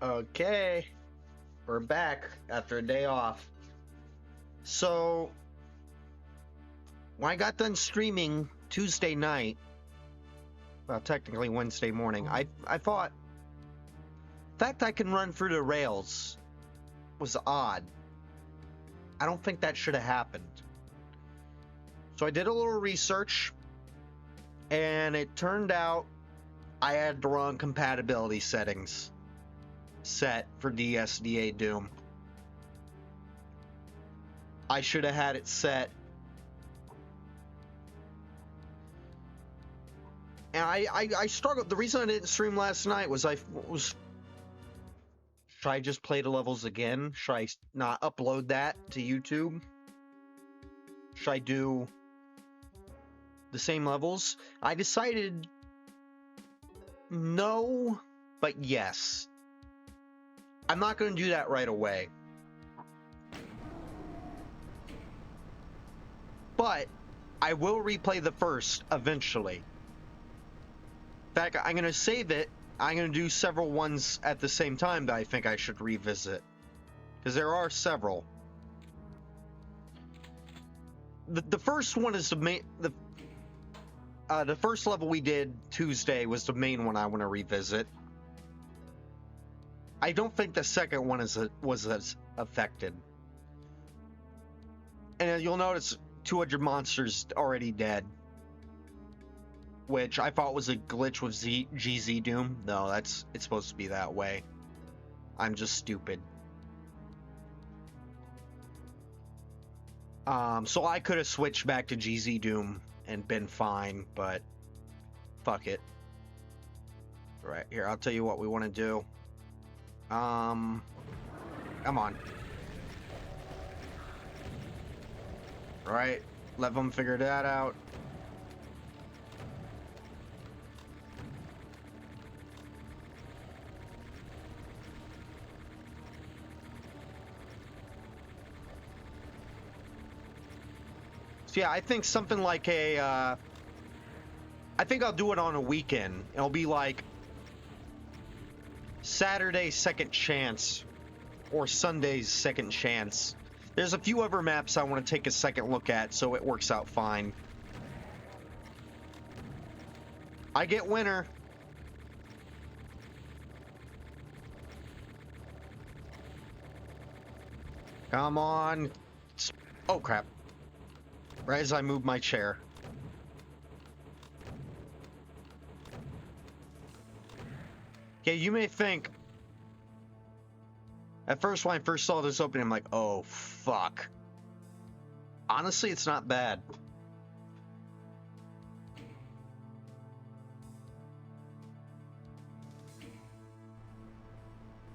Okay, we're back after a day off. So, when I got done streaming Tuesday night, well, technically Wednesday morning, I thought the fact I can run through the rails was odd. I don't think that should have happened. So I did a little research, and it turned out I had the wrong compatibility settings set for DSDA Doom. I should have had it set. And I struggled. The reason I didn't stream last night was should I just play the levels again? Should I not upload that to YouTube? Should I do the same levels? I decided no, but yes. I'm not going to do that right away. But I will replay the first eventually. In fact, I'm going to save it. I'm going to do several ones at the same time that I think I should revisit. Because there are several. The first one is the main... The first level we did Tuesday was the main one I want to revisit. I don't think the second one was as affected. And you'll notice 200 monsters already dead. Which I thought was a glitch with GZ Doom. No, it's supposed to be that way. I'm just stupid. So I could have switched back to GZ Doom and been fine, but fuck it. Right, here, I'll tell you what we want to do. Come on. Right, let them figure that out. So yeah, I think something like I think I'll do it on a weekend. It'll be like Saturday Second Chance or Sunday's Second Chance. There's a few other maps I want to take a second look at, so it works out fine. I get winner. Come on. Oh, crap. Right as I move my chair. Okay, you may think... At first, when I first saw this opening, I'm like, oh, fuck. Honestly, it's not bad.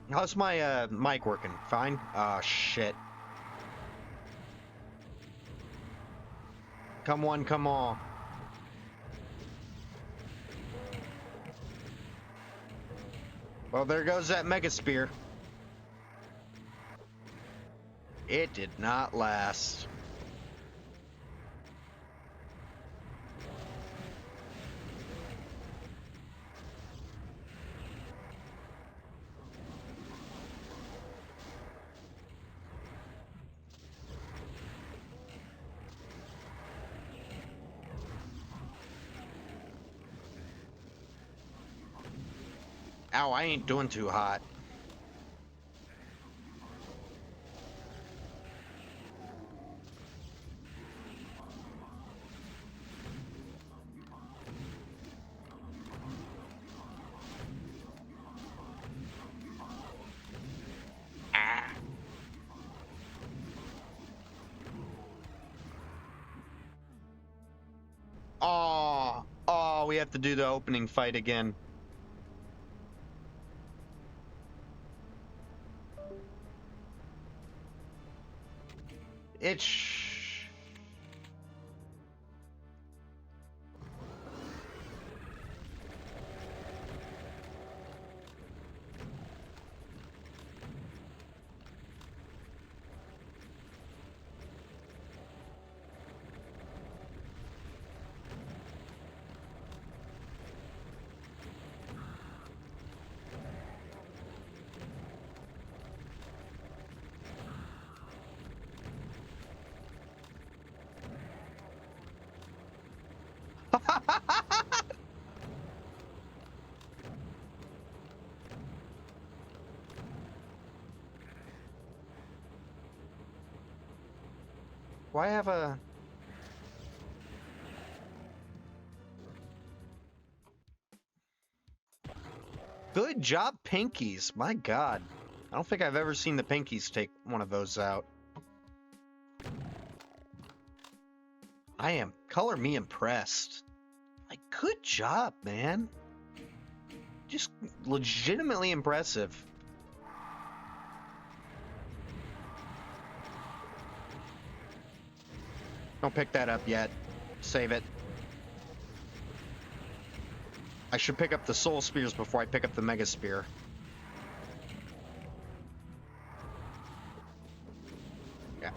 How's my mic working? Fine? Oh, shit. Come on, come on. Well, there goes that Mega Spear. It did not last. Ow, I ain't doing too hot. Ah. Oh, we have to do the opening fight again. It's... Why have a... Good job, Pinkies. My God. I don't think I've ever seen the Pinkies take one of those out. I am, color me impressed. Like, good job, man. Just legitimately impressive. Don't pick that up yet. Save it. I should pick up the Soul Spears before I pick up the Mega Spear. Yeah.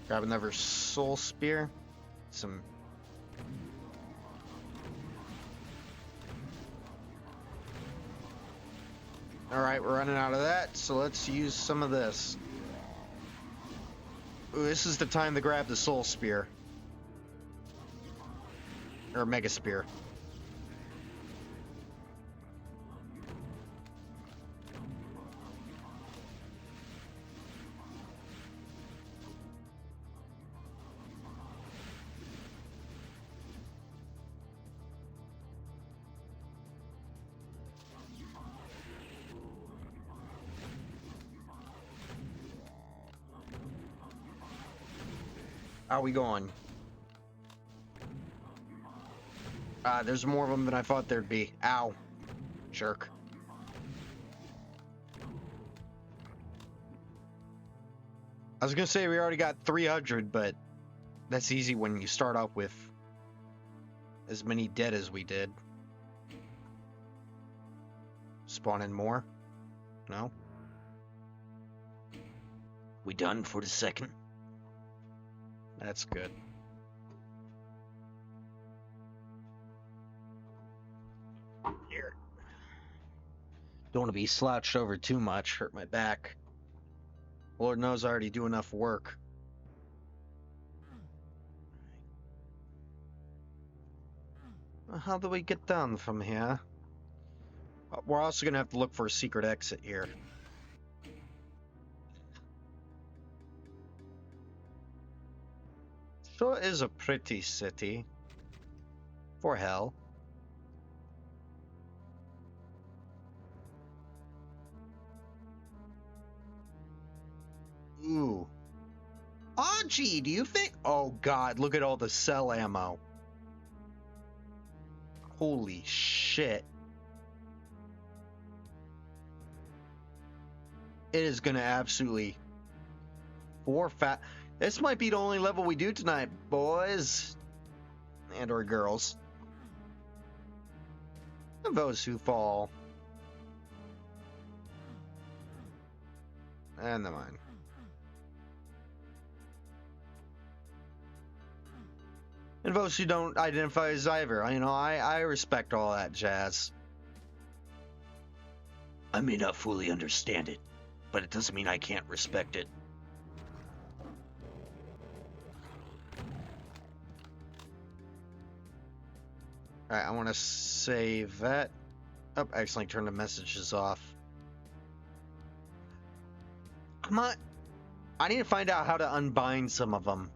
Grab another Soul Spear. Some... Alright, we're running out of that, so let's use some of this. Ooh, this is the time to grab the Soul Spear. Or Mega Spear. How are we going? There's more of them than I thought there'd be. Ow. Jerk. I was gonna say we already got 300, but that's easy when you start off with as many dead as we did. Spawn in more? No? We done for the second? That's good. Here. Don't want to be slouched over too much, hurt my back. Lord knows I already do enough work. How do we get down from here? We're also going to have to look for a secret exit here. Sure is a pretty city. For hell. Ooh. Aji, do you think... Oh god, look at all the cell ammo. Holy shit. It is gonna absolutely... This might be the only level we do tonight, boys. And or girls. And those who fall. And never mind. And those who don't identify as either. You know, I respect all that jazz. I may not fully understand it, but it doesn't mean I can't respect it. Alright, I want to save that. Oh, I accidentally turned the messages off. Come on. I need to find out how to unbind some of them.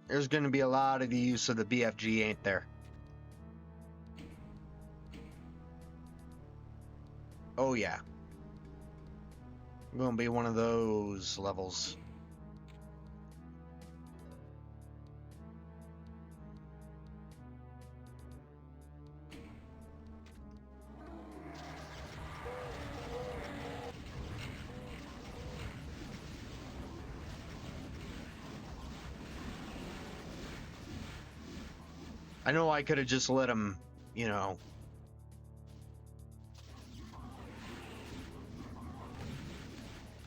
there's going to be a lot of the use of the BFG, ain't there? Oh yeah. Gonna be one of those levels. I know I could have just let him, you know,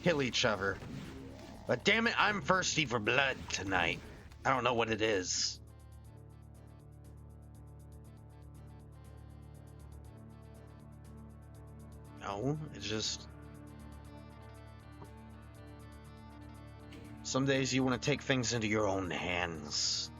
kill each other. But damn it, I'm thirsty for blood tonight. I don't know what it is. No, it's just... Some days you want to take things into your own hands.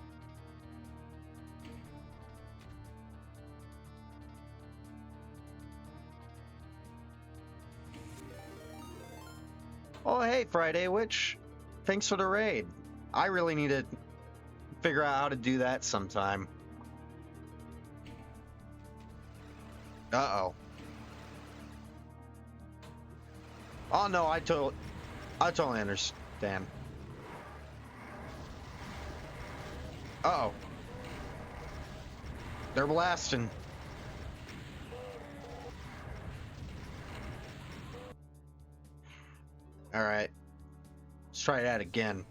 Oh, hey, Friday Witch. Thanks for the raid. I really need to figure out how to do that sometime. Uh-oh. Oh, no, I totally understand. Uh-oh. They're blasting. Alright. Let's try that again.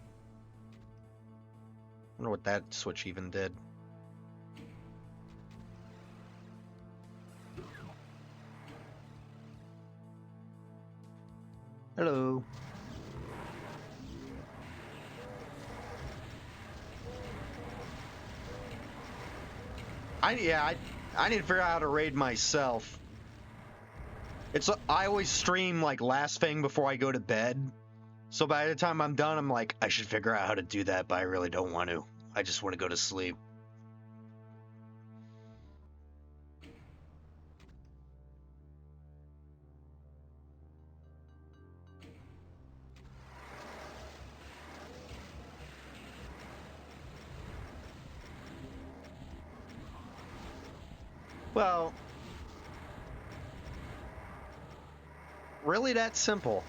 Wonder what that switch even did. Hello. I need to figure out how to raid myself. I always stream like last thing before I go to bed. So by the time I'm done, I'm like, I should figure out how to do that, but I really don't want to. I just want to go to sleep. Well, really that simple?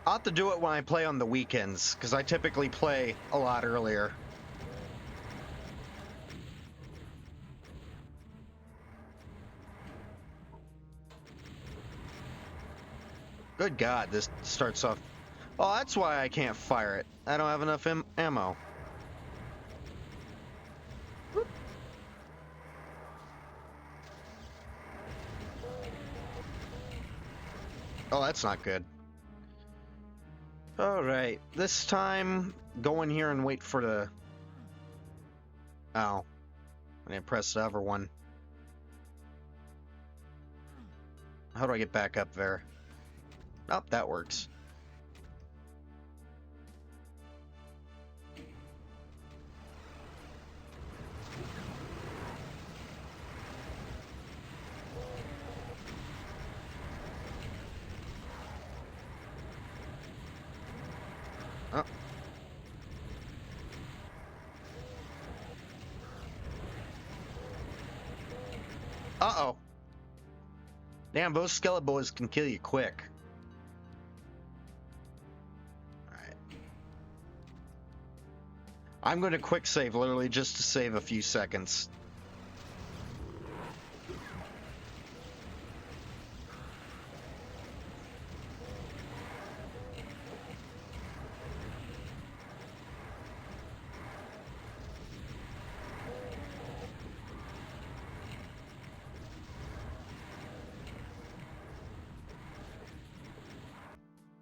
I'll have to do it when I play on the weekends, because I typically play a lot earlier. Good God, this starts off... Oh, that's why I can't fire it. I don't have enough ammo. Oh, that's not good. Alright, this time, go in here and wait for the... Oh. I didn't press the other one. How do I get back up there? Oh, that works. Oh. Uh-oh. Damn, those skeleton boys can kill you quick. Alright. I'm going to quick save, literally, just to save a few seconds.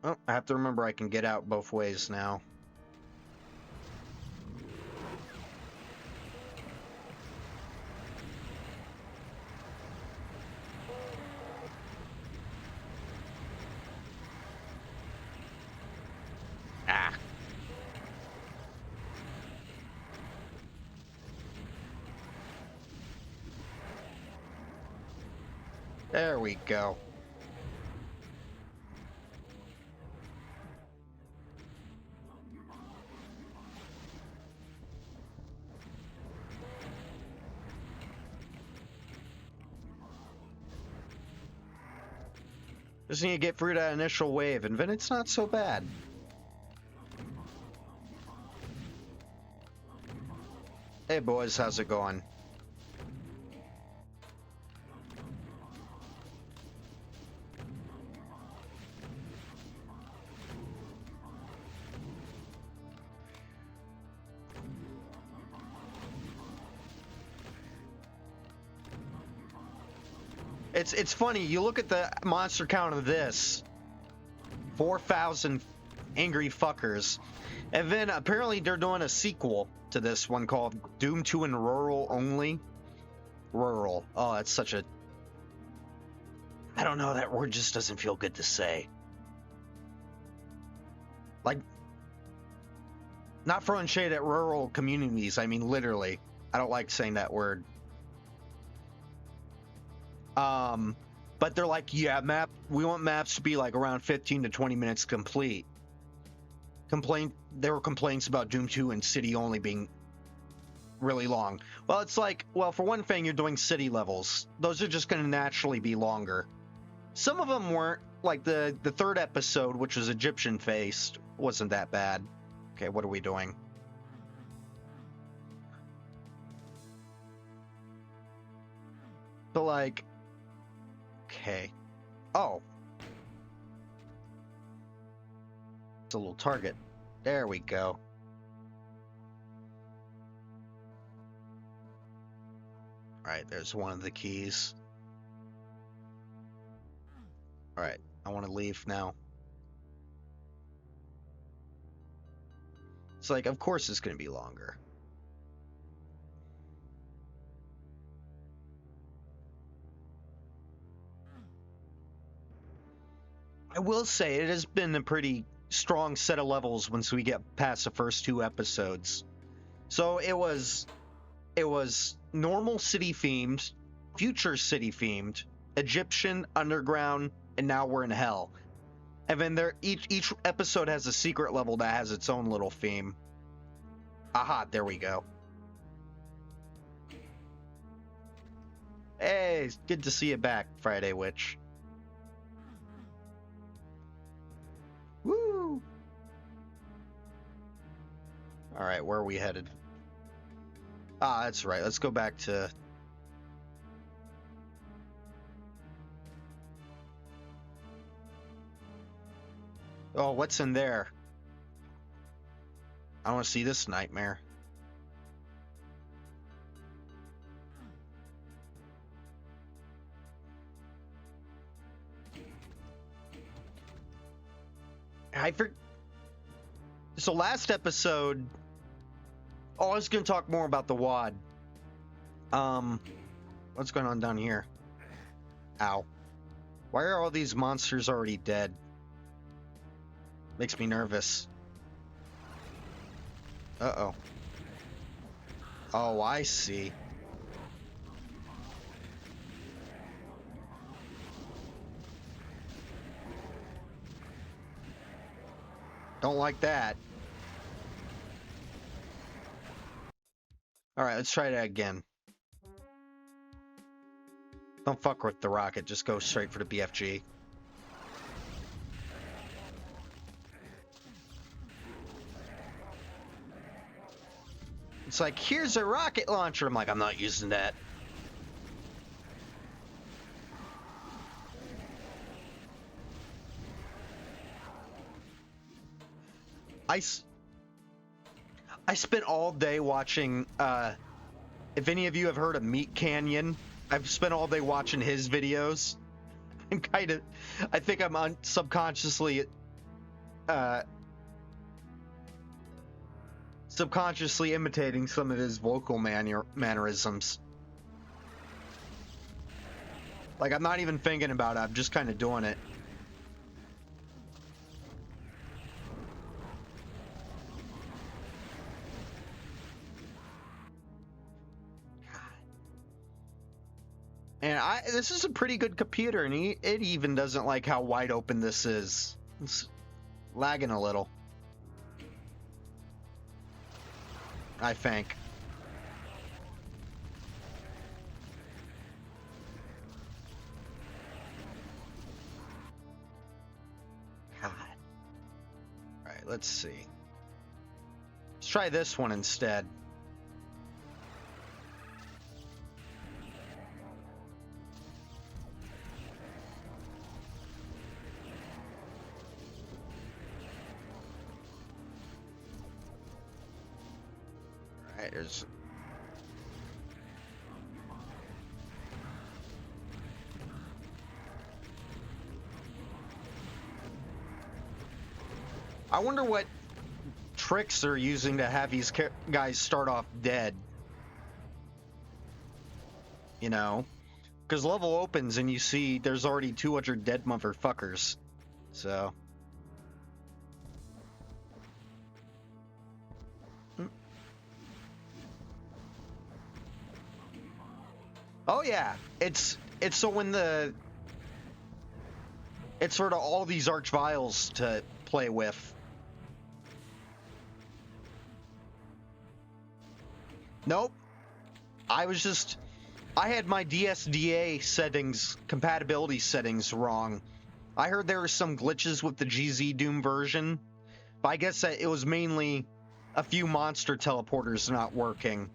Oh, I have to remember I can get out both ways now. Ah. There we go. Just need to get through that initial wave, and then it's not so bad. Hey boys, how's it going? It's funny, you look at the monster count of this, 4,000 angry fuckers, and then apparently they're doing a sequel to this one called Doom 2 in Rural Only. Rural. Oh, that's such a... I don't know, that word just doesn't feel good to say. Like, not throwing shade at rural communities, I mean literally. I don't like saying that word. But they're like, yeah, we want maps to be like around 15 to 20 minutes complete. There were complaints about Doom 2 and City Only being really long. Well, it's like, well, for one thing, you're doing city levels. Those are just going to naturally be longer. Some of them weren't, like the third episode, which was Egyptian Faced, wasn't that bad. Okay, what are we doing? So like, okay. Oh. It's a little target. There we go. Alright, there's one of the keys. Alright, I want to leave now. It's like, of course it's going to be longer. I will say it has been a pretty strong set of levels once we get past the first two episodes. So it was normal city themed, future city themed, Egyptian, underground, and now we're in hell. And then each episode has a secret level that has its own little theme. Aha, there we go. Hey, it's good to see you back, Friday Witch. Woo! Alright, where are we headed? Ah, that's right. Let's go back to... Oh, what's in there? I want to see this nightmare. So last episode... Oh, I was going to talk more about the WAD. What's going on down here? Ow. Why are all these monsters already dead? Makes me nervous. Uh-oh. Oh, I see. Don't like that. Alright, let's try that again. Don't fuck with the rocket, just go straight for the BFG. It's like, here's a rocket launcher. I'm like, I'm not using that. I spent all day watching, if any of you have heard of Meat Canyon, I've spent all day watching his videos. I'm I think I'm subconsciously imitating some of his vocal mannerisms. Like, I'm not even thinking about it, I'm just kind of doing it. And this is a pretty good computer, and it even doesn't like how wide open this is. It's lagging a little, I think. let's see. Let's try this one instead. All right, there's... I wonder what tricks they're using to have these guys start off dead. You know? Because level opens and you see there's already 200 dead motherfuckers. So... Oh yeah, it's so when the... It's sort of all these archviles to play with. Nope. I had my DSDA settings, compatibility settings wrong. I heard there were some glitches with the GZ Doom version, but I guess that it was mainly a few monster teleporters not working.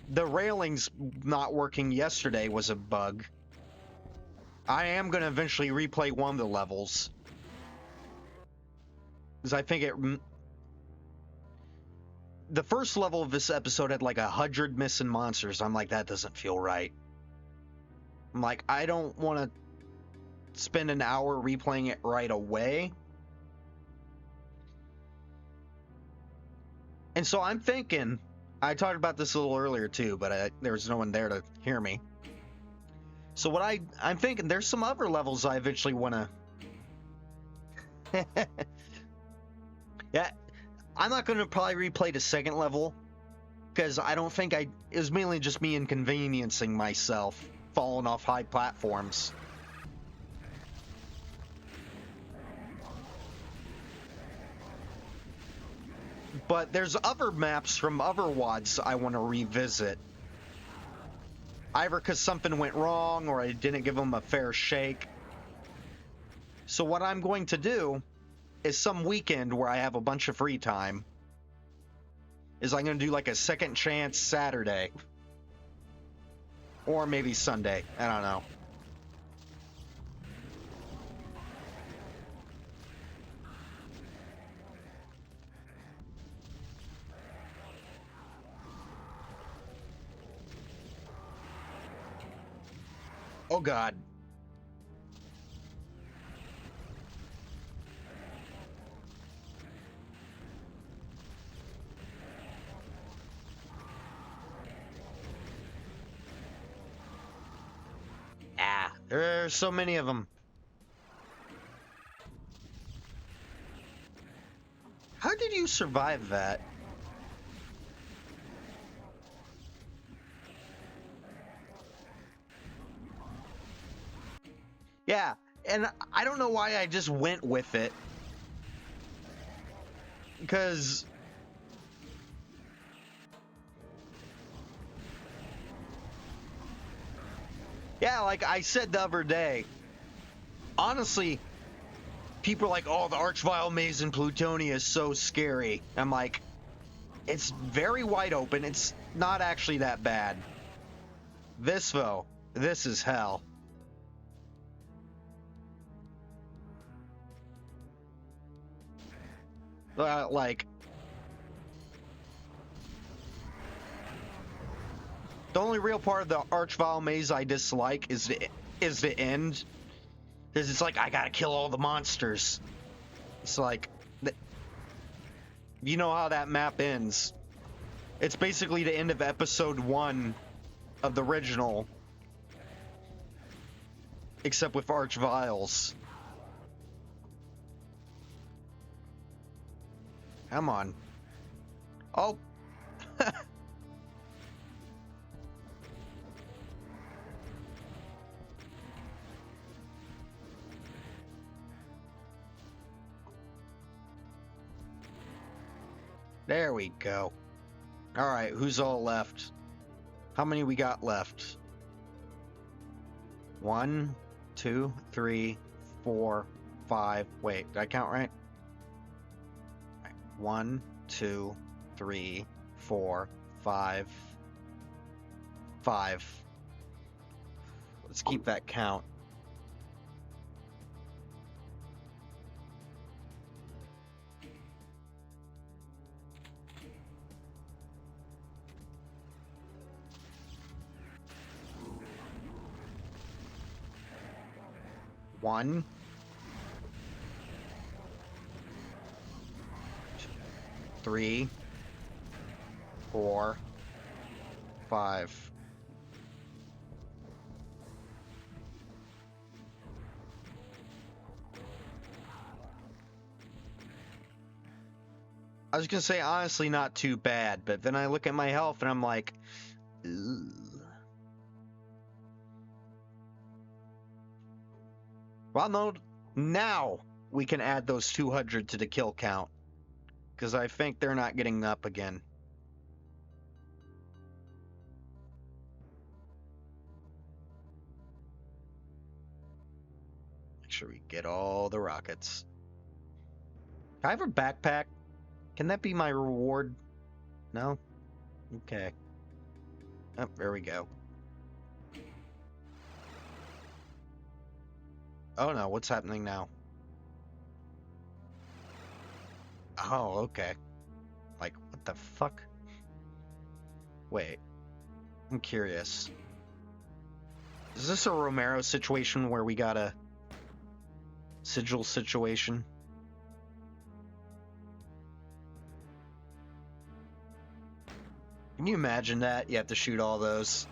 The railings not working yesterday was a bug. I am going to eventually replay one of the levels, because I think the first level of this episode had like 100 missing monsters. I'm like, that doesn't feel right. I'm like, I don't want to spend an hour replaying it right away. And so I'm thinking, I talked about this a little earlier too, but there was no one there to hear me. So what I'm thinking, there's some other levels I eventually want to... Yeah. I'm not going to probably replay the second level, because I don't think it was mainly just me inconveniencing myself, falling off high platforms. But there's other maps from other WADs I want to revisit. Either because something went wrong, or I didn't give them a fair shake. So what I'm going to do is some weekend where I have a bunch of free time is I'm going to do like a second chance Saturday. Or maybe Sunday. I don't know. Oh God. There's so many of them. How did you survive that? Yeah, and I don't know why I just went with it. Because... Yeah, like I said the other day, honestly, people are like, oh, the Archvile Maze in Plutonia is so scary. I'm like, it's very wide open. It's not actually that bad. This, though, this is hell. Like... The only real part of the Archvile Maze I dislike is the end. Because it's like, I gotta kill all the monsters. It's like... You know how that map ends. It's basically the end of episode 1 of the original. Except with Archviles. Come on. Oh. There we go. Alright, who's all left? How many we got left? 1, 2, 3, 4, 5. Wait, did I count right? 1, 2, 3, 4, 5. 5. Let's keep that count. One, 3, 4, 5. I was gonna say, honestly, not too bad, but then I look at my health and I'm like, ugh. Well, no, now we can add those 200 to the kill count, because I think they're not getting up again. Make sure we get all the rockets. Can I have a backpack? Can that be my reward? No? Okay. Oh, there we go. Oh no, what's happening now? Oh, okay. Like, what the fuck? Wait. I'm curious. Is this a Romero situation where we got a sigil situation? Can you imagine that? You have to shoot all those.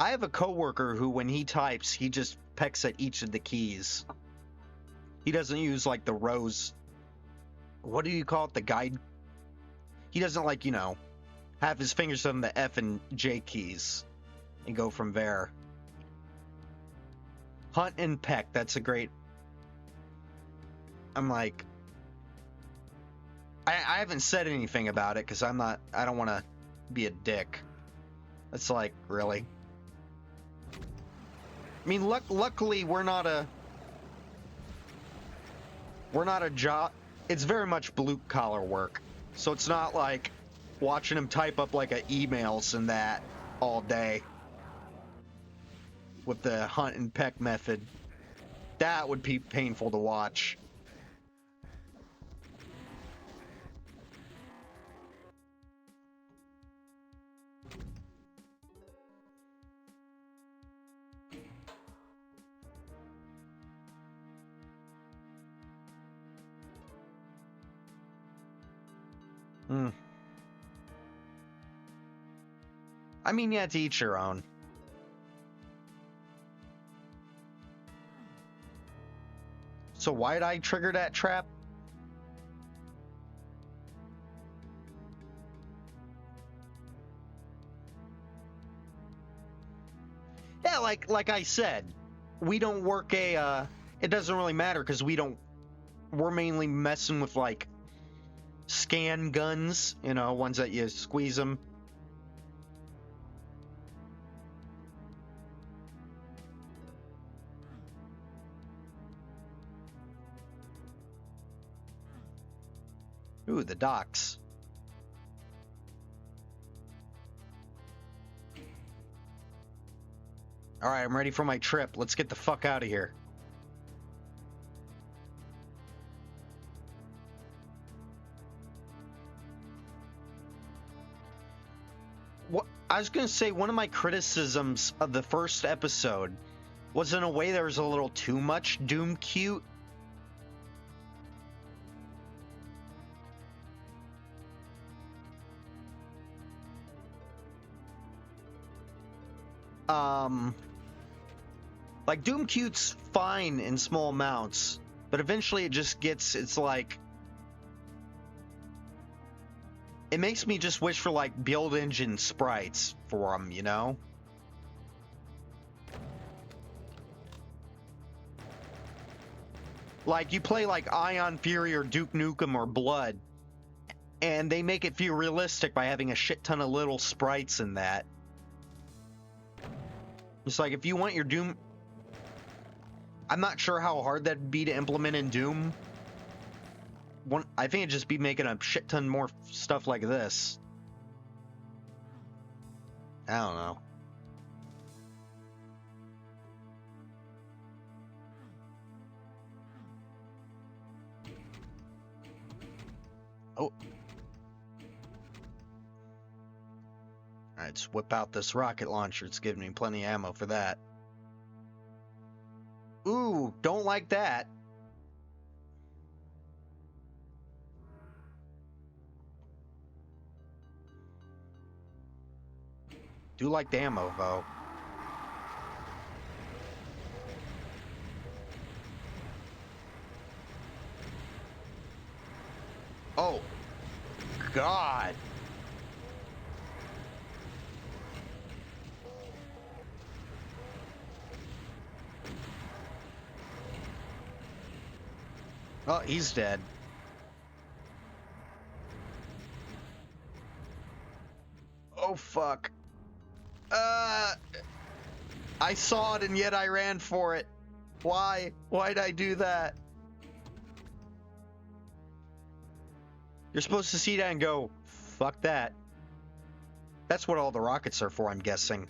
I have a coworker who, when he types, he just pecks at each of the keys. He doesn't use, like, the rows. What do you call it? The guide? He doesn't, like, you know, have his fingers on the F and J keys and go from there. Hunt and peck. That's a great... I'm like... I haven't said anything about it because I don't want to be a dick. It's like, really? I mean, luckily we're not a job. It's very much blue collar work, so it's not like watching him type up like emails and that all day with the hunt and peck method. That would be painful to watch. I mean, yeah, to each your own. So why'd I trigger that trap? Yeah, like I said, we don't work it doesn't really matter because we're mainly messing with like scan guns, you know, ones that you squeeze them. Ooh, the docks. All right, I'm ready for my trip. Let's get the fuck out of here. What I was gonna say, one of my criticisms of the first episode was, in a way, there was a little too much Doom cute. Like, Doom cute's fine in small amounts, but eventually it's like, it makes me just wish for like build engine sprites for them, you know? Like, you play like Ion Fury or Duke Nukem or Blood, And they make it feel realistic by having a shit ton of little sprites in that. It's like if you want your Doom... I'm not sure how hard that'd be to implement in Doom. I think it'd just be making a shit ton more stuff like this. I don't know. Oh. Alright, let's whip out this rocket launcher. It's giving me plenty of ammo for that. Ooh, don't like that. Do like the ammo, though. Oh. God. Oh, he's dead. Oh, fuck. I saw it and yet I ran for it. Why? Why'd I do that? You're supposed to see that and go, fuck that. That's what all the rockets are for, I'm guessing.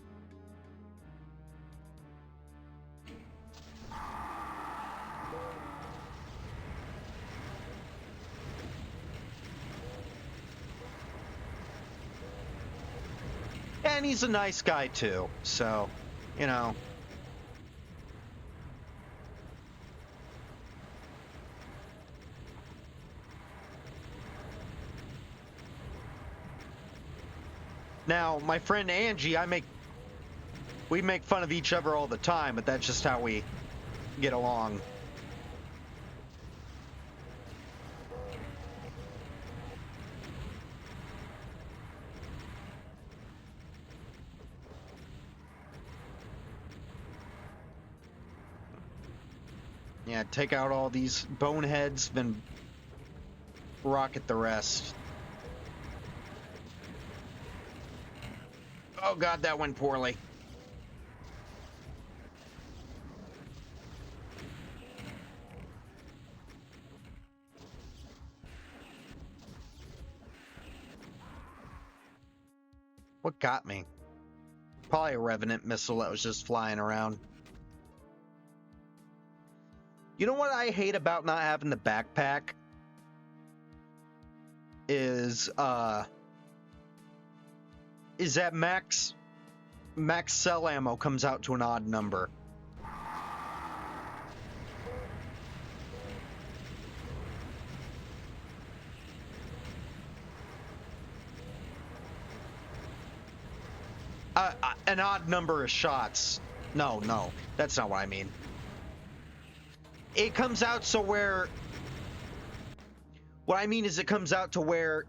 And he's a nice guy too, so, you know. Now, my friend Angie, we make fun of each other all the time, but that's just how we get along. Yeah, take out all these boneheads, then rocket the rest. Oh god, that went poorly. What got me? Probably a Revenant missile that was just flying around. You know what I hate about not having the backpack? Is that max cell ammo comes out to an odd number. An odd number of shots. No, that's not what I mean. It comes out so where... What I mean is it comes out to where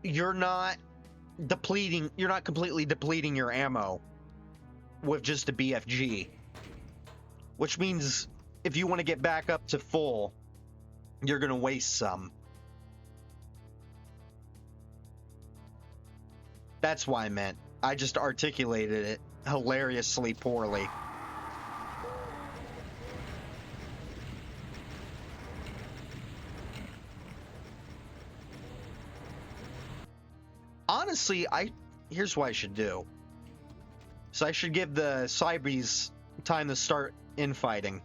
you're not completely depleting your ammo with just a BFG. Which means if you want to get back up to full, you're going to waste some. That's why I meant. I just articulated it hilariously poorly. Honestly, here's what I should do. So I should give the Cybries time to start infighting.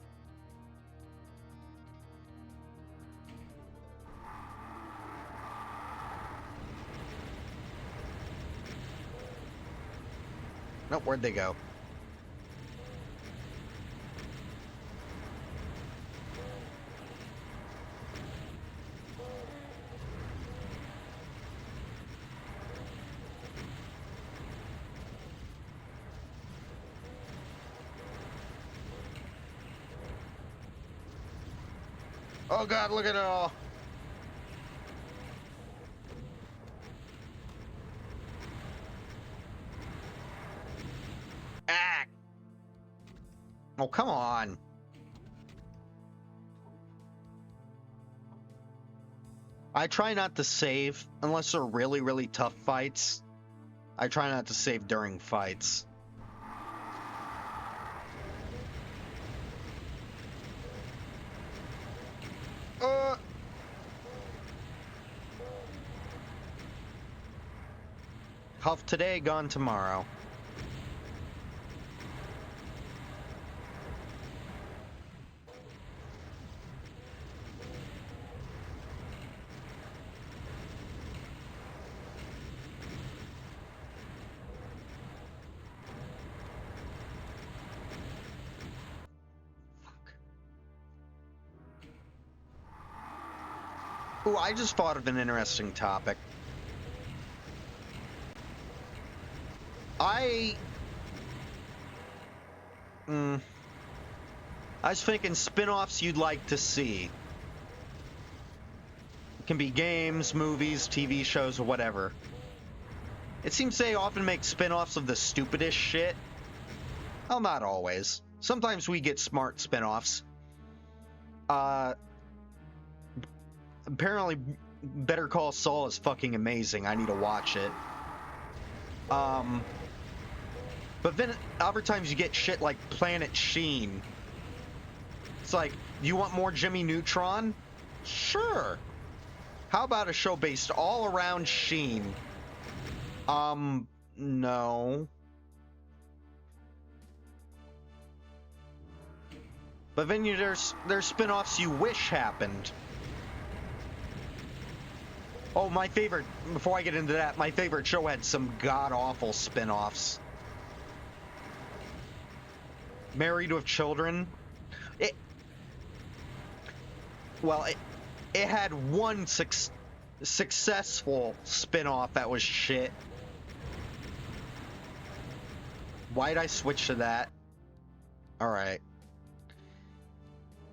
Nope, where'd they go? Oh god, look at it all. Ah! Oh, come on. I try not to save unless they're really, really tough fights. I try not to save during fights. Huff today, gone tomorrow. Ooh, I just thought of an interesting topic. I was thinking spin-offs you'd like to see. It can be games, movies, TV shows, or whatever. It seems they often make spin-offs of the stupidest shit. Well, not always. Sometimes we get smart spin-offs. Apparently Better Call Saul is fucking amazing. I need to watch it. But then other times you get shit like Planet Sheen. It's like, you want more Jimmy Neutron? Sure. How about a show based all around Sheen? No. But then there's spin-offs you wish happened. Oh, my favorite, before I get into that, my favorite show had some god-awful spin-offs. Married with Children. It had one successful spin-off that was shit. Why'd I switch to that? Alright.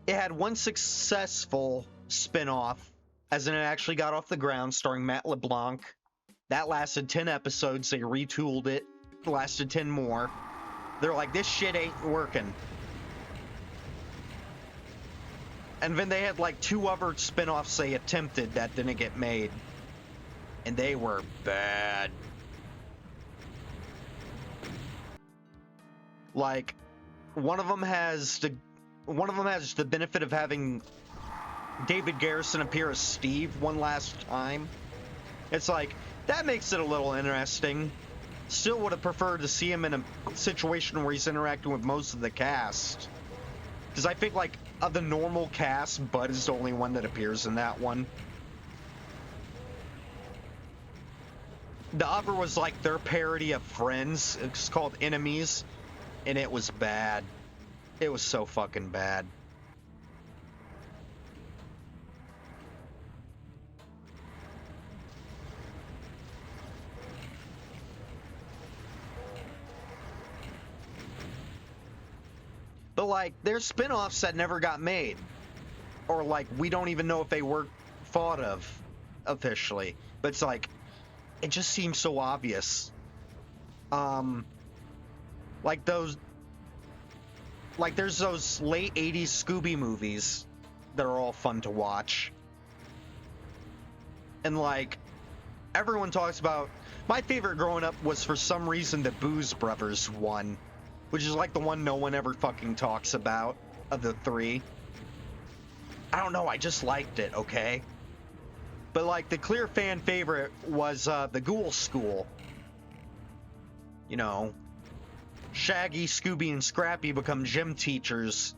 It had one successful spin-off, as in it actually got off the ground, starring Matt LeBlanc. That lasted 10 episodes. They retooled it. Lasted 10 more. They're like, this shit ain't working. And then they had like 2 other spin-offs they attempted that didn't get made. And they were bad. Like, one of them has the benefit of having David Garrison appear as Steve one last time. It's like, that makes it a little interesting. Still would have preferred to see him in a situation where he's interacting with most of the cast. Because I think, like, of the normal cast, Bud is the only one that appears in that one. The other was, like, their parody of Friends. It's called Enemies. And it was bad. It was so fucking bad. But, like, there's spin-offs that never got made. Or, like, we don't even know if they were thought of officially. But it's like, it just seems so obvious. Like those... Like, there's those late 80s Scooby movies that are all fun to watch. And, like, everyone talks about... My favorite growing up was, for some reason, the Booze Brothers one. Which is like the one no one ever fucking talks about of the 3. I don't know, I just liked it, okay? But like the clear fan favorite was the Ghoul School. You know, Shaggy, Scooby, and Scrappy become gym teachers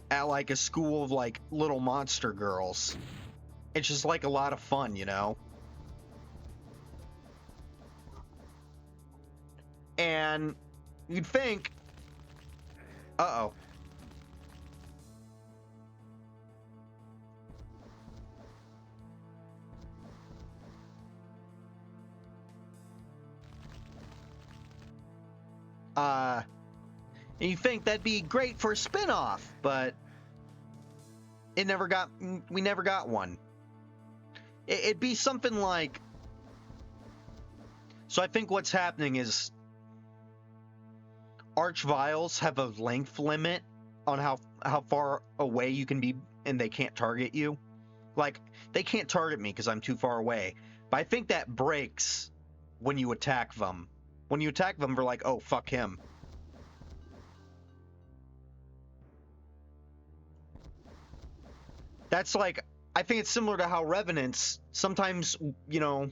at like a school of like little monster girls. It's just like a lot of fun, you know? And you'd think, uh-oh. And you think that'd be great for a spin-off, but we never got one. It'd be something like, so I think what's happening is Archviles have a length limit on how far away you can be and they can't target you. Like, they can't target me because I'm too far away. But I think that breaks when you attack them. When you attack them, they're like, oh, fuck him. That's like, I think it's similar to how Revenants, sometimes, you know,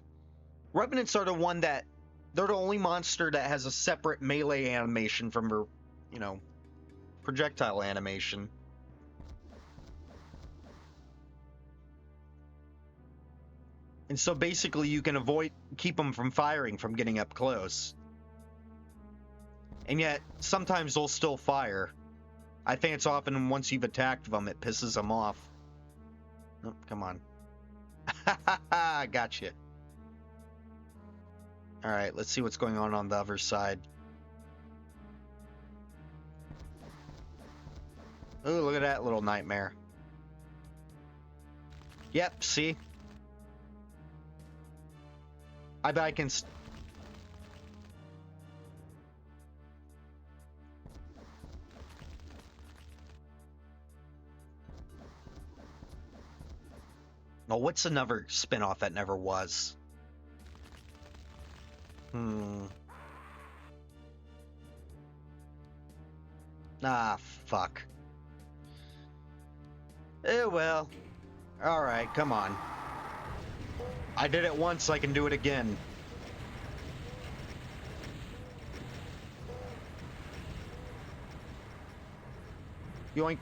Revenants are the one that, they're the only monster that has a separate melee animation from their, you know, projectile animation. And so basically you can keep them from firing, from getting up close. And yet, sometimes they'll still fire. I think it's often once you've attacked them, it pisses them off. Oh, come on. I got you. Alright, let's see what's going on the other side. Ooh, look at that little nightmare. Yep, see? I bet I can... Oh, what's another spin-off that never was? Ah, fuck. Eh, well. Alright, come on. I did it once, I can do it again. Yoink.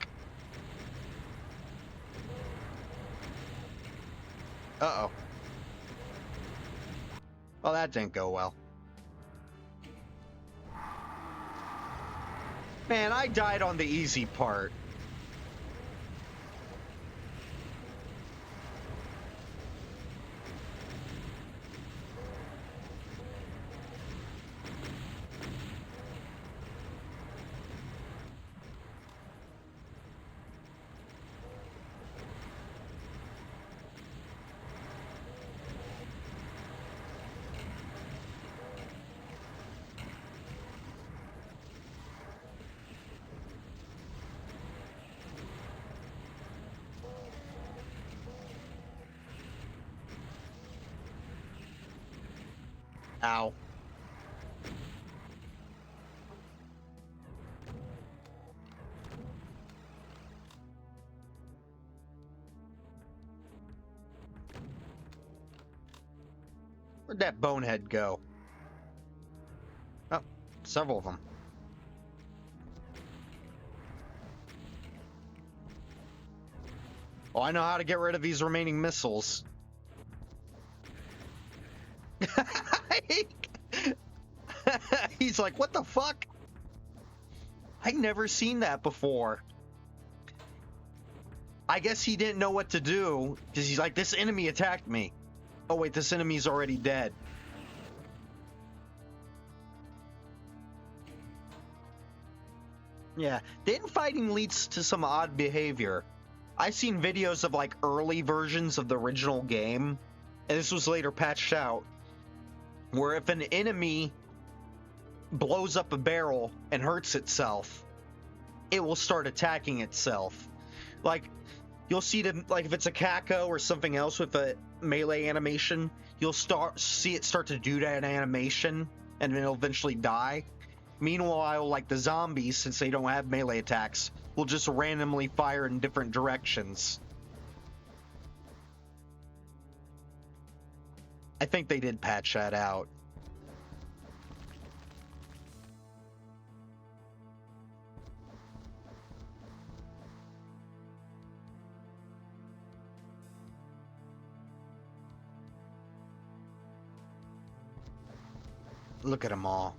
Uh-oh. Well, that didn't go well. Man, I died on the easy part. Ow. Where'd that bonehead go? Oh, several of them. Oh, I know how to get rid of these remaining missiles. He's like, what the fuck? I never seen that before. I guess he didn't know what to do, because he's like, this enemy attacked me. Oh wait, this enemy's already dead. Yeah, the infighting leads to some odd behavior. I've seen videos of like early versions of the original game, and this was later patched out, where if an enemy blows up a barrel and hurts itself, it will start attacking itself. Like, you'll see them, like if it's a Kako or something else with a melee animation, you'll see it start to do that animation, and then it'll eventually die. Meanwhile, like the zombies, since they don't have melee attacks, will just randomly fire in different directions. I think they did patch that out. Look at them all.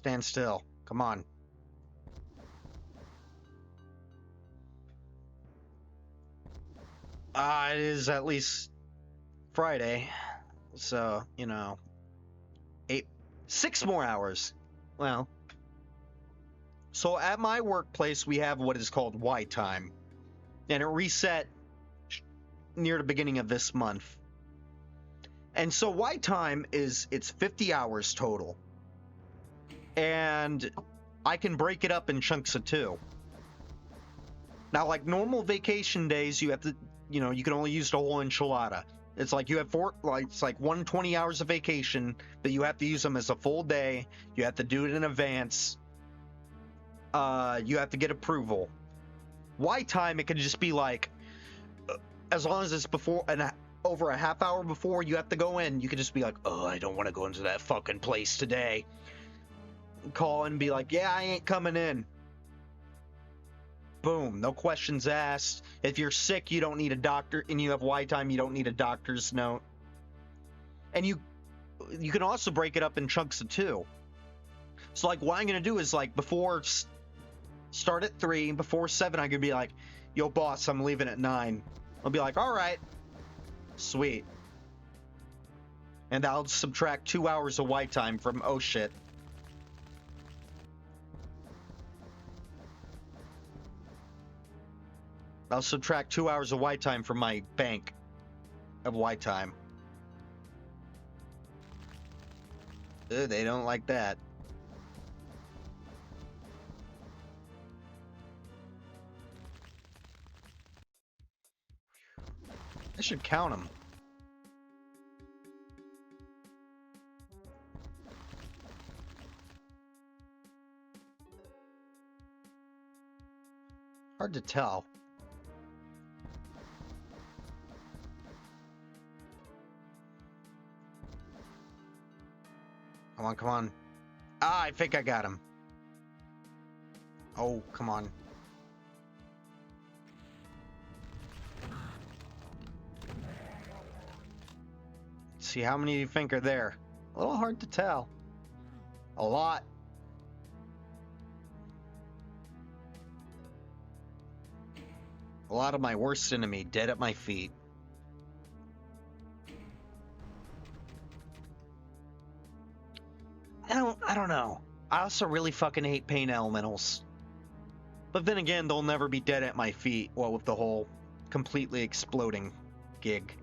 Stand still. Come on. It is at least Friday, so, you know, 6 more hours. Well, so at my workplace, we have what is called Y time, and it reset near the beginning of this month. And so Y time it's 50 hours total. And I can break it up in chunks of 2. Now, like normal vacation days, you have to, you can only use the whole enchilada. It's like you have it's like 120 hours of vacation, but you have to use them as a full day. You have to do it in advance. You have to get approval. Y time, it could just be like, as long as it's before over a half hour before you have to go in, you could just be like, oh, I don't want to go into that fucking place today. Call and be like, yeah, I ain't coming in. Boom, no questions asked. If you're sick, you don't need a doctor, and you have Y time, you don't need a doctor's note. And you can also break it up in chunks of 2. So like what I'm gonna do is like before start at 3, before 7, I could be like, yo boss, I'm leaving at 9. I'll be like, all right, sweet. And I'll subtract 2 hours of Y time from oh shit. I'll subtract 2 hours of Y time from my bank of Y time. They don't like that. I should count them. Hard to tell. Come on, come on. Ah, I think I got him. Oh, come on. Let's see, how many do you think are there? A little hard to tell. A lot. A lot of my worst enemy dead at my feet. I don't know. I also really fucking hate pain elementals. But then again, they'll never be dead at my feet, well, with the whole completely exploding gig.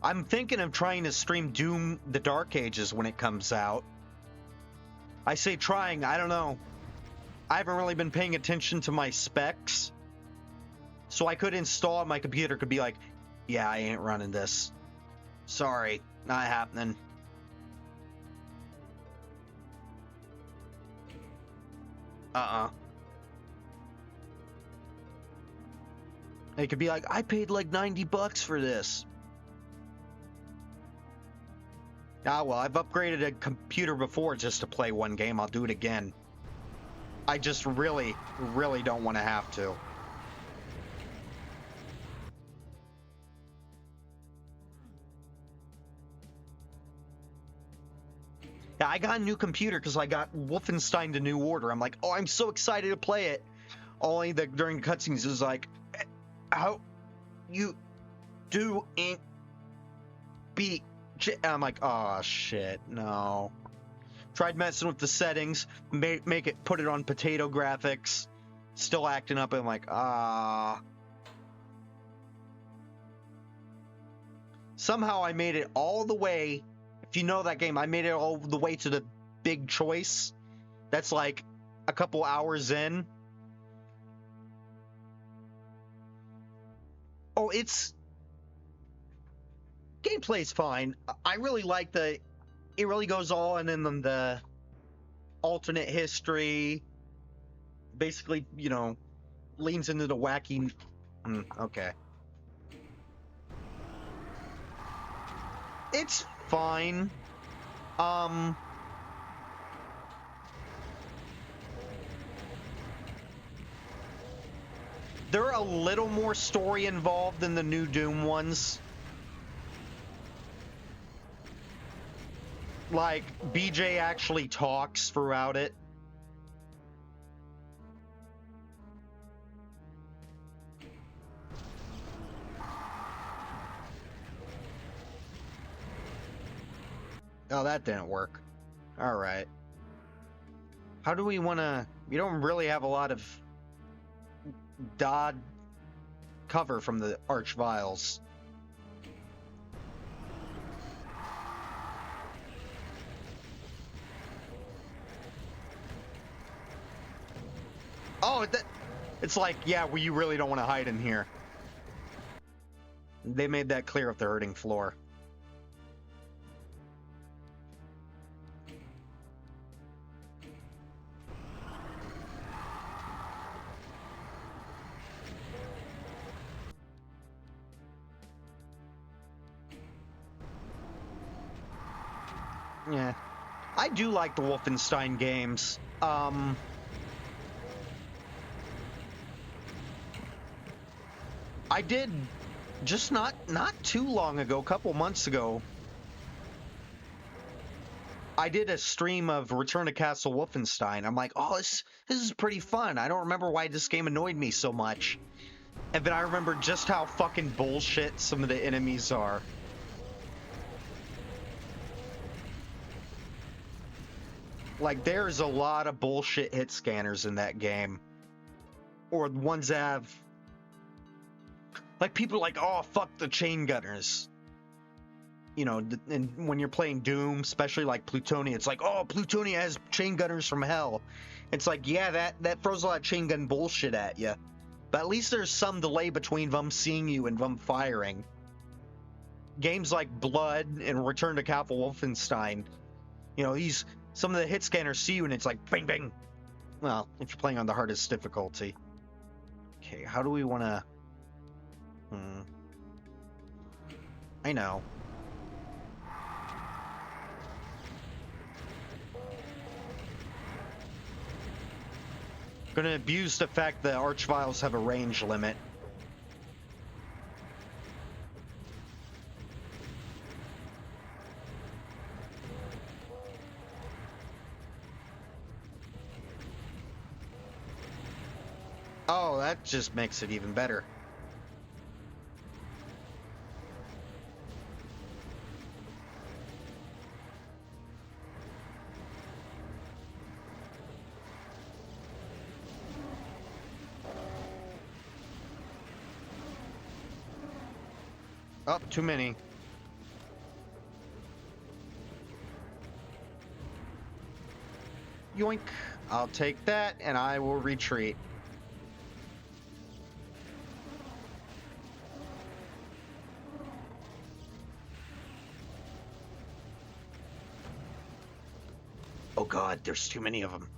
I'm thinking of trying to stream Doom the Dark Ages when it comes out. I say trying, I don't know. I haven't really been paying attention to my specs. So I could install on my computer, could be like, yeah, I ain't running this. Sorry, not happening. It could be like, I paid like $90 for this. Ah, well, I've upgraded a computer before just to play one game. I'll do it again. I just really, really don't want to have to. Yeah, I got a new computer because I got Wolfenstein: The New Order. I'm like, oh, I'm so excited to play it. Only that during cutscenes it was like, how you do ain't beat. I'm like, oh shit, no. Tried messing with the settings, put it on potato graphics, still acting up. I'm like, ah. Somehow I made it all the way. If you know that game, I made it all the way to the big choice. That's like a couple hours in. Oh, gameplay's fine. I really like it really goes all in the alternate history. Basically, leans into the wacky. Okay. It's fine. There are a little more story involved in the new Doom ones. like BJ actually talks throughout it. Oh, that didn't work. All right. How do we want to... We don't really have a lot of Dodd cover from the Archviles. Oh, it's like, yeah, well, you really don't want to hide in here. They made that clear with the hurting floor. Yeah. I do like the Wolfenstein games. I did just not too long ago, a couple months ago. I did a stream of Return to Castle Wolfenstein. I'm like, oh, this is pretty fun. I don't remember why this game annoyed me so much. And then I remember just how fucking bullshit some of the enemies are. Like, there's a lot of bullshit hit scanners in that game. Or ones that have... Like, people are like, oh, fuck the chain gunners. You know, and when you're playing Doom, especially like Plutonia, it's like, oh, Plutonia has chain gunners from hell. It's like, yeah, that throws a lot of chain gun bullshit at you. But at least there's some delay between them seeing you and them firing. Games like Blood and Return to Castle Wolfenstein, you know, some of the hit scanners see you and it's like, bang, bang. Well, if you're playing on the hardest difficulty. Okay, how do we want to... I know. Gonna abuse the fact that Archviles have a range limit. Oh, that just makes it even better. Oh, too many. Yoink. I'll take that, and I will retreat. Oh god, there's too many of them.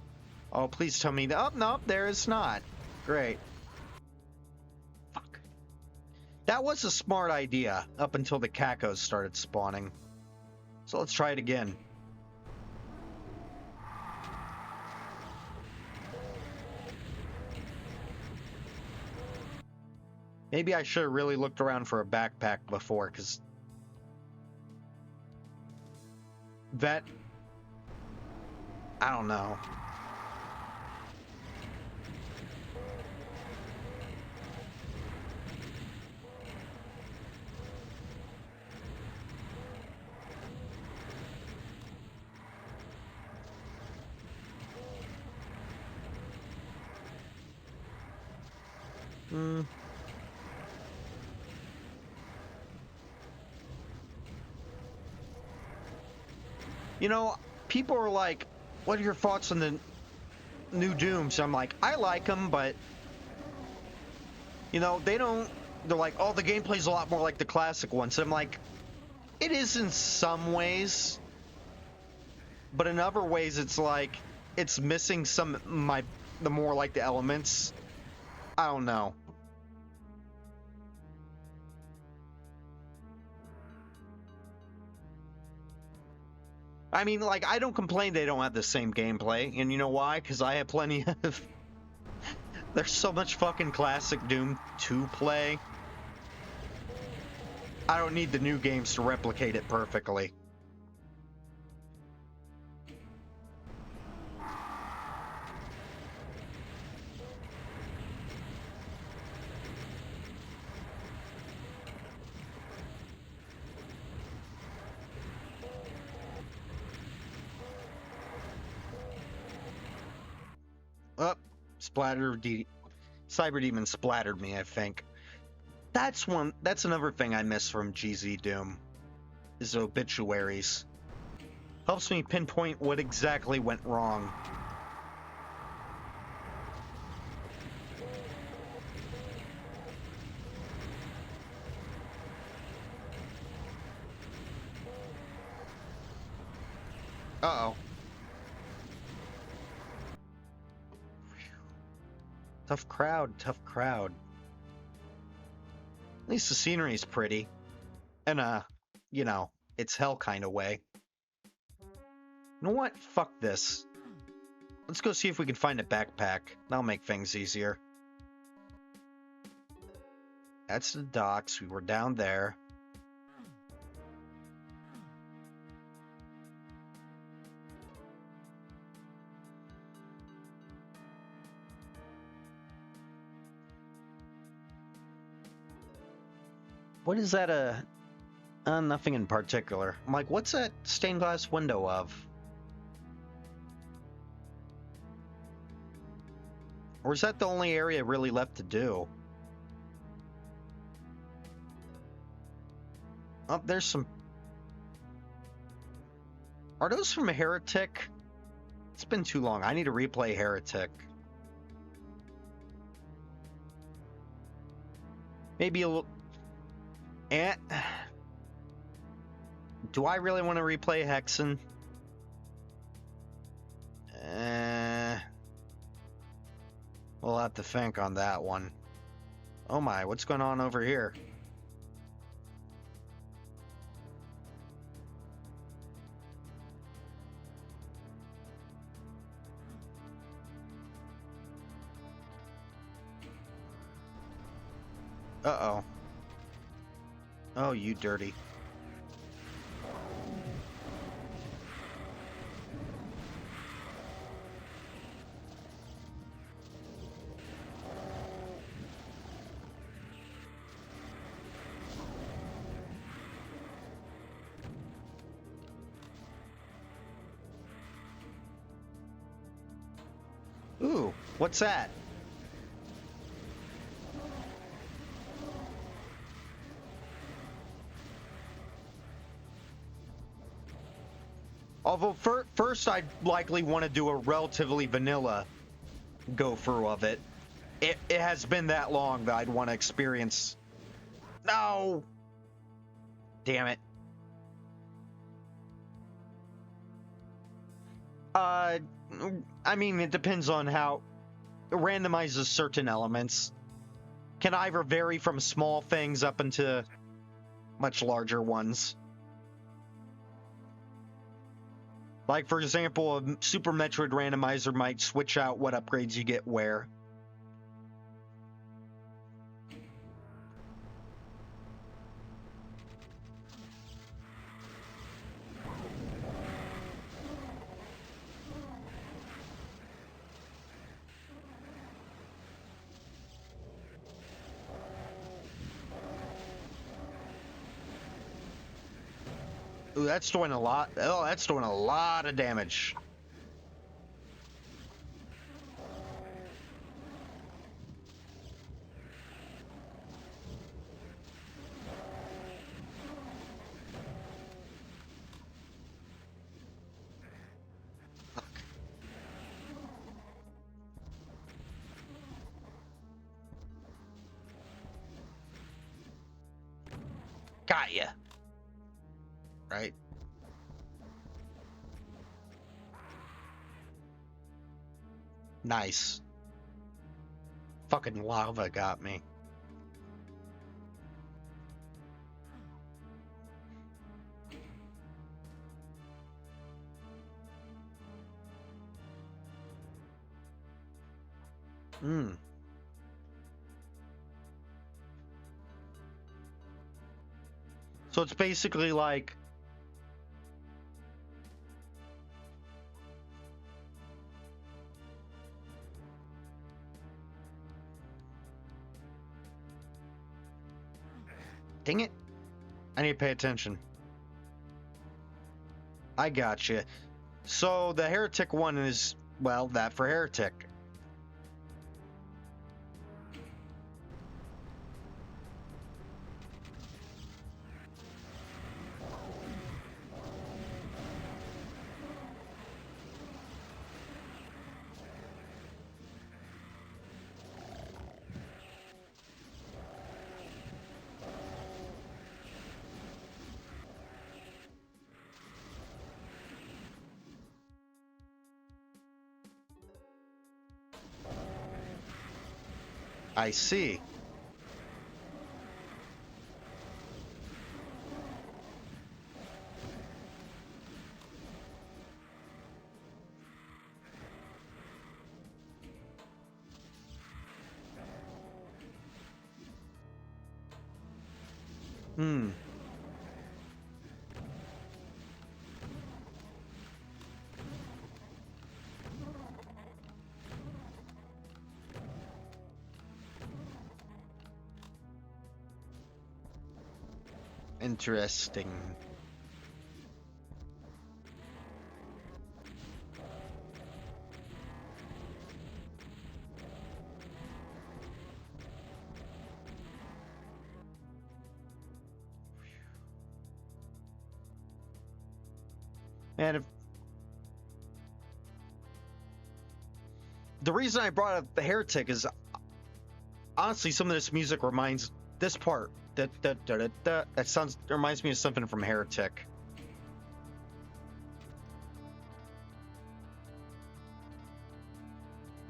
Oh, please tell me that. Oh, no, there is not. Great. Fuck. That was a smart idea up until the Cacos started spawning. So let's try it again. Maybe I should have really looked around for a backpack before, because that... I don't know. You know, people are like, what are your thoughts on the new Doom? So I'm like, I like them, but, you know, they're like, oh, the gameplay's a lot more like the classic ones. So I'm like, it is in some ways, but in other ways it's like, it's missing the more like the elements. I don't know. I mean, like, I don't complain they don't have the same gameplay, and you know why? Because I have plenty of... There's so much fucking classic Doom to play. I don't need the new games to replicate it perfectly. Cyber Demon splattered me, I think. That's another thing I miss from GZ Doom, is obituaries. Helps me pinpoint what exactly went wrong. Uh-oh. Tough crowd, tough crowd. At least the scenery's pretty. In a, you know, it's hell kind of way. You know what? Fuck this. Let's go see if we can find a backpack. That'll make things easier. That's the docks. We were down there. What is that? Nothing in particular. I'm like, what's that stained glass window of? Or is that the only area really left to do? Oh, there's some... Are those from Heretic? It's been too long. I need to replay Heretic. Maybe a little... Do I really want to replay Hexen? We'll have to think on that one. Oh my, what's going on over here? Uh-oh. Oh, you dirty. Ooh, what's that? Although first I'd likely want to do a relatively vanilla go-through of it. It has been that long that I'd want to experience... No! Damn it. I mean, it depends on how it randomizes certain elements. Can either vary from small things up into much larger ones. Like, for example, a Super Metroid randomizer might switch out what upgrades you get where. Ooh, that's doing a lot. Oh, that's doing a lot of damage. Got ya. Right. Nice. Fucking lava got me. So it's basically like... Dang it. I need to pay attention. I gotcha. So the Heretic one is, well, that for Heretic. I see. Hmm. Interesting. And if, the reason I brought up the Heretic is honestly some of this music reminds this part that sounds reminds me of something from Heretic.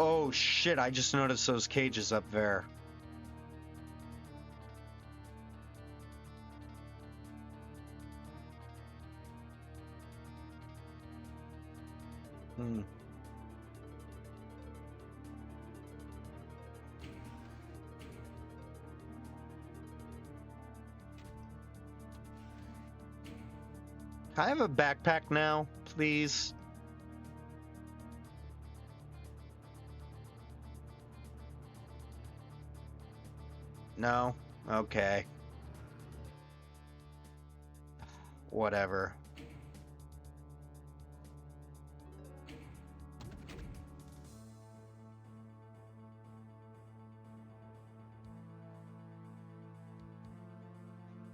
Oh shit, I just noticed those cages up there. Hmm. Can I have a backpack now, please? No? Okay. Whatever.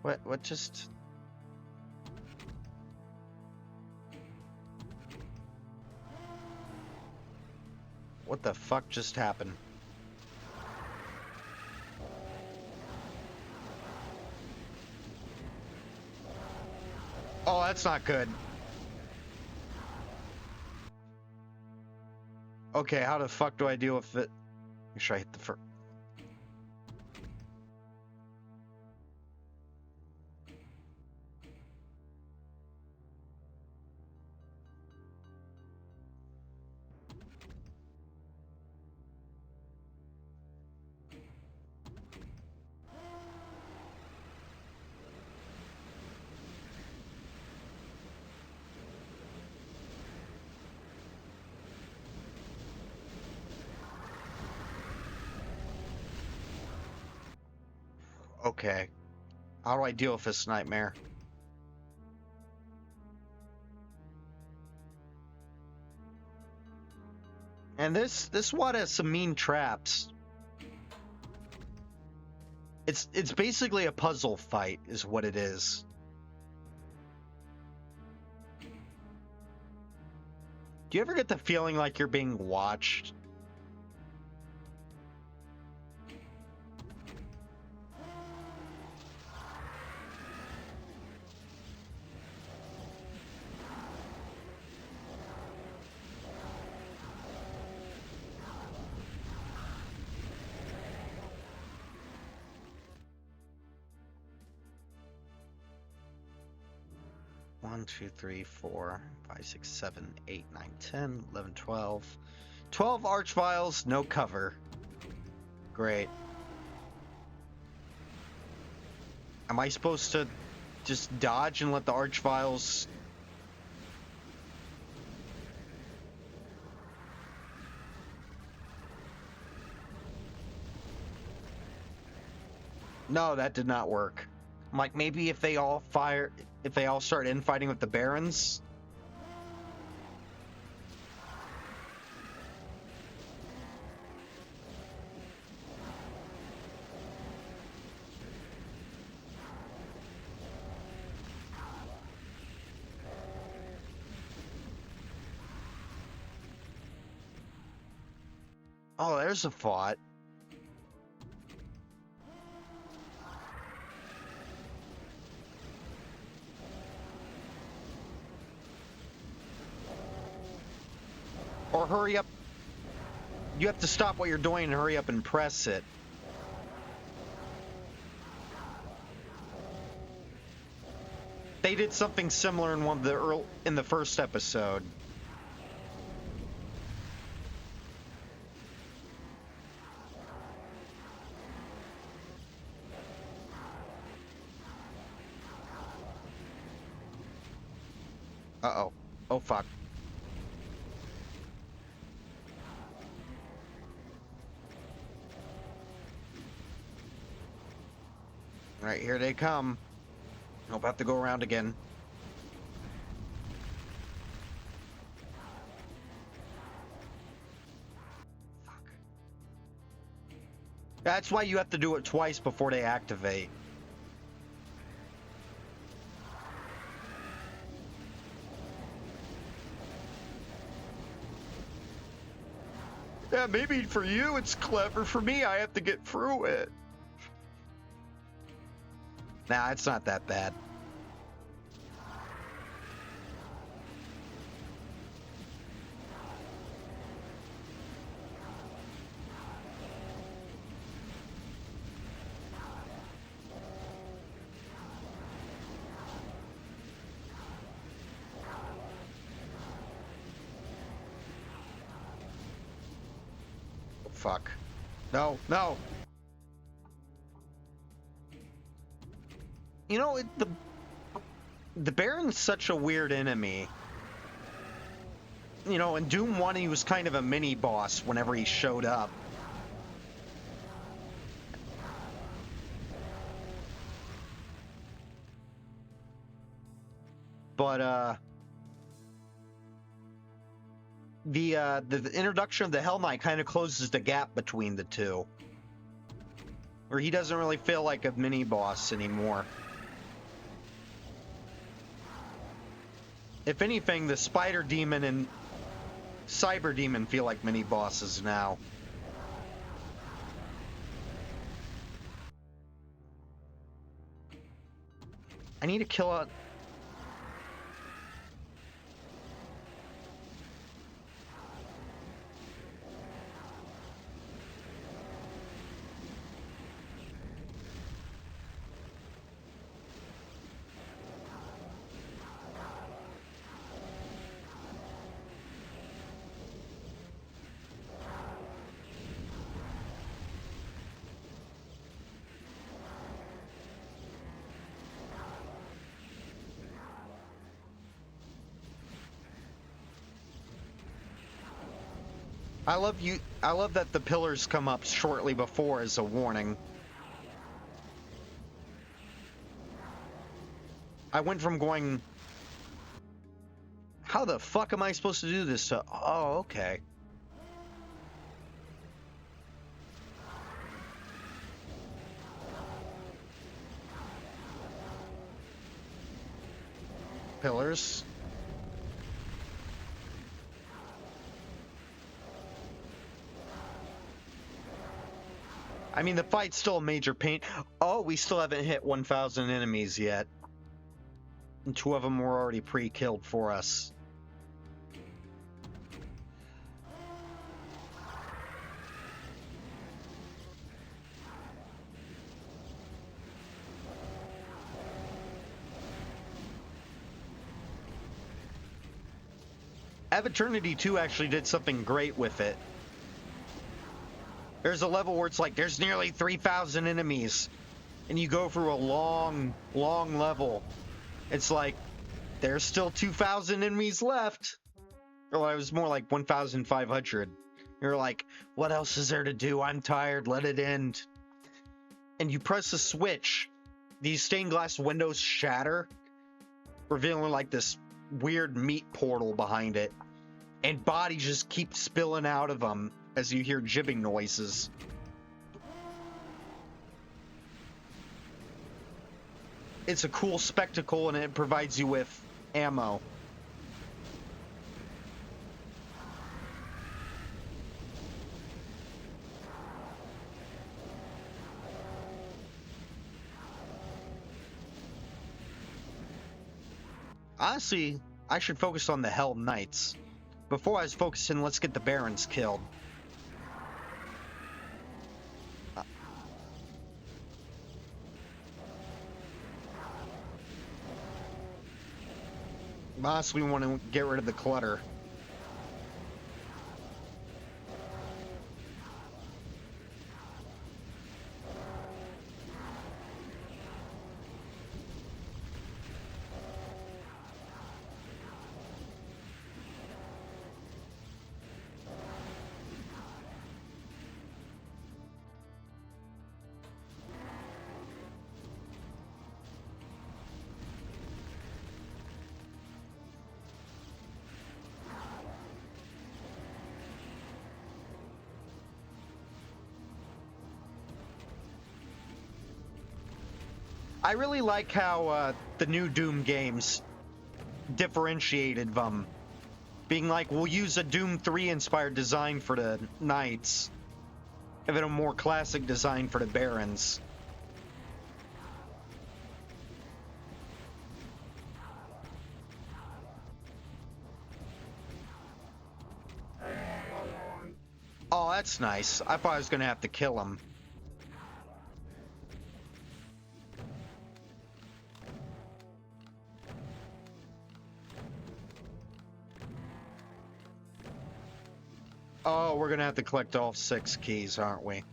What just... What the fuck just happened? Oh, that's not good. Okay, how the fuck do I deal with it? Make sure I hit the first. Okay. How do I deal with this nightmare? And this WAD has some mean traps. It's basically a puzzle fight, is what it is. Do you ever get the feeling like you're being watched? One, 2, 3, 4, 5, 6, 7, 8, 9, 10, 11, 12. 12 archviles, no cover. Great. Am I supposed to just dodge and let the archviles... No, that did not work. I'm like, maybe if they all start infighting with the barons. Oh, there's a thought. Or hurry up. You have to stop what you're doing and hurry up and press it. They did something similar in one of the in the first episode. Uh-oh. Oh, fuck. All right, here they come. I'm about to go around again. Fuck. That's why you have to do it twice before they activate. Yeah, maybe for you it's clever. For me, I have to get through it. Nah, it's not that bad. Fuck. No, no. You know, the Baron's such a weird enemy. You know, in Doom 1, he was kind of a mini-boss whenever he showed up. But, the introduction of the Hell Knight kind of closes the gap between the two. Where he doesn't really feel like a mini-boss anymore. If anything, the Spider Demon and Cyber Demon feel like mini-bosses now. I need to kill a... I love that the pillars come up shortly before as a warning. I went from going, how the fuck am I supposed to do this? To, oh, okay. Pillars. I mean, the fight's still a major pain. Oh, we still haven't hit 1,000 enemies yet. And 2 of them were already pre-killed for us. Eternity 2 actually did something great with it. There's a level where it's like, there's nearly 3,000 enemies. And you go through a long, long level. It's like, there's still 2,000 enemies left. Or it was more like 1,500. You're like, what else is there to do? I'm tired, let it end. And you press a switch. These stained glass windows shatter, revealing like this weird meat portal behind it. And bodies just keep spilling out of them as you hear jibbing noises. It's a cool spectacle, and it provides you with ammo. Honestly, I should focus on the Hell Knights. Before I was focusing, let's get the Barons killed. Honestly, we want to get rid of the clutter. I really like how the new Doom games differentiated them. Being like, we'll use a Doom 3 inspired design for the Knights, and then a more classic design for the Barons. Oh, that's nice. I thought I was going to have to kill him. Oh, we're going to have to collect all 6 keys, aren't we?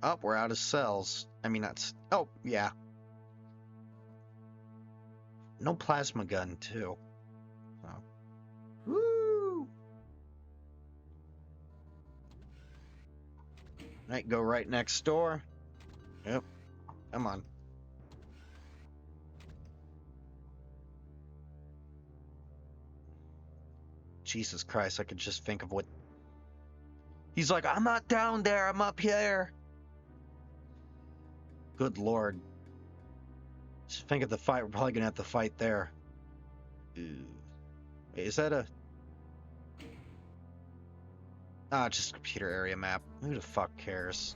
Oh, we're out of cells. I mean, that's... Oh, yeah. No plasma gun, too. Oh. Woo! Right, go right next door. Yep. Come on. Jesus Christ, I could just think of what... He's like, I'm not down there, I'm up here. Good Lord. Just think of the fight we're probably gonna have to fight there. Wait, is that a... Ah, just a computer area map. Who the fuck cares?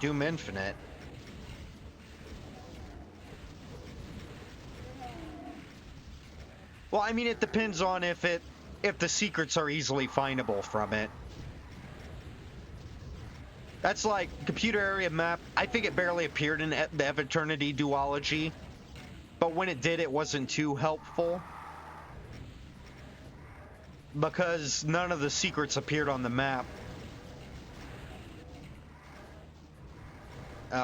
Doom Infinite. Well, I mean, it depends on if the secrets are easily findable from it. That's like computer area map. I think it barely appeared in the Eve Eternity duology, but when it did, it wasn't too helpful because none of the secrets appeared on the map.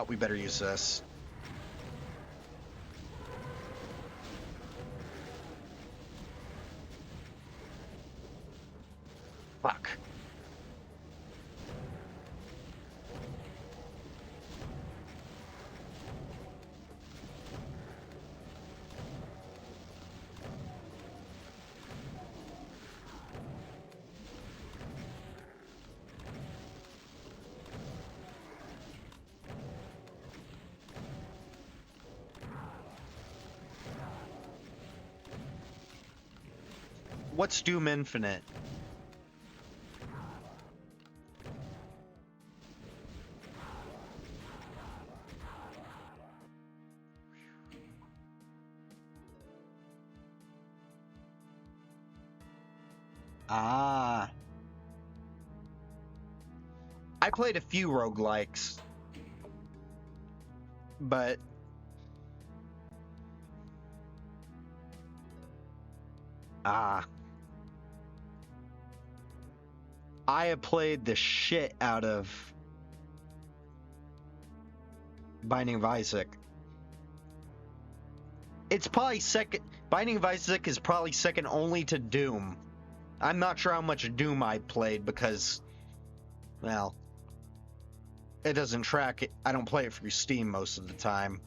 We better use this. Fuck. What's Doom Infinite? Ah. I played a few roguelikes, but I have played the shit out of Binding of Isaac. It's probably second. Binding of Isaac is probably second only to Doom. I'm not sure how much Doom I played because, well, it doesn't track it. I don't play it through Steam most of the time.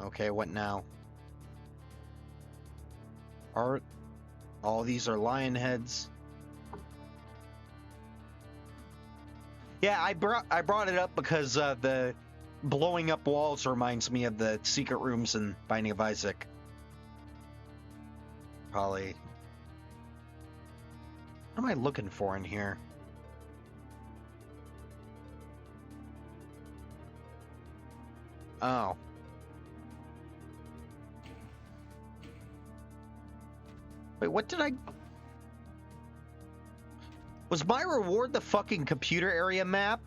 Okay, what now? All these are lion heads. Yeah, I brought it up because the blowing up walls reminds me of the secret rooms in Binding of Isaac. Probably. What am I looking for in here? Oh. Wait, what did I... Was my reward the fucking computer area map?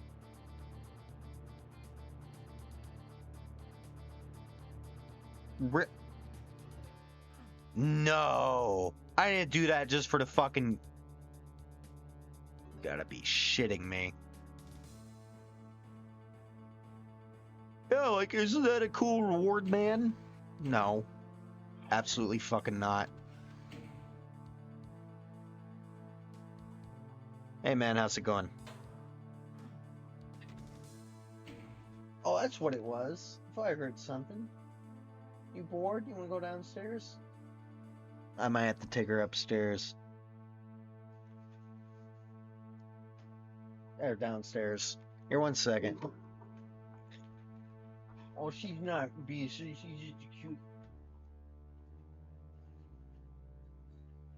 No. I didn't do that just for the fucking... Gotta be shitting me. Yeah, like, isn't that a cool reward, man? No. Absolutely fucking not. Hey man, how's it going? Oh, that's what it was. I thought I heard something. You bored? You want to go downstairs? I might have to take her upstairs. Or downstairs. Here, 1 second. Oh, she's not being. She's just cute.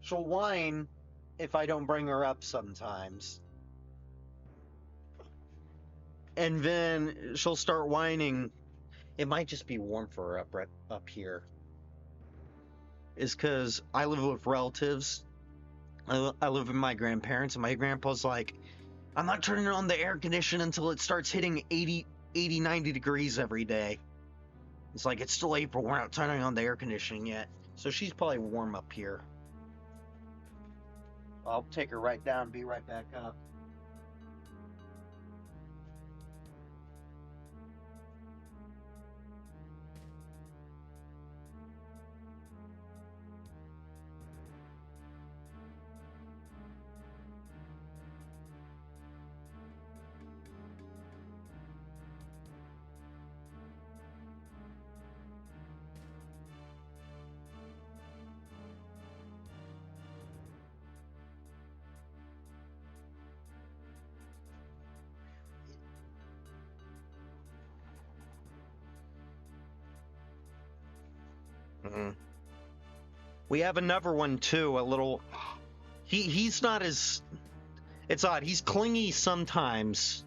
She'll whine if I don't bring her up sometimes. And then she'll start whining. It might just be warm for her up here. Is because I live with relatives. I live with my grandparents, and my grandpa's like, I'm not turning on the air conditioner until it starts hitting 80, 90 degrees every day. It's like, it's still April, we're not turning on the air conditioning yet. So she's probably warm up here. I'll take her right down and be right back up. We have another one too, a little... He's not as... It's odd, he's clingy sometimes,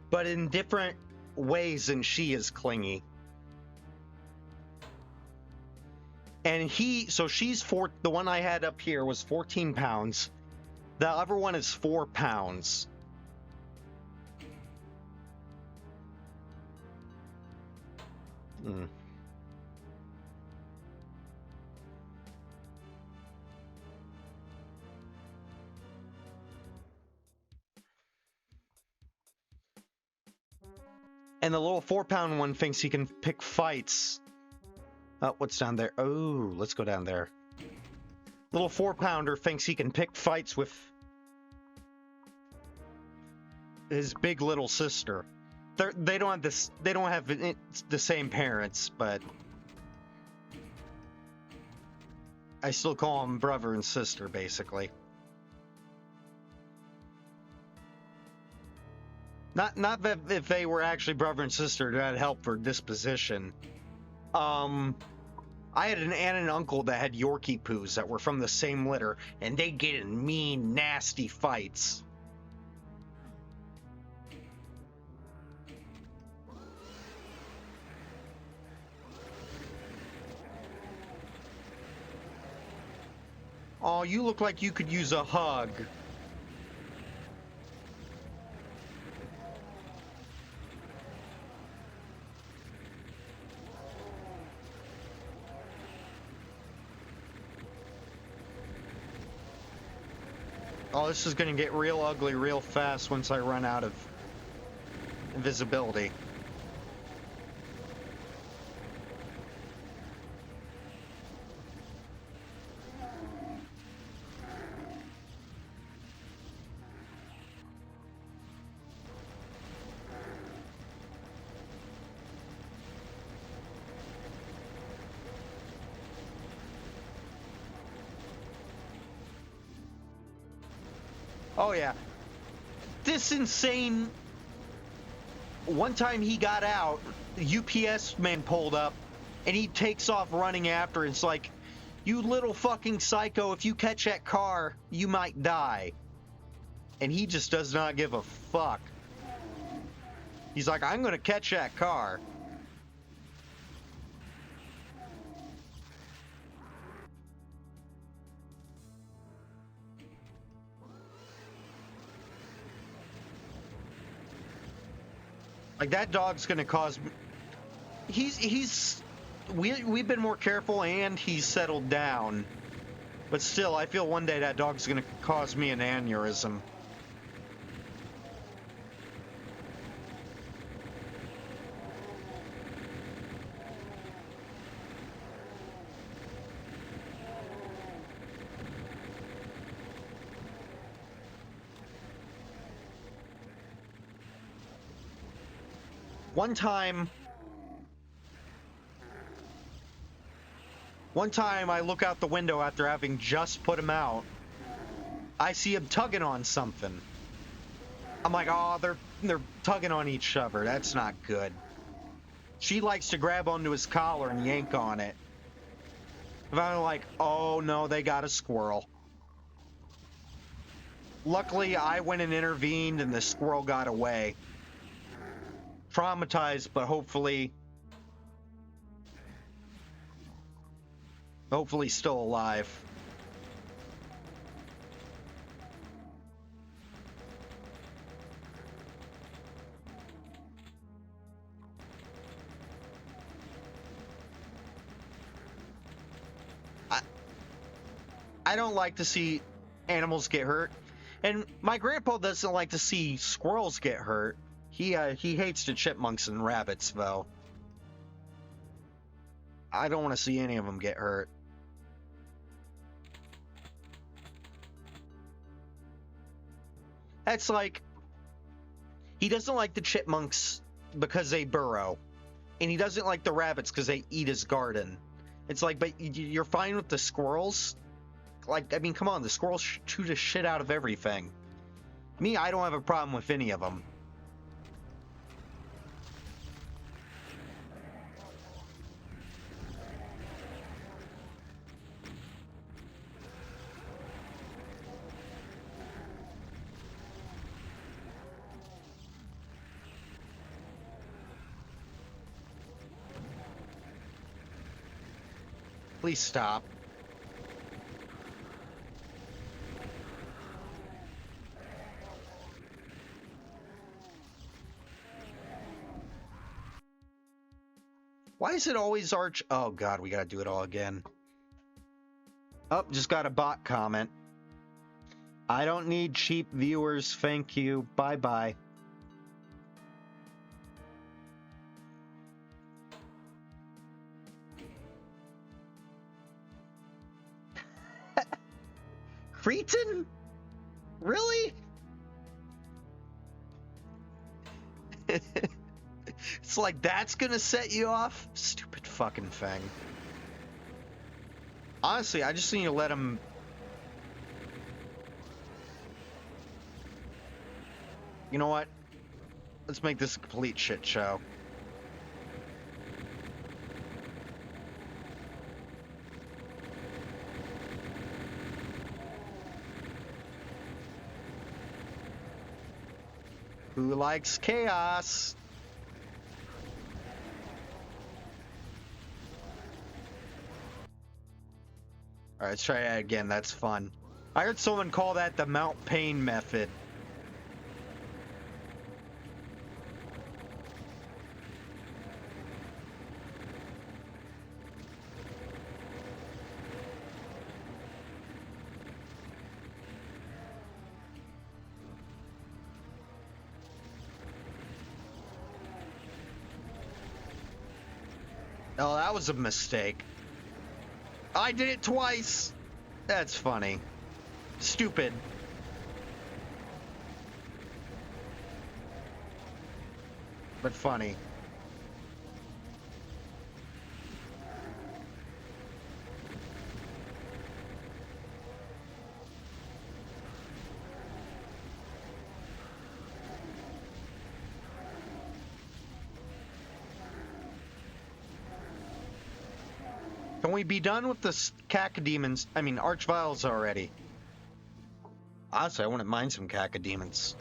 but in different ways than she is clingy. And so she's the one I had up here was 14 pounds. The other one is 4 pounds. And the little 4-pound one thinks he can pick fights. Oh, what's down there? Oh, let's go down there. Little 4-pounder thinks he can pick fights with his big little sister. They don't have this. They don't have the same parents, but I still call them brother and sister, basically. Not that if they were actually brother and sister, that'd help for disposition. I had an aunt and uncle that had Yorkie poos that were from the same litter, and they get in mean, nasty fights. Oh, you look like you could use a hug. Oh, this is gonna get real ugly real fast once I run out of invisibility. Oh yeah. This insane. One time he got out, the UPS man pulled up, and he takes off running after. It's like, you little fucking psycho! If you catch that car, you might die. And he just does not give a fuck. He's like, I'm gonna catch that car. Like, that dog's gonna cause. We've been more careful and he's settled down. But still, I feel one day that dog's gonna cause me an aneurysm. One time I look out the window after having just put him out. I see him tugging on something. I'm like, oh, they're tugging on each other. That's not good. She likes to grab onto his collar and yank on it. And I'm like, oh no, they got a squirrel. Luckily, I went and intervened and the squirrel got away. Traumatized, but hopefully still alive. I don't like to see animals get hurt, and my grandpa doesn't like to see squirrels get hurt. He hates the chipmunks and rabbits, though. I don't want to see any of them get hurt. That's like, he doesn't like the chipmunks because they burrow, and he doesn't like the rabbits because they eat his garden. It's like, but you're fine with the squirrels? Like, I mean, come on, the squirrels chew the shit out of everything. Me, I don't have a problem with any of them. Please stop. Why is it always Arch? Oh god, we gotta do it all again. Oh, just got a bot comment. I don't need cheap viewers, thank you. Bye-bye. Cretan? Really? It's like that's gonna set you off? Stupid fucking thing. Honestly, I just need to let him... You know what? Let's make this a complete shit show. Who likes chaos? Alright, let's try that again. That's fun. I heard someone call that the Mount Payne method. Oh, that was a mistake. I did it twice. That's funny. Stupid. But funny. Can we be done with the cacodemons? I mean, archviles already. Honestly, I wouldn't mind some cacodemons.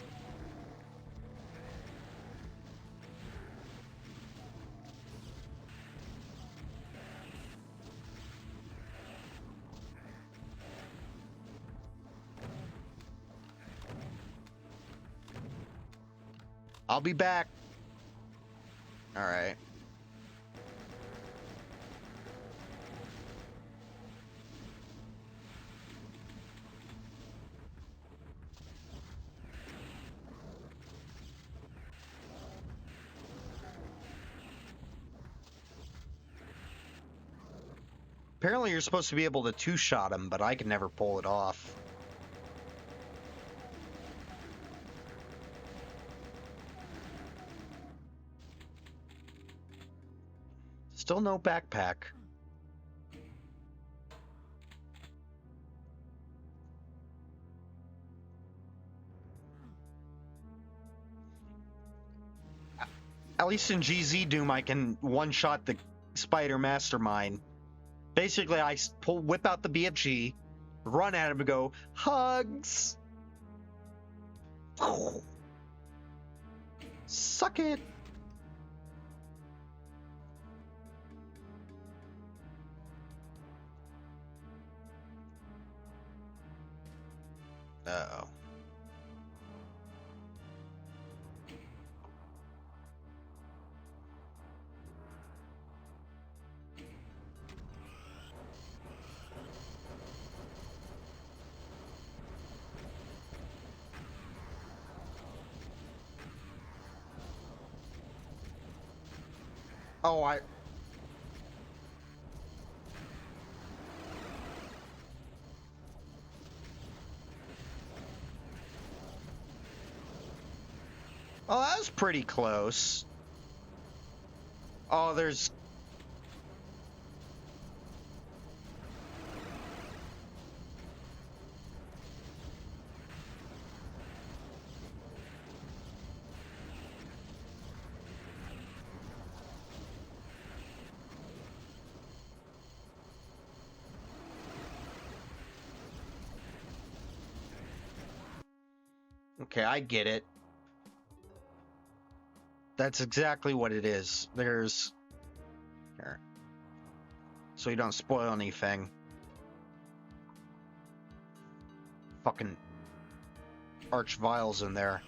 I'll be back. All right. Apparently you're supposed to be able to two-shot him, but I can never pull it off. Still no backpack. At least in GZ Doom, I can one-shot the Spider Mastermind. Basically, I whip out the BFG, run at him and go, hugs! Suck it! Uh-oh. Oh, Oh, that was pretty close. Oh, there's... Okay, I get it. That's exactly what it is. There's... Here. So you don't spoil anything. Fucking archviles in there.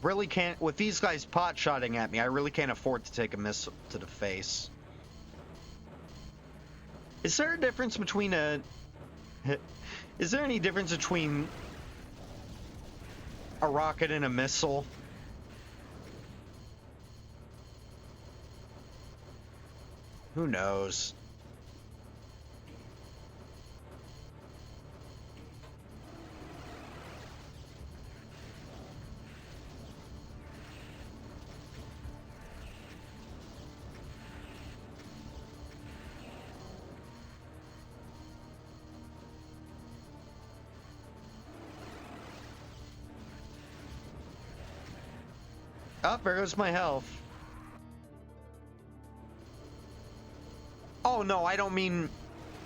Really can't, with these guys pot-shotting at me, I really can't afford to take a missile to the face. Is there a difference between a... Is there any difference between a rocket and a missile? Who knows? Oh, there goes my health. Oh, no, I don't mean...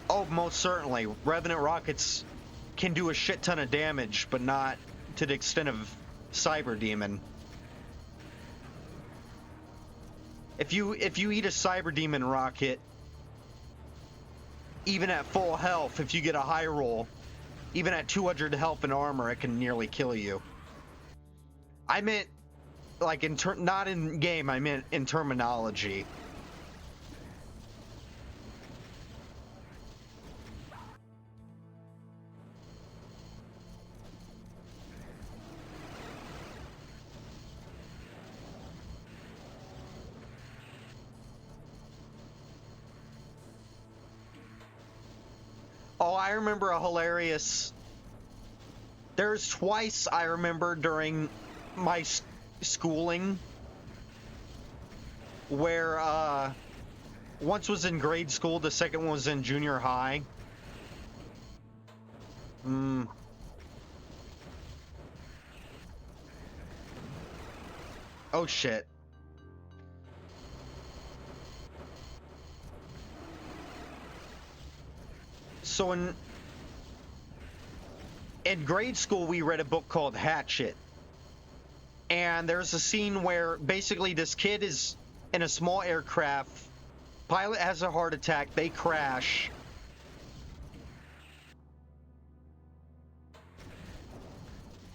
Oh, most certainly. Revenant rockets can do a shit ton of damage, but not to the extent of Cyber Demon. If you eat a Cyber Demon rocket, even at full health, if you get a high roll, even at 200 health and armor, it can nearly kill you. I meant... Like, not in game, I meant in terminology. Oh, I remember a hilarious There's twice I remember during my schooling where once was in grade school, the second one was in junior high. Oh shit. So in grade school, we read a book called Hatchet. And there's a scene where basically this kid is in a small aircraft. Pilot has a heart attack. They crash.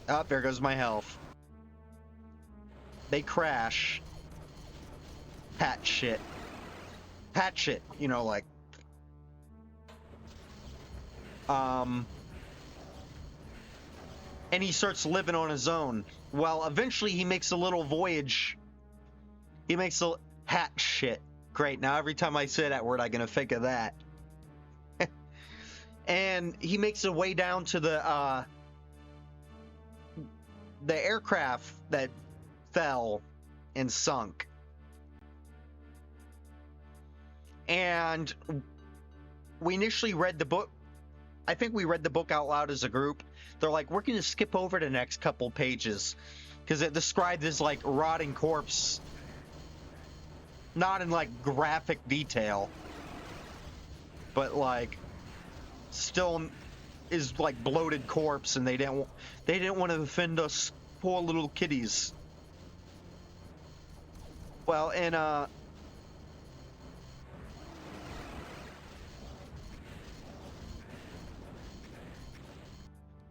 Oh, there goes my health. They crash. Hatchet. Hatchet, you know, like. And he starts living on his own. Well, eventually he makes a little voyage. He makes a hat shit. Great. Now every time I say that word, I'm gonna think of that. And he makes a way down to the aircraft that fell and sunk. And we initially read the book. I think we read the book out loud as a group. They're like, we're going to skip over the next couple pages because it described this like rotting corpse, not in like graphic detail, but like still is like bloated corpse, and they didn't want to offend us poor little kiddies. Well, and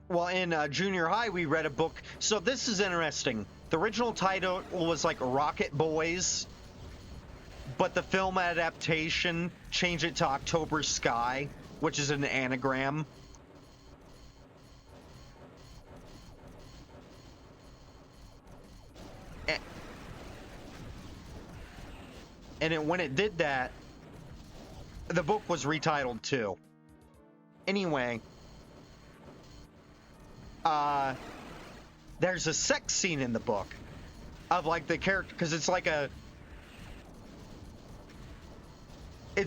well, in junior high, we read a book. So this is interesting. The original title was like Rocket Boys, but the film adaptation changed it to October Sky, which is an anagram. And when it did that, the book was retitled too. Anyway, there's a sex scene in the book of like the character, because it's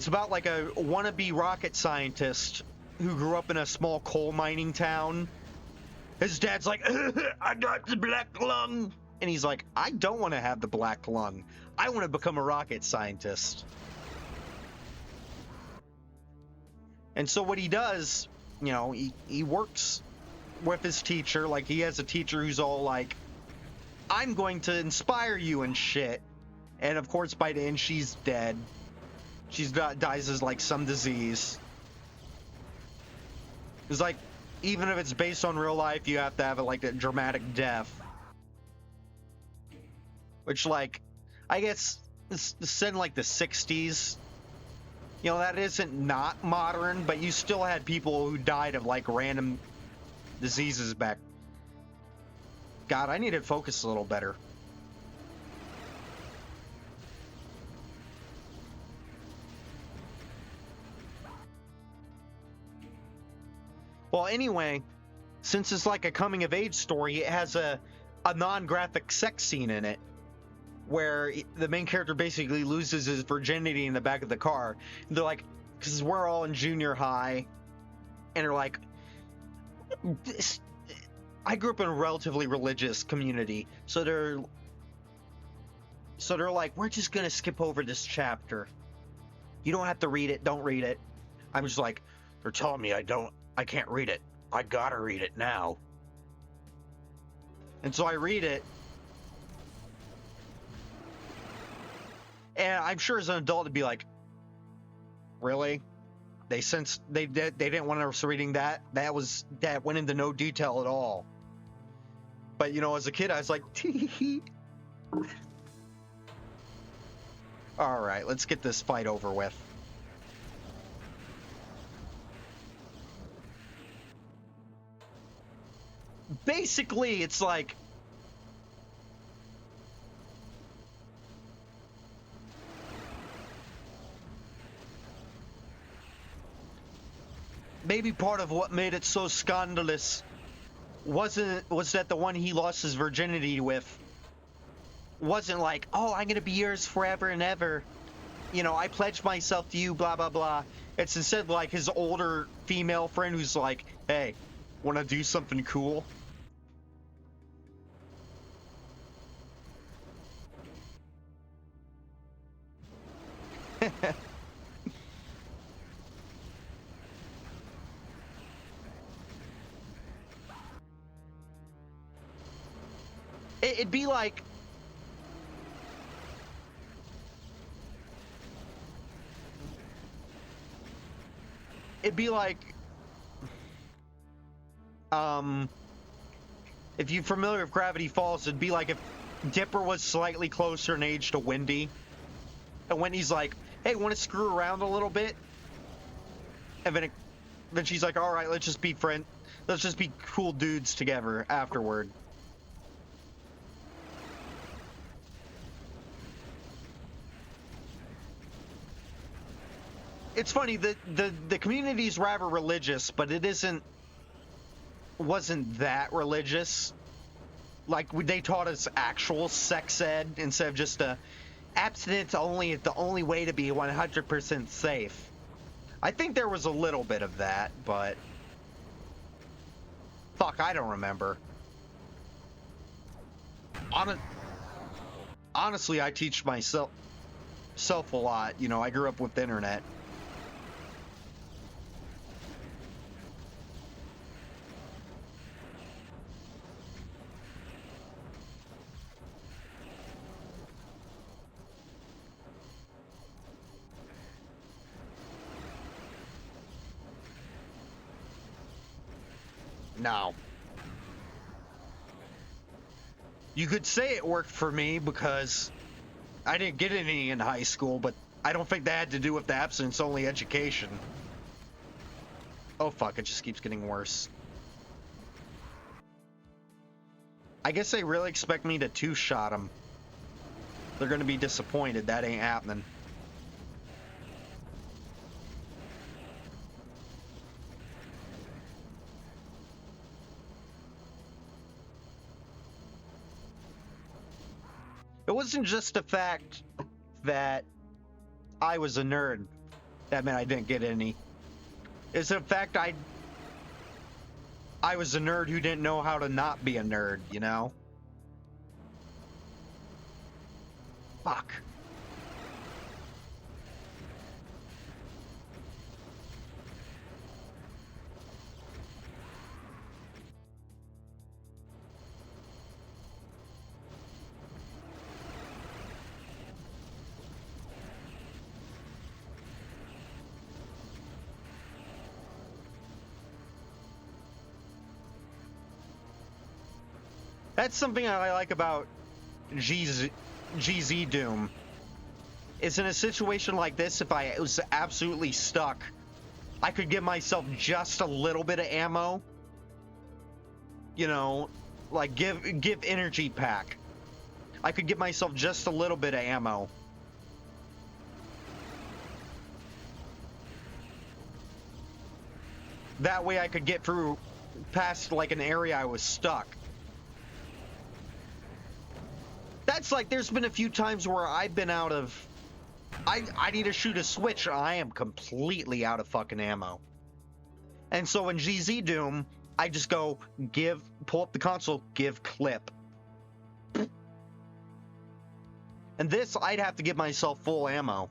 about like a wannabe rocket scientist who grew up in a small coal mining town. His dad's like, I got the black lung. And he's like, I don't want to have the black lung. I want to become a rocket scientist. And so what he does, you know, he works with his teacher. Like, he has a teacher who's all like, I'm going to inspire you and shit. And of course, by the end, she's dead. She dies as like some disease. It's like, even if it's based on real life, you have to have like a dramatic death. Which, like, I guess it's set in like the 60s. You know, that isn't not modern, but you still had people who died of like random diseases back. God, I need to focus a little better. Well, anyway, since it's like a coming of age story, it has a non-graphic sex scene in it where the main character basically loses his virginity in the back of the car. And they're like, because we're all in junior high, and they're like, I grew up in a relatively religious community, so they're like, we're just gonna skip over this chapter. You don't have to read it. Don't read it. I'm just like, they're telling me I can't read it. I gotta read it now. And so I read it. And I'm sure as an adult to be like, really? They didn't want us reading that. That went into no detail at all. But you know, as a kid, I was like, tee. All right, let's get this fight over with. Basically, it's like, maybe part of what made it so scandalous was that the one he lost his virginity with wasn't like, oh, I'm gonna be yours forever and ever. You know, I pledge myself to you, blah blah blah. It's instead like his older female friend who's like, hey, want to do something cool? It'd be like, if you're familiar with Gravity Falls, it'd be like if Dipper was slightly closer in age to Wendy, and Wendy's like, hey, want to screw around a little bit? And then she's like, all right, let's just be cool dudes together afterward. It's funny that the community's rather religious, but it wasn't that religious. Like, they taught us actual sex ed instead of just abstinence only is the only way to be 100% safe. I think there was a little bit of that, but fuck, I don't remember. Honestly, I teach myself a lot. You know, I grew up with the internet. No. You could say it worked for me because I didn't get any in high school, but I don't think that had to do with the abstinence-only education. Oh fuck, it just keeps getting worse. I guess they really expect me to two-shot them. They're gonna be disappointed. That ain't happening. It wasn't just the fact that I was a nerd that meant I didn't get any. It's the fact I was a nerd who didn't know how to not be a nerd, you know? Fuck. That's something I like about GZ Doom. Is in a situation like this, if I was absolutely stuck, I could give myself just a little bit of ammo. You know, like give energy pack. I could give myself just a little bit of ammo. That way I could get through past like an area I was stuck. That's like, there's been a few times where I've been out of... I need to shoot a switch, I am completely out of fucking ammo. And so in GZ Doom, I just go, pull up the console, give clip. And this, I'd have to give myself full ammo.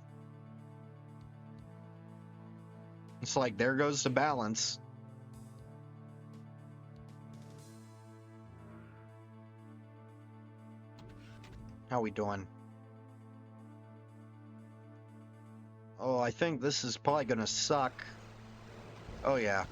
It's like, there goes the balance. How we doing? Oh, I think this is probably gonna suck. Oh yeah.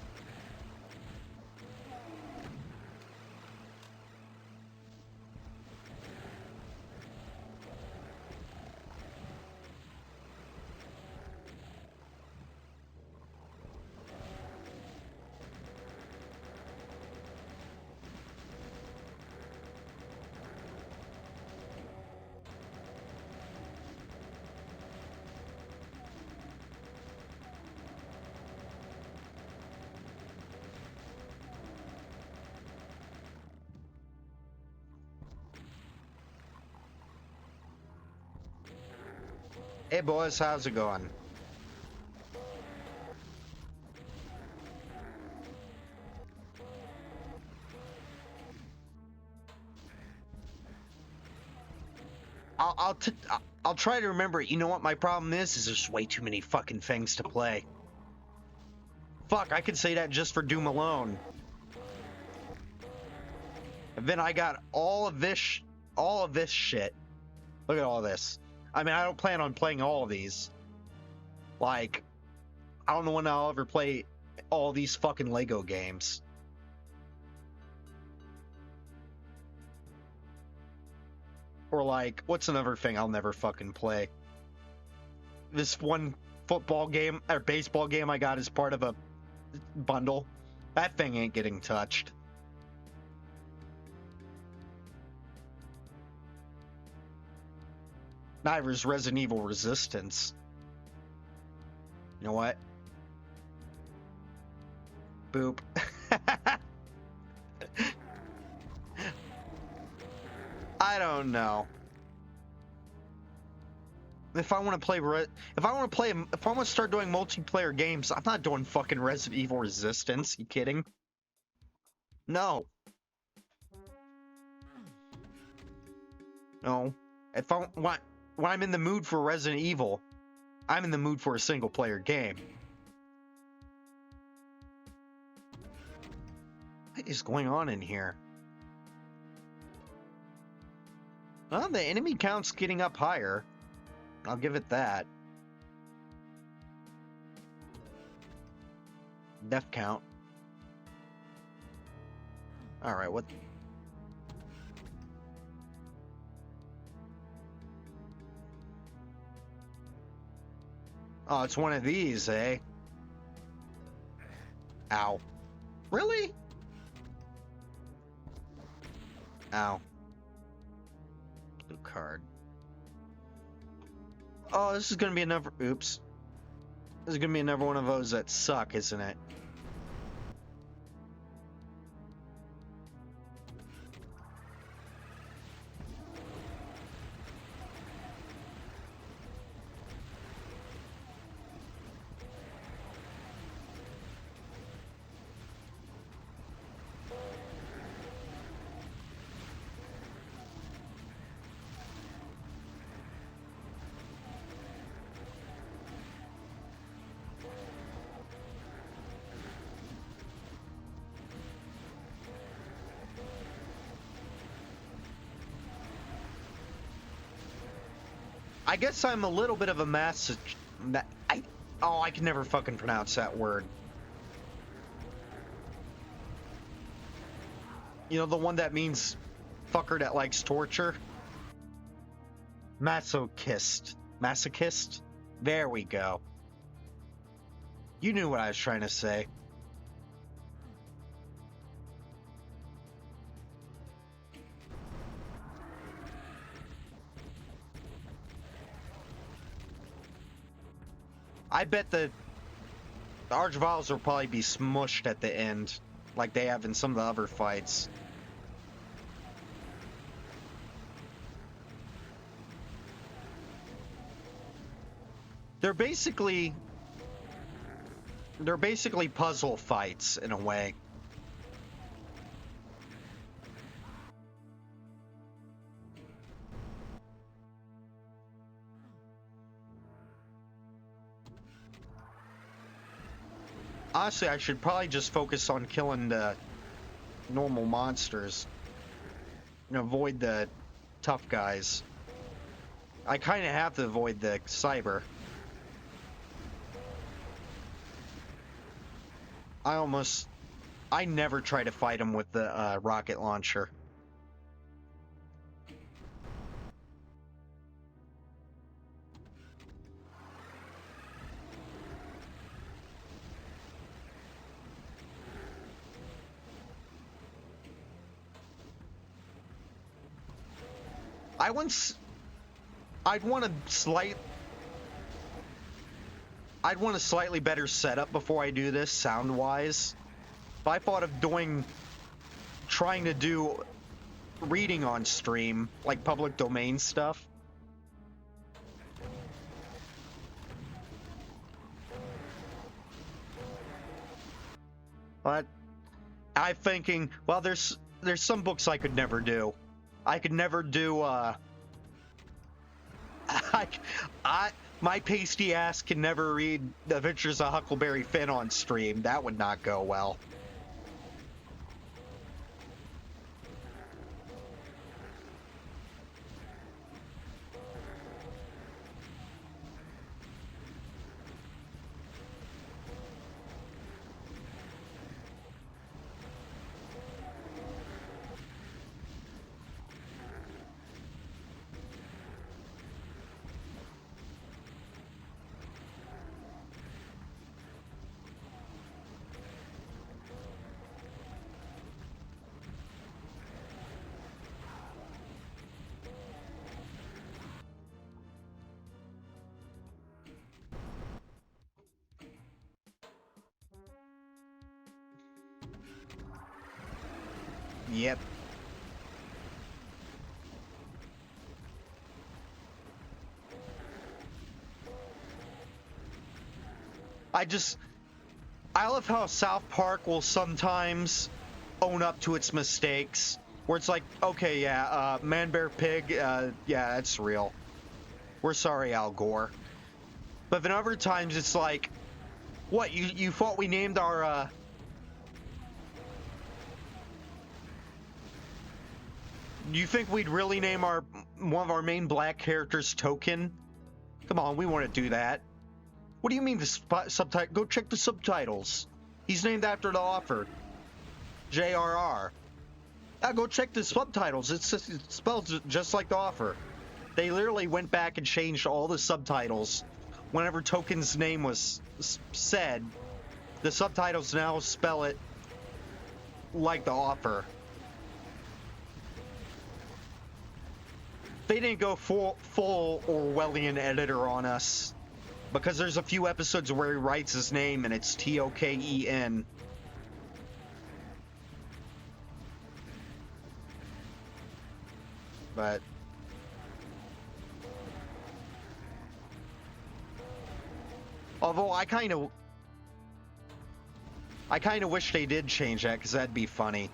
Hey boys, how's it going? I'll try to remember it. You know what my problem is there's way too many fucking things to play. Fuck, I could say that just for Doom alone. And then I got all of this shit. Look at all this. I mean, I don't plan on playing all of these. Like, I don't know when I'll ever play all these fucking Lego games. Or like, what's another thing I'll never fucking play? This one football game or baseball game I got as part of a bundle. That thing ain't getting touched. Neither is Resident Evil Resistance. You know what? Boop. I don't know. If I want to play, if I want to start doing multiplayer games, I'm not doing fucking Resident Evil Resistance. You kidding? No. No. If I want, when I'm in the mood for Resident Evil, I'm in the mood for a single player game. What is going on in here? Well, the enemy count's getting up higher. I'll give it that. Death count. Alright, what? Oh, it's one of these, eh? Ow. Really? Ow. Blue card. Oh, this is gonna be another. Oops. This is gonna be another one of those that suck, isn't it? I guess I'm a little bit of a message. I can never fucking pronounce that word. You know, the one that means fucker that likes torture? Masochist. Masochist? There we go. You knew what I was trying to say. I bet the Archviles will probably be smushed at the end, like they have in some of the other fights. They're basically puzzle fights in a way. Honestly, I should probably just focus on killing the normal monsters and avoid the tough guys. I kind of have to avoid the cyber. I never try to fight him with the rocket launcher. I'd want a slightly better setup before I do this, sound-wise. If I thought of trying to do reading on stream, like public domain stuff. But I'm thinking, well, there's some books I could never do. I could never do. I my pasty ass can never read The Adventures of Huckleberry Finn on stream. That would not go well. Yep. I love how South Park will sometimes own up to its mistakes, where it's like, okay, yeah, Man Bear Pig, yeah, that's real. We're sorry, Al Gore. But then other times it's like, what, you thought we named our, you think we'd really name one of our main black characters Token? Come on, we want to do that. What do you mean the subtitle? Go check the subtitles. He's named after the author, J.R.R. Go check the subtitles. It's spelled just like the author. They literally went back and changed all the subtitles. Whenever Token's name was said, the subtitles now spell it like the author. They didn't go full Orwellian editor on us, because there's a few episodes where he writes his name and it's Token. But although I kind of wish they did change that, because that'd be funny.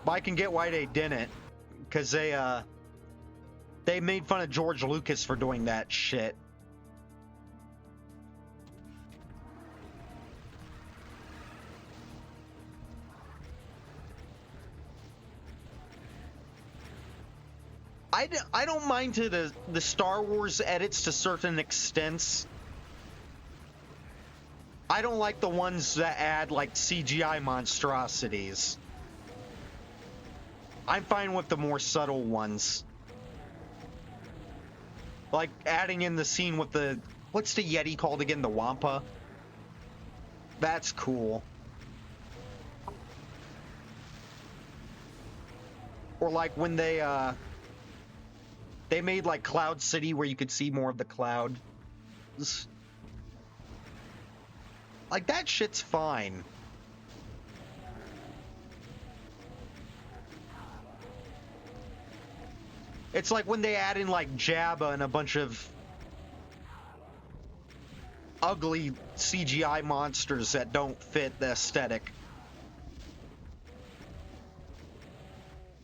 But I can get why they didn't, because they made fun of George Lucas for doing that shit. I don't mind to the Star Wars edits to certain extents. I don't like the ones that add like CGI monstrosities. I'm fine with the more subtle ones. Like adding in the scene with the, what's the Yeti called again? The Wampa? That's cool. Or like when they made like Cloud City where you could see more of the cloud. Like that shit's fine. It's like when they add in like Jabba and a bunch of ugly CGI monsters that don't fit the aesthetic.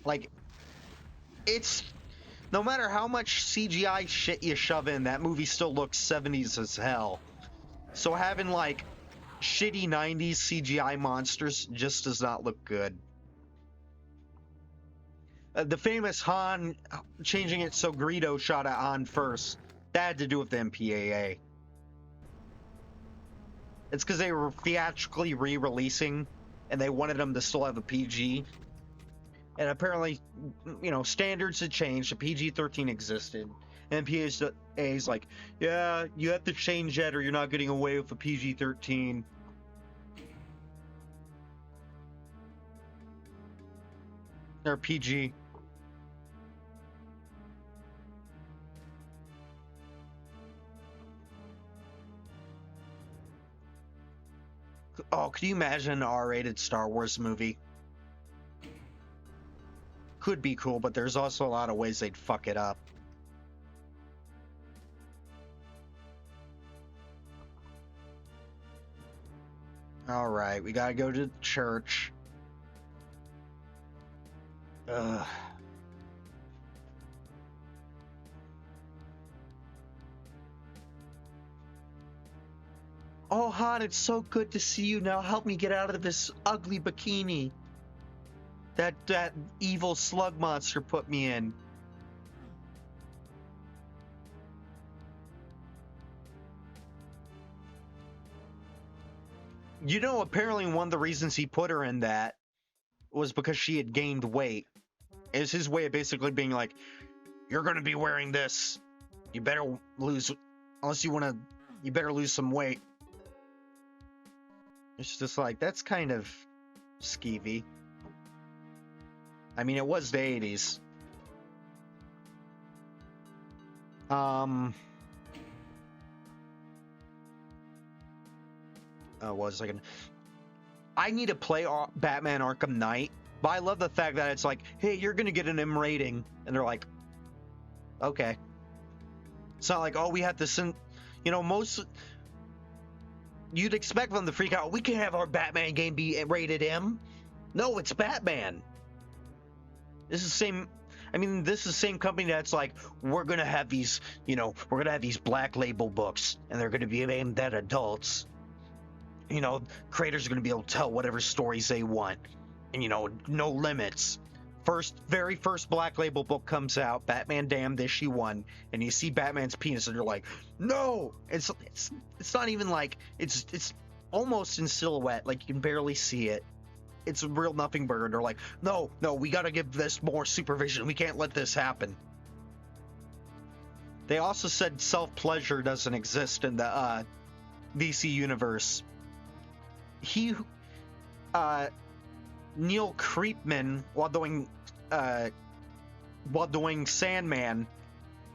Like, it's, no matter how much CGI shit you shove in, that movie still looks 70s as hell. So having like shitty 90s CGI monsters just does not look good. The famous Han changing it so Greedo shot at Han first, that had to do with the MPAA. It's because they were theatrically re-releasing and they wanted them to still have a PG. And apparently, you know, standards had changed. A PG-13 existed. And MPAA's like, yeah, you have to change that or you're not getting away with a PG-13. Or PG. Oh, could you imagine an R-rated Star Wars movie? Could be cool, but there's also a lot of ways they'd fuck it up. All right, we gotta go to church. Ugh. Oh, Han, it's so good to see you. Now help me get out of this ugly bikini that evil slug monster put me in. You know, apparently one of the reasons he put her in that was because she had gained weight. It's his way of basically being like, you're going to be wearing this. You better lose, unless you want to, you better lose some weight. It's just like, that's kind of skeevy. I mean, it was the 80s. Oh, one second. I need to play Batman Arkham Knight, but I love the fact that it's like, hey, you're gonna get an M rating, and they're like, okay. It's not like, oh, we have to send, you know, most. You'd expect them to freak out. We can't have our Batman game be rated M. No, it's Batman. This is the same. I mean, this is the same company that's like, we're gonna have these, you know, we're gonna have these black label books, and they're gonna be aimed at adults. You know, creators are gonna be able to tell whatever stories they want, and you know, no limits. Very first black label book comes out, Batman Damned issue 1, and you see Batman's penis, and you're like, no! It's not even like it's almost in silhouette, like you can barely see it. It's a real nothing burger. They're like, no, we gotta give this more supervision. We can't let this happen. They also said self-pleasure doesn't exist in the DC universe. Neil Creepman, while doing Sandman,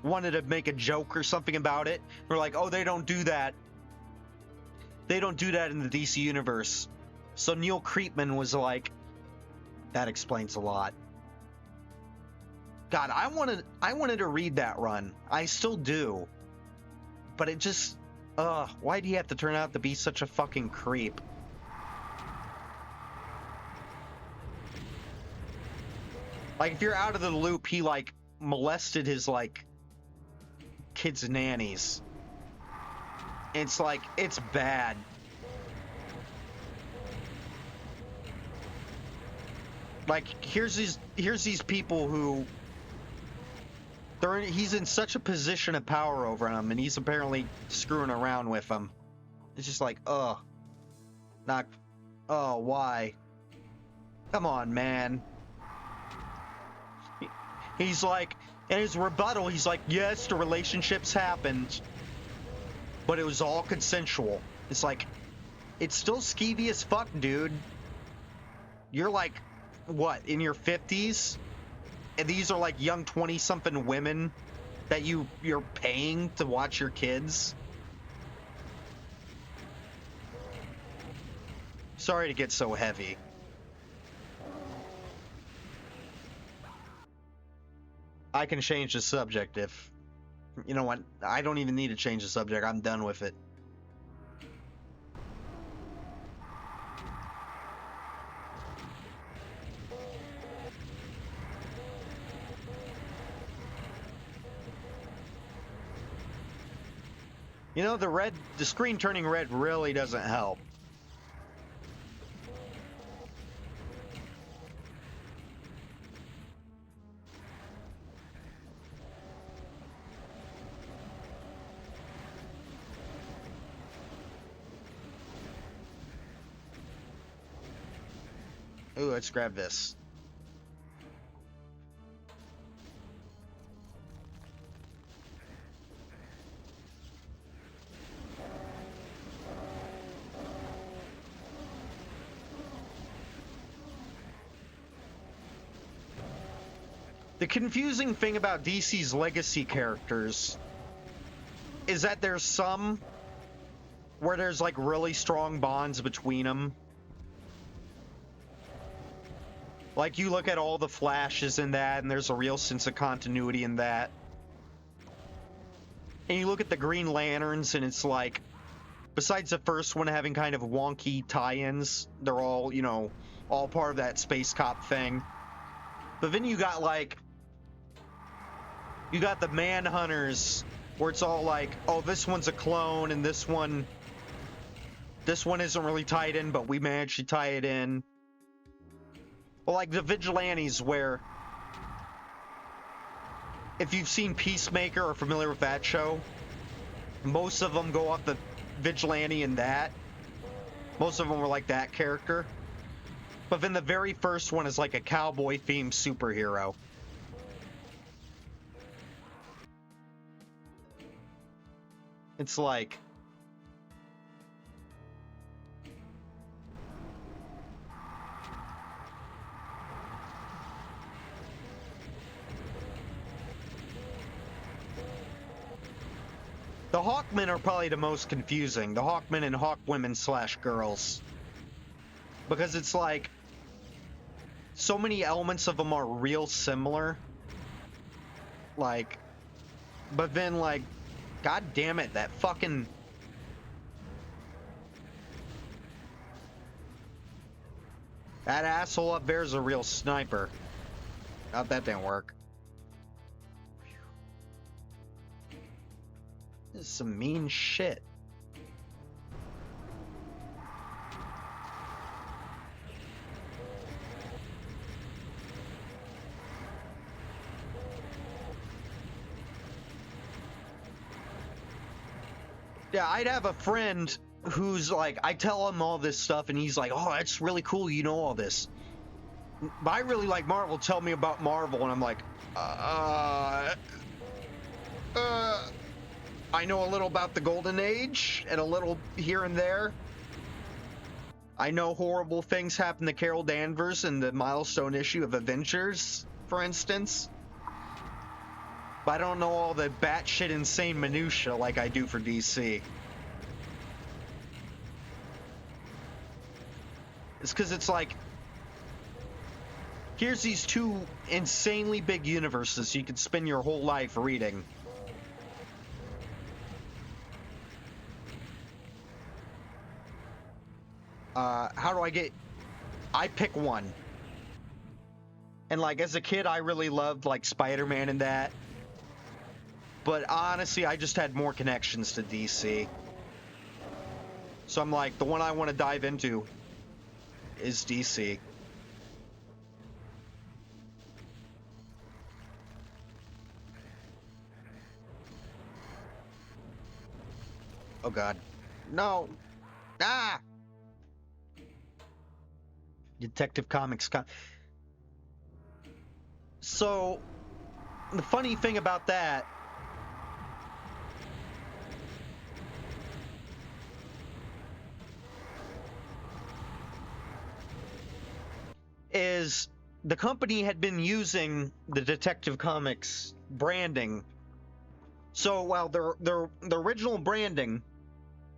wanted to make a joke or something about it. We're like, oh, they don't do that. They don't do that in the DC universe. So Neil Creepman was like, that explains a lot. God, I wanted to read that run. I still do. But it just, why do you have to turn out to be such a fucking creep? Like, if you're out of the loop, he, like, molested his, like, kids' nannies. It's like, it's bad. Like, here's these people who, he's in such a position of power over them, and he's apparently screwing around with them. It's just like, why? Come on, man. He's like, in his rebuttal, he's like, yes, the relationships happened, but it was all consensual. It's like, it's still skeevy as fuck, dude. You're like, what, in your 50s? And these are like young 20-something women that you're paying to watch your kids? Sorry to get so heavy. I can change the subject if... You know what? I don't even need to change the subject. I'm done with it. You know, the screen turning red really doesn't help. Ooh, let's grab this. The confusing thing about DC's legacy characters is that there's some where there's like really strong bonds between them. Like, you look at all the Flashes in that, and there's a real sense of continuity in that. And you look at the Green Lanterns, and it's like, besides the first one having kind of wonky tie-ins, they're all, you know, all part of that space cop thing. But then you got like, you got the Manhunters, where it's all like, oh, this one's a clone, and this one isn't really tied in, but we managed to tie it in. Well, like the Vigilantes, where if you've seen Peacemaker or familiar with that show, most of them go off the Vigilante in that. Most of them were like that character. But then the very first one is like a cowboy-themed superhero. It's like... The Hawkmen are probably the most confusing. The Hawkmen and Hawkwomen / girls. Because it's like... so many elements of them are real similar. Like... but then, like... God damn it, that fucking... that asshole up there's a real sniper. How'd that didn't work? This is some mean shit. Yeah, I'd have a friend who's like, I tell him all this stuff and he's like, oh, that's really cool, you know all this. But I really like Marvel, tell me about Marvel. And I'm like, I know a little about the Golden Age and a little here and there. I know horrible things happened to Carol Danvers in the milestone issue of Avengers, for instance. But I don't know all the batshit insane minutia like I do for DC. It's because it's like, here's these two insanely big universes you could spend your whole life reading. How do I get... I pick one. And like, as a kid, I really loved like Spider-Man and that. But honestly, I just had more connections to DC. So I'm like, the one I want to dive into is DC. Oh God. No. Ah! Detective Comics. So, the funny thing about that is the company had been using the Detective Comics branding. So while their original branding,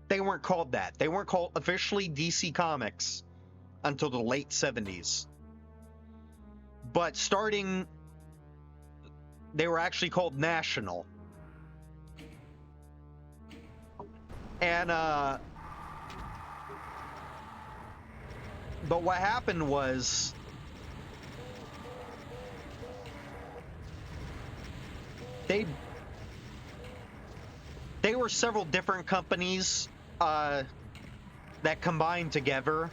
they weren't called that. They weren't called officially DC Comics until the late 70s. But starting, they were actually called National. And but what happened was they were several different companies that combined together.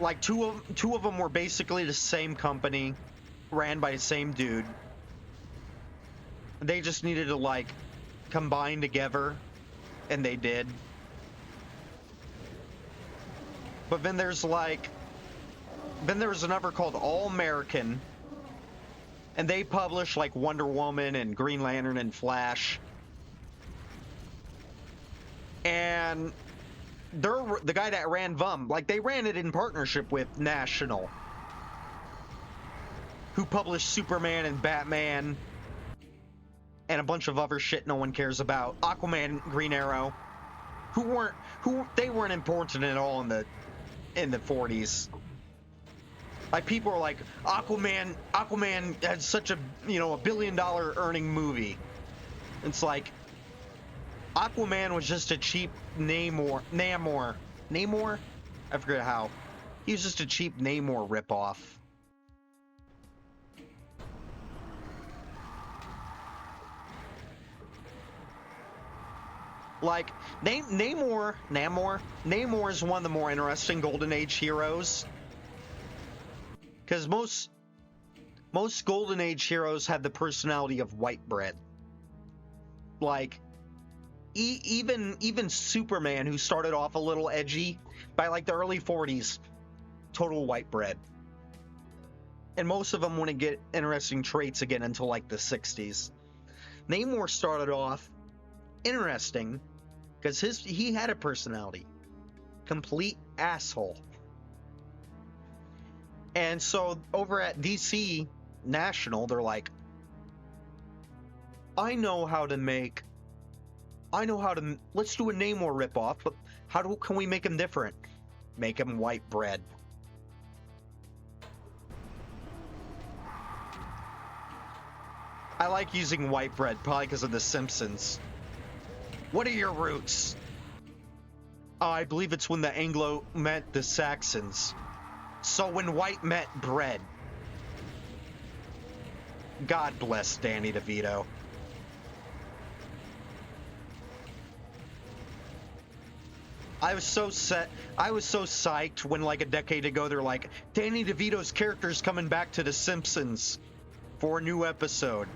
Like two of them were basically the same company, ran by the same dude. They just needed to like combine together, and they did. But then there's another called All American, and they publish like Wonder Woman and Green Lantern and Flash. And they're the guy that ran VUM, like they ran it in partnership with National, who published Superman and Batman and a bunch of other shit no one cares about. Aquaman, Green Arrow, who weren't important at all in the 40s. Like people are like, Aquaman had such a, you know, $1 billion earning movie. It's like, Aquaman was just a cheap Namor. I forget how. He was just a cheap Namor ripoff. Like, Namor is one of the more interesting Golden Age heroes. Because most Golden Age heroes had the personality of white bread. Like, even Superman, who started off a little edgy, by like the early 40s, total white bread. And most of them wouldn't get interesting traits again until like the 60s. Namor started off interesting because he had a personality. Complete asshole. And so over at DC National, they're like, let's do a Namor ripoff, but can we make him different? Make him white bread. I like using white bread, probably because of The Simpsons. What are your roots? I believe it's when the Anglo met the Saxons. So when white met bread. God bless Danny DeVito. I was so psyched when like a decade ago they're like, Danny DeVito's character's coming back to The Simpsons for a new episode.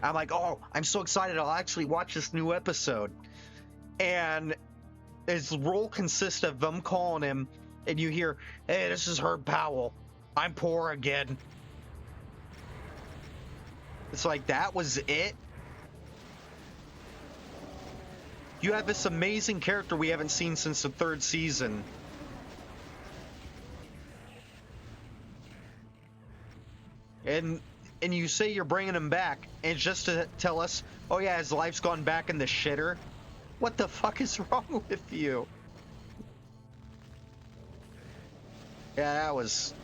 I'm like, oh, I'm so excited I'll actually watch this new episode. And his role consists of them calling him, and you hear, hey, this is Herb Powell. I'm poor again. It's like, that was it? You have this amazing character we haven't seen since the 3rd season. And you say you're bringing him back, and just to tell us, oh yeah, his life's gone back in the shitter? What the fuck is wrong with you? Yeah, that was...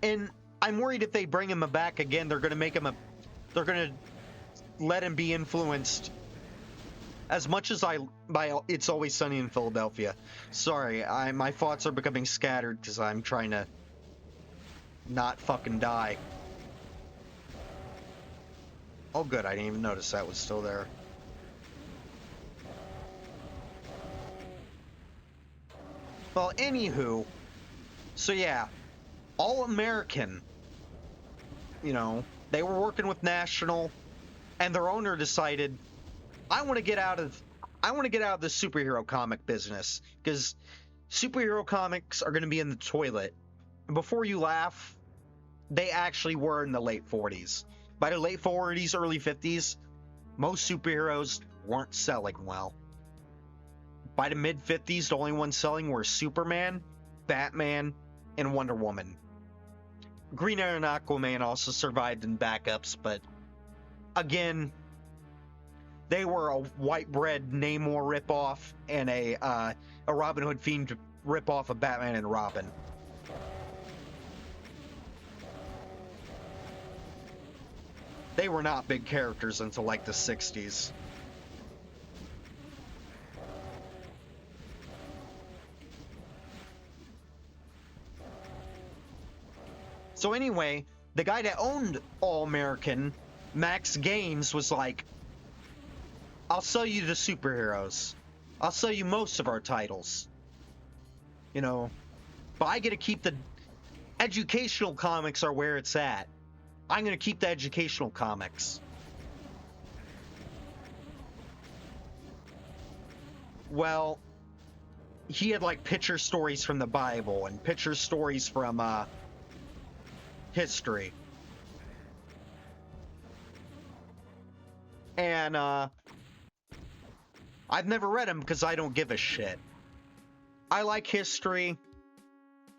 And I'm worried if they bring him back again, they're gonna let him be influenced as much as by It's Always Sunny in Philadelphia. Sorry, my thoughts are becoming scattered because I'm trying to not fucking die. Oh good, I didn't even notice that was still there. Well, anywho, so yeah, All American, you know, they were working with National, and their owner decided, I want to get out of the superhero comic business, because superhero comics are going to be in the toilet. And before you laugh, they actually were in the late 40s. By the late 40s, early 50s, most superheroes weren't selling well. By the mid 50s, the only ones selling were Superman, Batman, and Wonder Woman. Green Arrow and Aquaman also survived in backups, but again, they were a white bread Namor ripoff and a Robin Hood themed ripoff of Batman and Robin. They were not big characters until like the 60s. So anyway, the guy that owned All American, Max Gaines, was like, I'll sell you the superheroes. I'll sell you most of our titles. You know, but I get to keep the educational comics are where it's at. I'm going to keep the educational comics. Well, he had like picture stories from the Bible and picture stories from history. And I've never read them because I don't give a shit. I like history.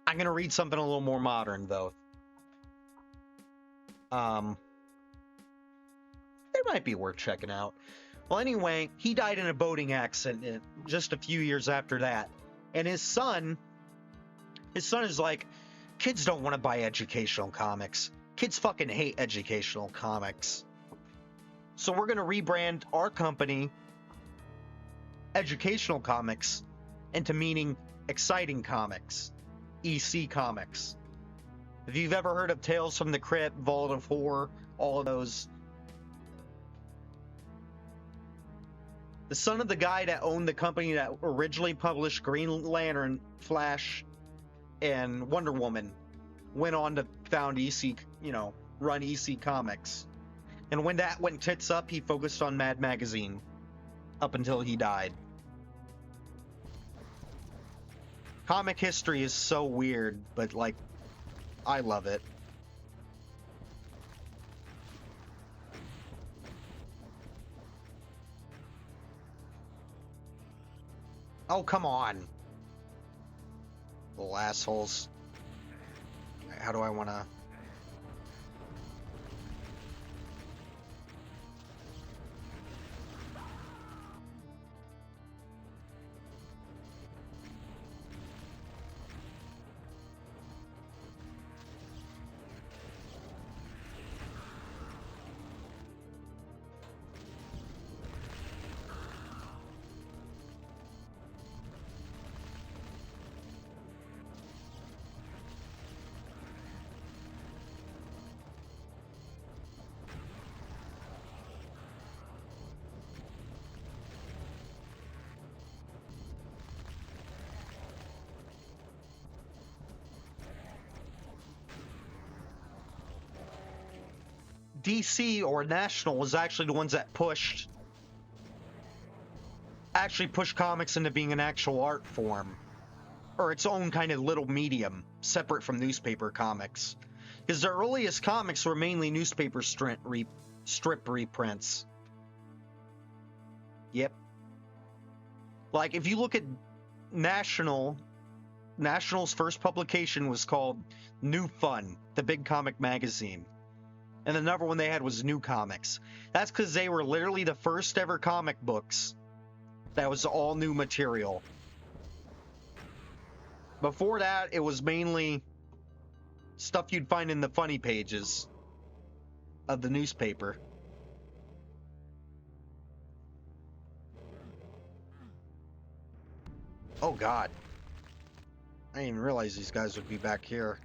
I'm going to read something a little more modern, though. They might be worth checking out. Well, anyway, he died in a boating accident just a few years after that. And his son is like, kids don't want to buy educational comics. Kids fucking hate educational comics. So we're going to rebrand our company, Educational Comics, into meaning exciting comics, EC Comics. If you've ever heard of Tales from the Crypt, Vault of Horror, all of those. The son of the guy that owned the company that originally published Green Lantern, Flash, and Wonder Woman went on to found EC, run EC Comics. And when that went tits up, he focused on Mad Magazine up until he died. Comic history is so weird, but like, I love it. Oh, come on. Little assholes. How do I want to... DC or National was actually the ones that actually pushed comics into being an actual art form, or its own kind of little medium, separate from newspaper comics. Because the earliest comics were mainly newspaper strip reprints. Yep. Like, if you look at National's first publication was called New Fun, the big comic magazine. And the number one they had was New Comics. That's because they were literally the first ever comic books that was all new material. Before that, it was mainly stuff you'd find in the funny pages of the newspaper. Oh God. I didn't even realize these guys would be back here.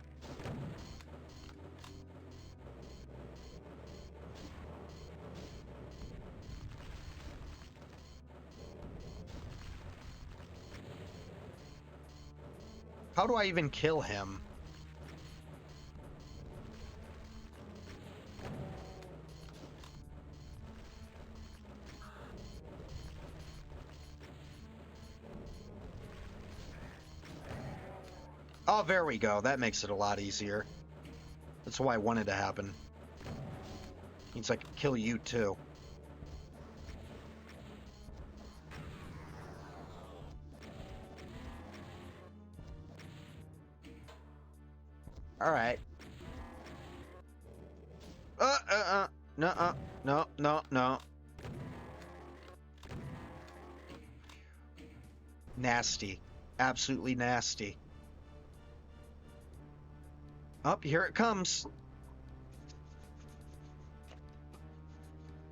How do I even kill him? Oh, there we go. That makes it a lot easier. That's why I wanted to happen. Means I can kill you too. Alright. No. Nasty. Absolutely nasty. Up, here it comes.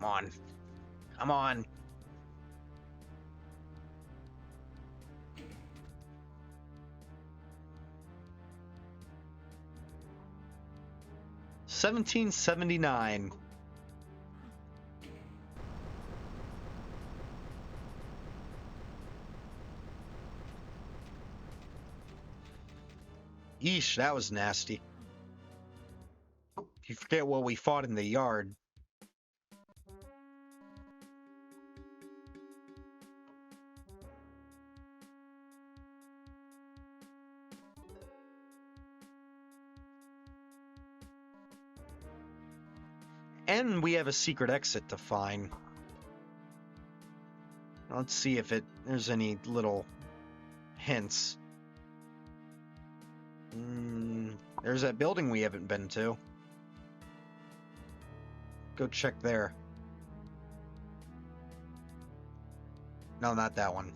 Come on. Come on. $17.79. Yeesh, that was nasty. You forget what we fought in the yard. And we have a secret exit to find. Let's see if there's any little hints. There's that building we haven't been to. Go check there. No, not that one.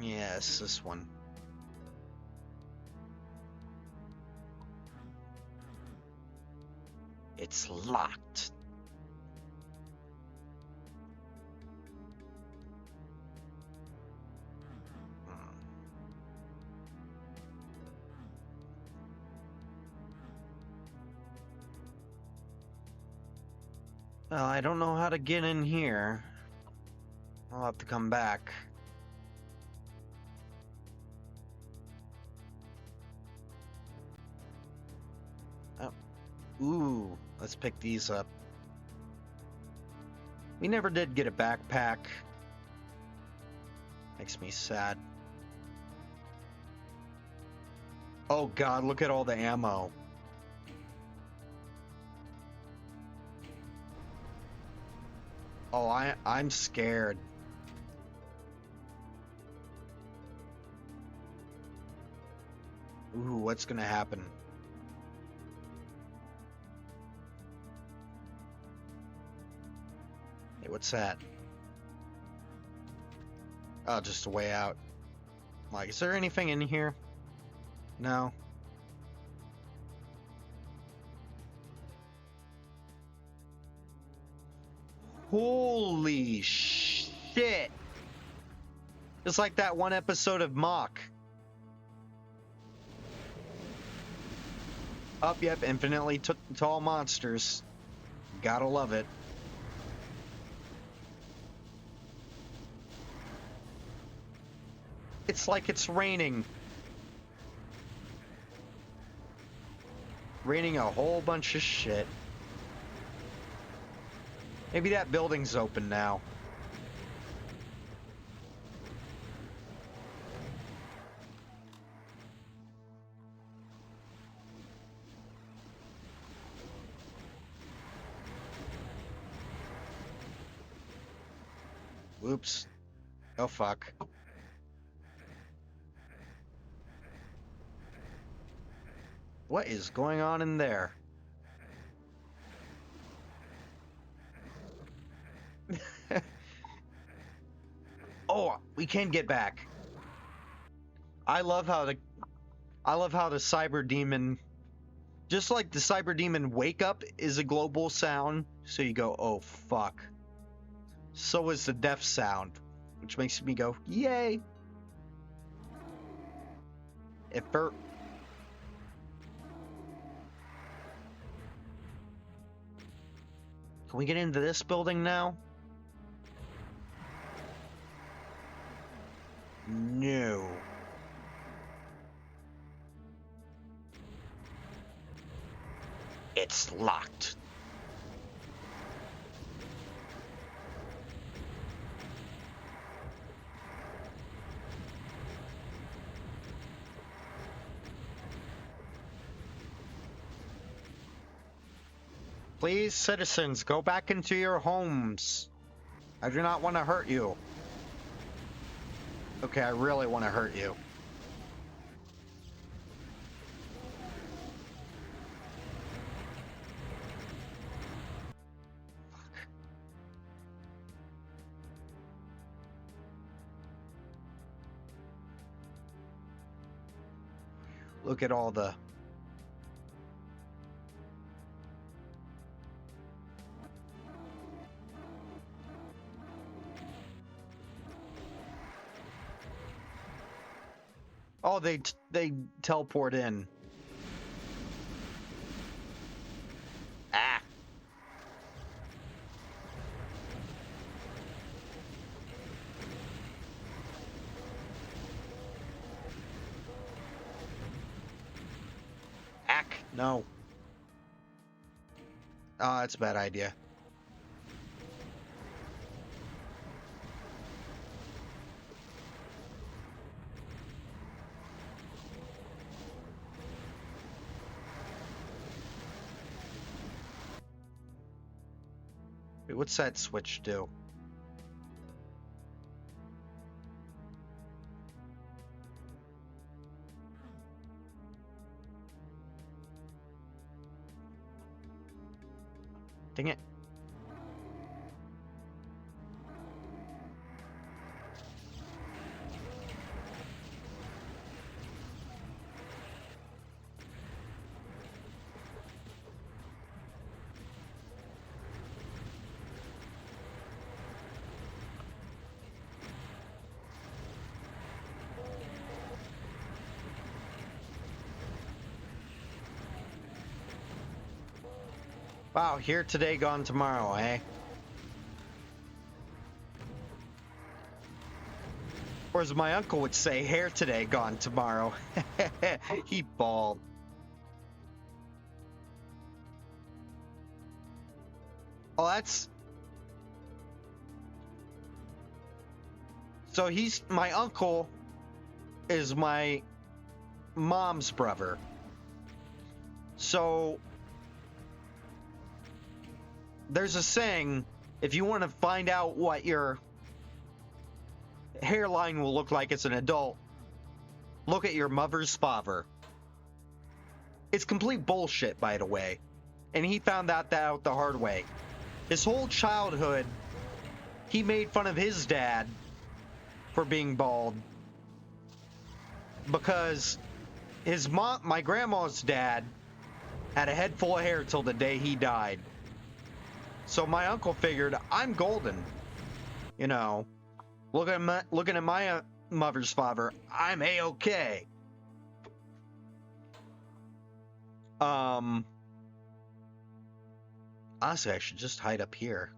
Yes, this one. It's locked. Well, I don't know how to get in here. I'll have to come back. Oh. Ooh, let's pick these up. We never did get a backpack. Makes me sad. Oh god, look at all the ammo. Oh, I'm scared. Ooh, what's gonna happen? Hey, what's that? Oh, just a way out. Like, is there anything in here? No. Holy shit! It's like that one episode of Mock. Up, yep, infinitely tall monsters. Gotta love it. It's like it's raining. Raining a whole bunch of shit. Maybe that building's open now. Oops. Oh, fuck. What is going on in there? Oh, we can get back. I love how the cyber demon, just like the cyber demon wake up is a global sound, so you go, oh fuck. So is the death sound, which makes me go, yay. Can we get into this building now? No. It's locked. Please, citizens, go back into your homes. I do not want to hurt you. Okay, I really want to hurt you. Look at all the... Oh, they teleport in. Ah. Ack. No. Oh, that's a bad idea. Wait, what's that switch do? Dang it. Wow, here today, gone tomorrow, eh? Or as my uncle would say, hair today, gone tomorrow. He bald. Oh, that's... So my uncle is my mom's brother. So there's a saying, if you want to find out what your hairline will look like as an adult, look at your mother's father. It's complete bullshit, by the way. And he found that out the hard way. His whole childhood, he made fun of his dad for being bald. Because my grandma's dad had a head full of hair till the day he died. So my uncle figured, I'm golden. You know, looking at my mother's father, I'm A-okay. Honestly, I should just hide up here.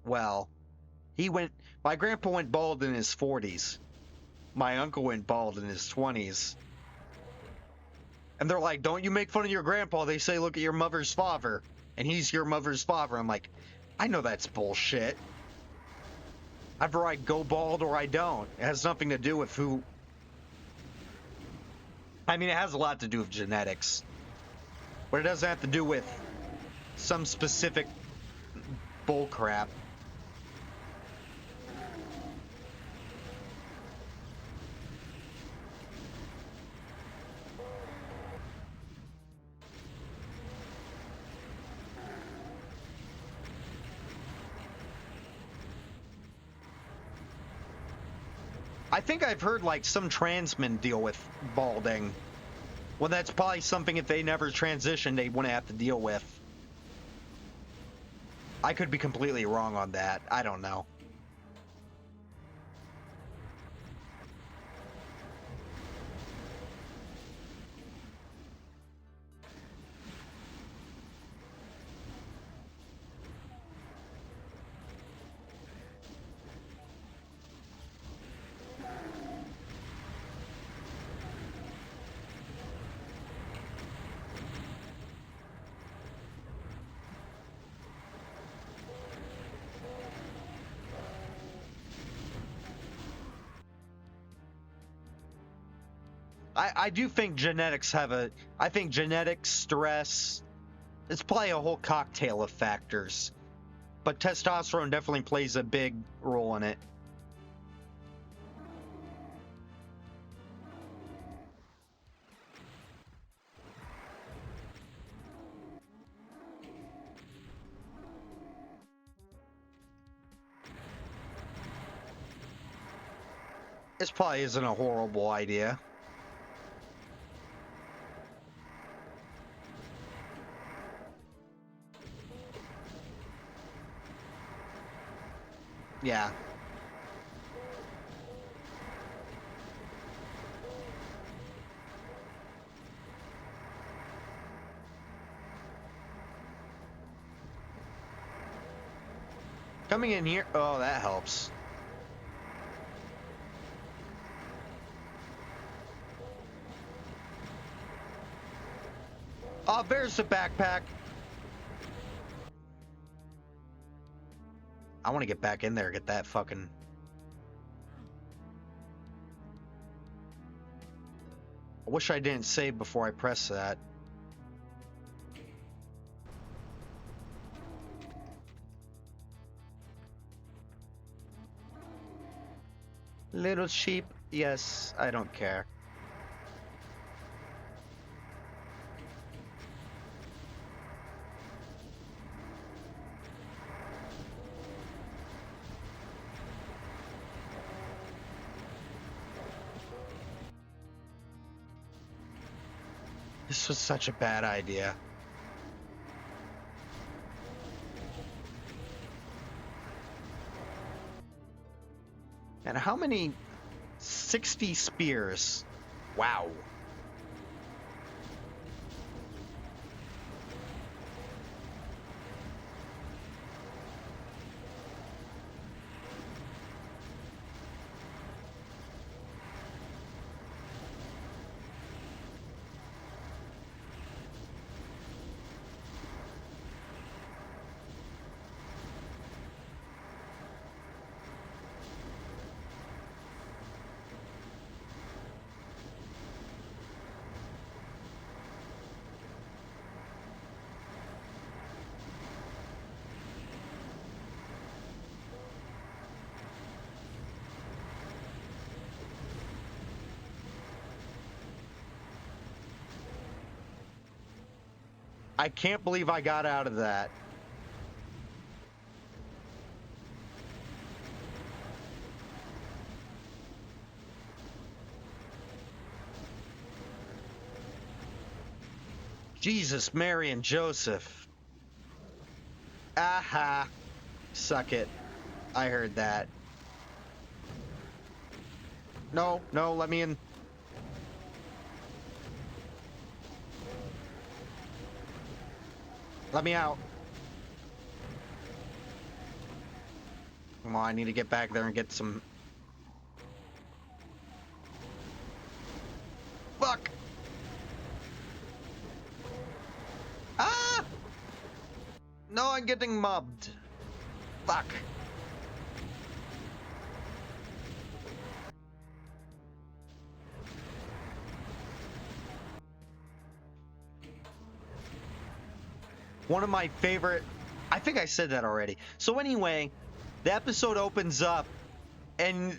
Well, my grandpa went bald in his 40s. My uncle went bald in his 20s. And they're like, don't you make fun of your grandpa. They say, look at your mother's father. And he's your mother's father. I'm like, I know that's bullshit. Either I go bald or I don't. It has nothing to do with who... I mean, it has a lot to do with genetics. But it doesn't have to do with some specific bullcrap. I think I've heard like some trans men deal with balding. Well, that's probably something if they never transition, they wouldn't have to deal with. I could be completely wrong on that. I don't know. I do think genetics I think genetics, stress, it's probably a whole cocktail of factors. But testosterone definitely plays a big role in it. This probably isn't a horrible idea. Yeah. Coming in here, oh, that helps. Oh, there's the backpack. I want to get back in there, get that fucking... I wish I didn't save before I press that. Little sheep, yes, I don't care. This was such a bad idea. And how many 60 spears? Wow. I can't believe I got out of that. Jesus, Mary, and Joseph. Aha. Suck it. I heard that. No, no, let me in. Let me out. Come on, I need to get back there and get some... Fuck! Ah! No, I'm getting mobbed. Fuck. One of my favorite... I think I said that already. So anyway, the episode opens up and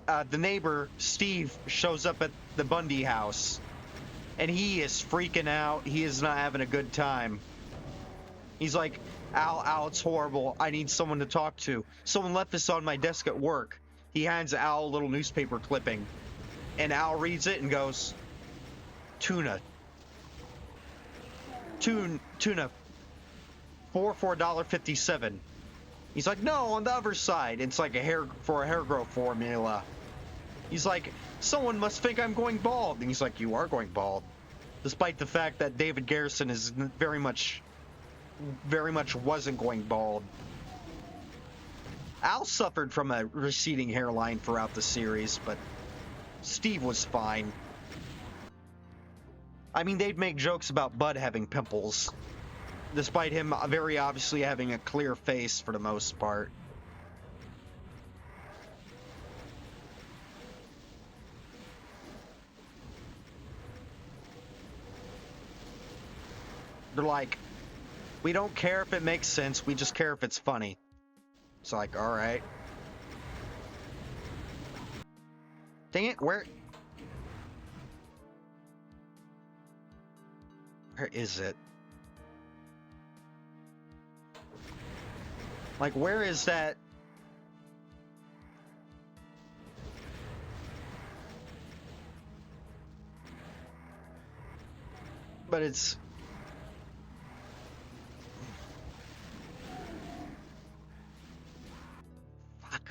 the neighbor, Steve, shows up at the Bundy house. And he is freaking out. He is not having a good time. He's like, Al, it's horrible. I need someone to talk to. Someone left this on my desk at work. He hands Al a little newspaper clipping. And Al reads it and goes, Tuna. Tuna. For $4.57. He's like, no, on the other side. It's like a hair growth formula. He's like, someone must think I'm going bald. And he's like, you are going bald. Despite the fact that David Garrison is very much wasn't going bald. Al suffered from a receding hairline throughout the series, but Steve was fine. I mean, they'd make jokes about Bud having pimples, despite him very obviously having a clear face for the most part. They're like, we don't care if it makes sense, we just care if it's funny. It's like, alright. Dang it, where is it? Like, where is that? But it's... Fuck.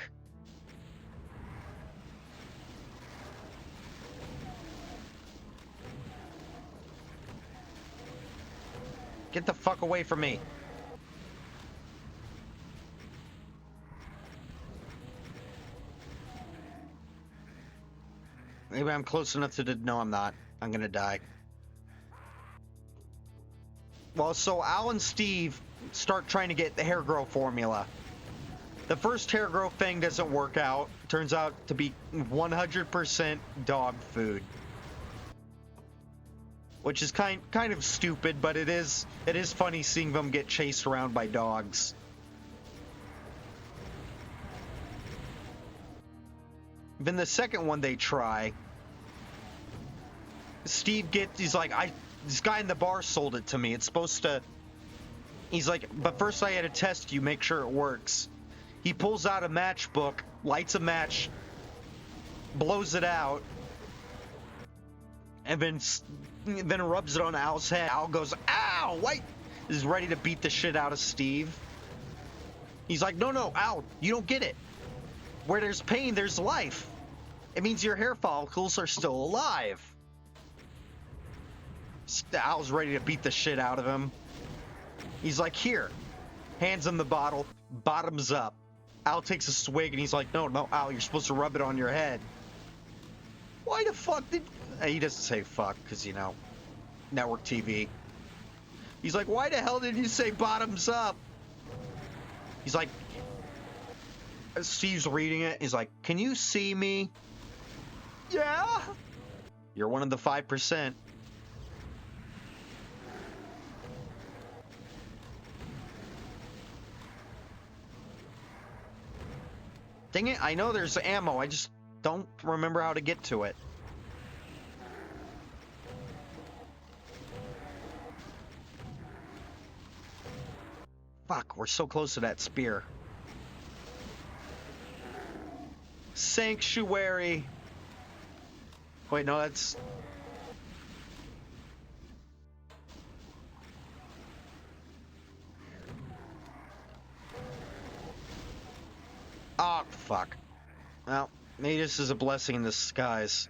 Get the fuck away from me. Maybe I'm close enough to... No, I'm not. I'm gonna die. Well, so Al and Steve start trying to get the hair growth formula. The first hair growth thing doesn't work out. Turns out to be 100% dog food. Which is kind of stupid, but it is funny seeing them get chased around by dogs. Then the second one they try, Steve he's like, this guy in the bar sold it to me. It's supposed to... He's like, but first I had to test you, make sure it works. He pulls out a matchbook, lights a match, blows it out, and then rubs it on Al's head. Al goes, ow, wait! Is ready to beat the shit out of Steve. He's like, no, Al, you don't get it. Where there's pain, there's life. It means your hair follicles are still alive. Al's ready to beat the shit out of him. He's like, here. Hands him the bottle. Bottoms up. Al takes a swig and he's like, no, Al, you're supposed to rub it on your head. Why the fuck did... He doesn't say fuck, because, you know, network TV. He's like, why the hell did you say bottoms up? He's like... Steve's reading it. He's like, can you see me? Yeah? You're one of the 5%. Dang it, I know there's ammo. I just don't remember how to get to it. Fuck, we're so close to that spear. Sanctuary. Wait, no, that's... Oh, fuck. Well, maybe this is a blessing in disguise.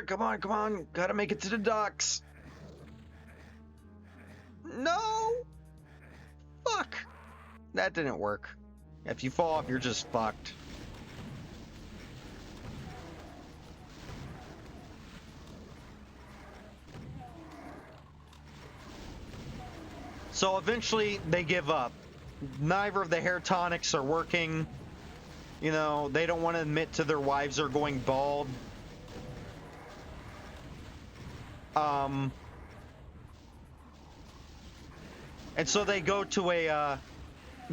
Come on. Gotta make it to the docks. No! Fuck! That didn't work. If you fall off, you're just fucked. So eventually, they give up. Neither of the hair tonics are working. You know, they don't want to admit to their wives are going bald. And so they go to a,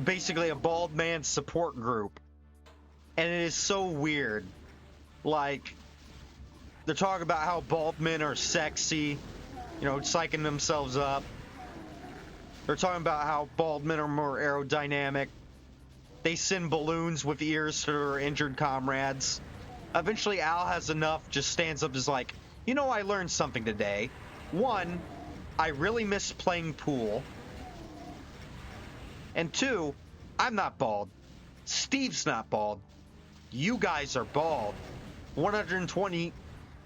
basically a bald man support group. And it is so weird. Like, they're talking about how bald men are sexy, you know, psyching themselves up. They're talking about how bald men are more aerodynamic. They send balloons with ears to their injured comrades. Eventually, Al has enough, just stands up, is like, you know, I learned something today. One, I really miss playing pool. And two, I'm not bald. Steve's not bald. You guys are bald. 120,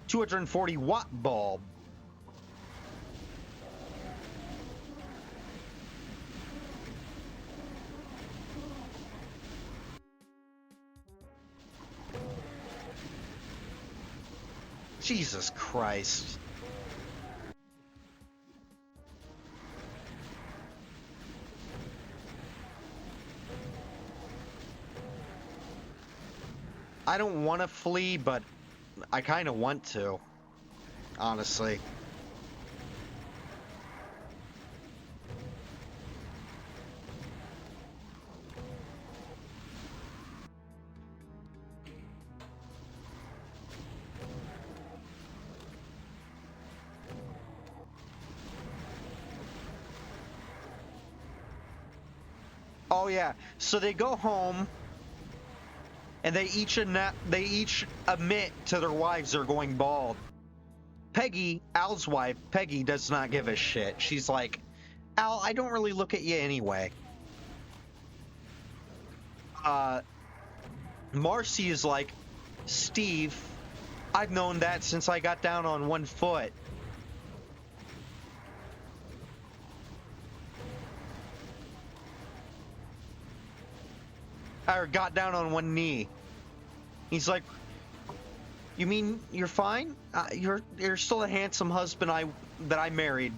240 watt bulb. Jesus Christ. I don't want to flee, but I kind of want to, honestly. Oh yeah, so they go home. And they each admit to their wives they're going bald. Peggy, Al's wife, Peggy does not give a shit. She's like, Al, I don't really look at you anyway. Marcy is like, Steve, I've known that since I got down on one foot. Or got down on one knee. He's like, you mean you're fine? You're still a handsome husband that I married.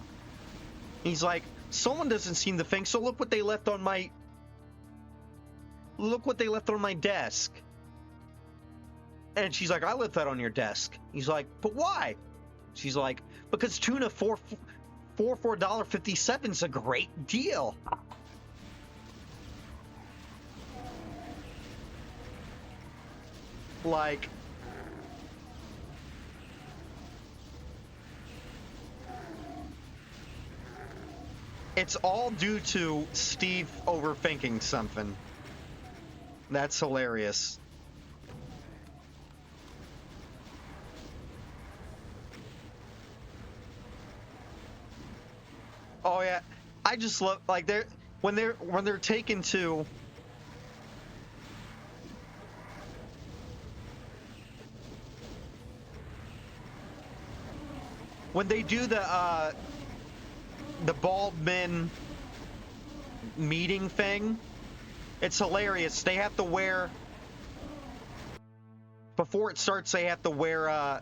He's like, someone doesn't seem to think so. Look what they left on my desk. And she's like, I left that on your desk. He's like, but why? She's like, because tuna for $4.57 is a great deal. Like, it's all due to Steve overthinking something. That's hilarious. Oh yeah, I just love, like, when they're taken to when they do the bald men meeting thing, it's hilarious. They have to wear, before it starts, they have to wear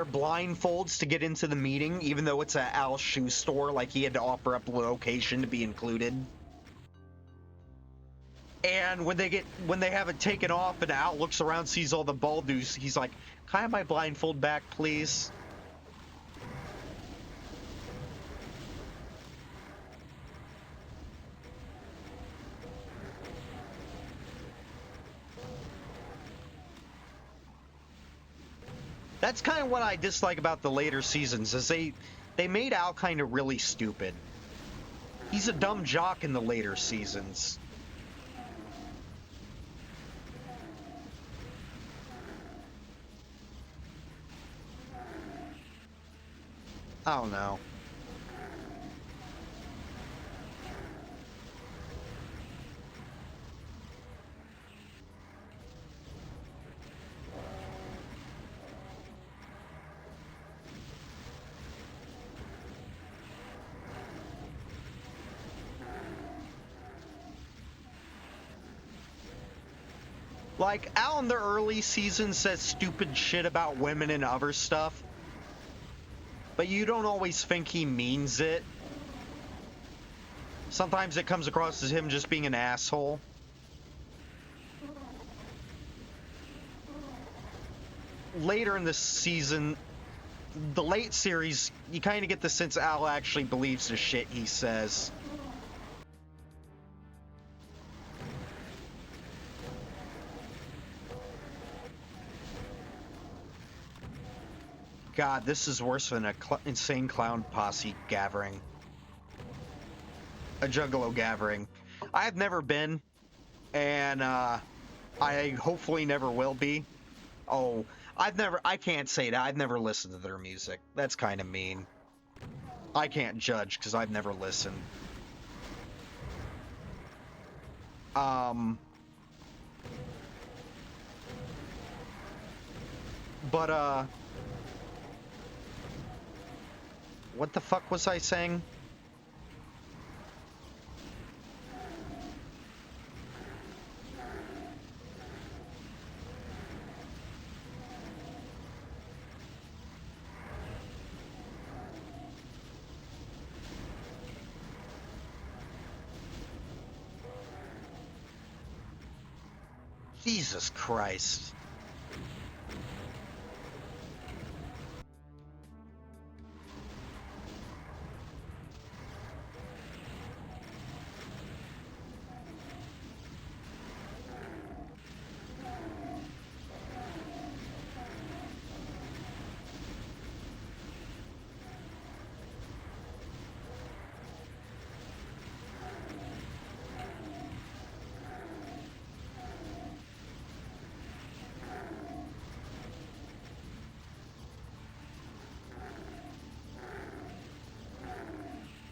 blindfolds to get into the meeting, even though it's a Al shoe store. Like, he had to offer up the location to be included. And when they have it taken off and Al looks around, sees all the bald dudes, he's like, "Can I have my blindfold back, please?" That's kind of what I dislike about the later seasons, is they made Al kind of really stupid. He's a dumb jock in the later seasons. I don't know. Like, Al in the early seasons says stupid shit about women and other stuff, but you don't always think he means it. Sometimes it comes across as him just being an asshole. Later in the season, the late series, you kind of get the sense Al actually believes the shit he says. God, this is worse than a insane clown posse gathering. A juggalo gathering. I've never been, and I hopefully never will be. Oh, I can't say that. I've never listened to their music. That's kind of mean. I can't judge because I've never listened. But what the fuck was I saying? Jesus Christ.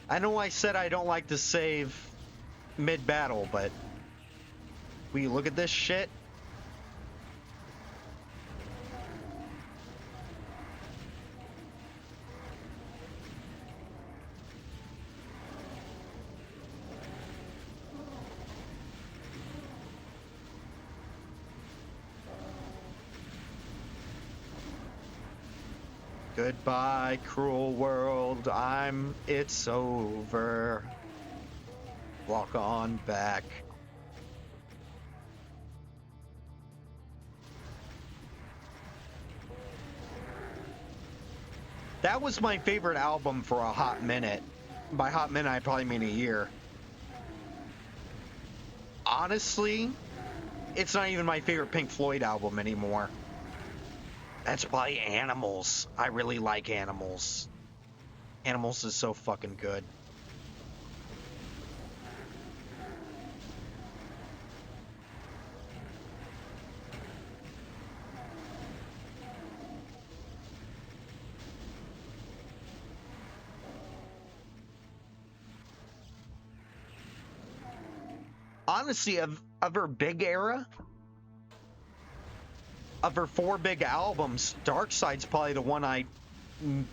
I know I said I don't like to save mid-battle, but will you look at this shit? Goodbye, cruel world, it's over. Walk on back. That was my favorite album for a hot minute. By hot minute, I probably mean a year. Honestly, it's not even my favorite Pink Floyd album anymore. That's probably Animals. I really like Animals. Animals is so fucking good. Honestly, of her big era, of her 4 big albums, Dark Side's probably the one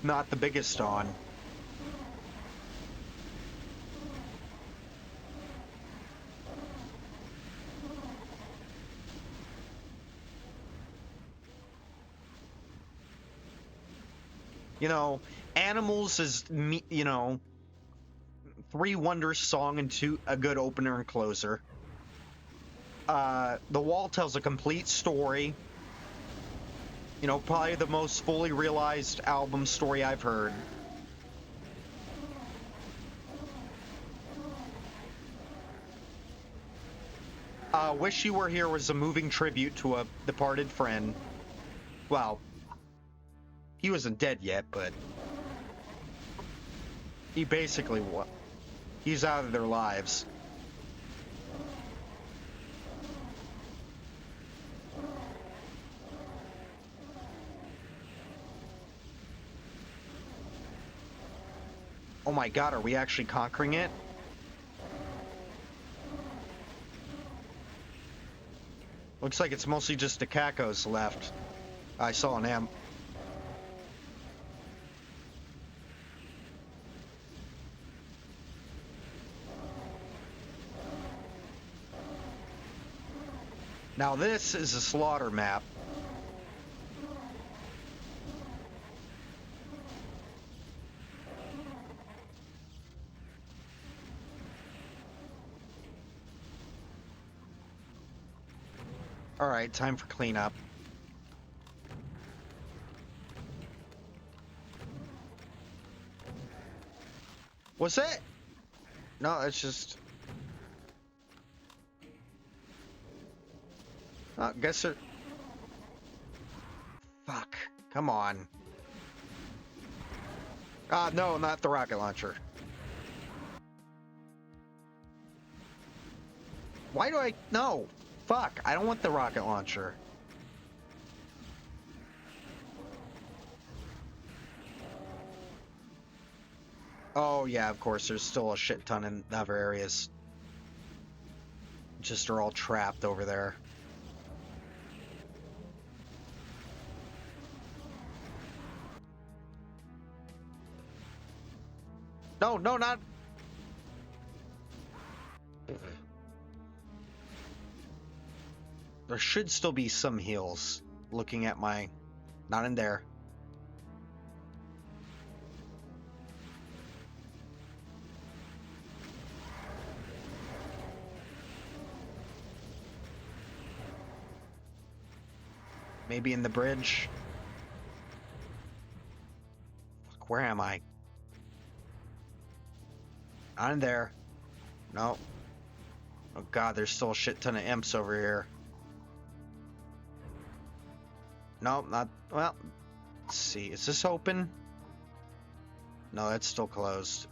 not the biggest on. You know, Animals is, you know, 3 wonders song and a good opener and closer. The Wall tells a complete story. You know, probably the most fully realized album story I've heard. Wish You Were Here was a moving tribute to a departed friend. Well, he wasn't dead yet, but he basically he's out of their lives. Oh my god, are we actually conquering it? Looks like it's mostly just the Cacos left. I saw an amp. Now this is a slaughter map. Alright, time for cleanup. Was it? No, it's just... I guess it... Fuck. Come on. No, not the rocket launcher. Why do I... No. Fuck. I don't want the rocket launcher. Oh, yeah, of course. There's still a shit ton in other areas. Just are all trapped over there. No, no, not... There should still be some heals. Looking at my... Not in there. Maybe in the bridge. Fuck, where am I? Not in there. No. Oh god, there's still a shit ton of imps over here. No, not... Well, let's see. Is this open? No, that's still closed.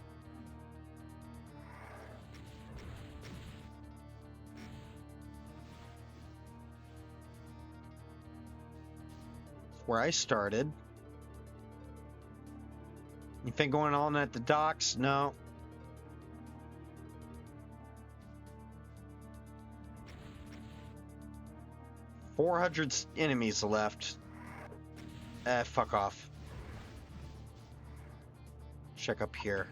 Where I started. Anything going on at the docks? No. $400 enemies left. Fuck off. Check up here.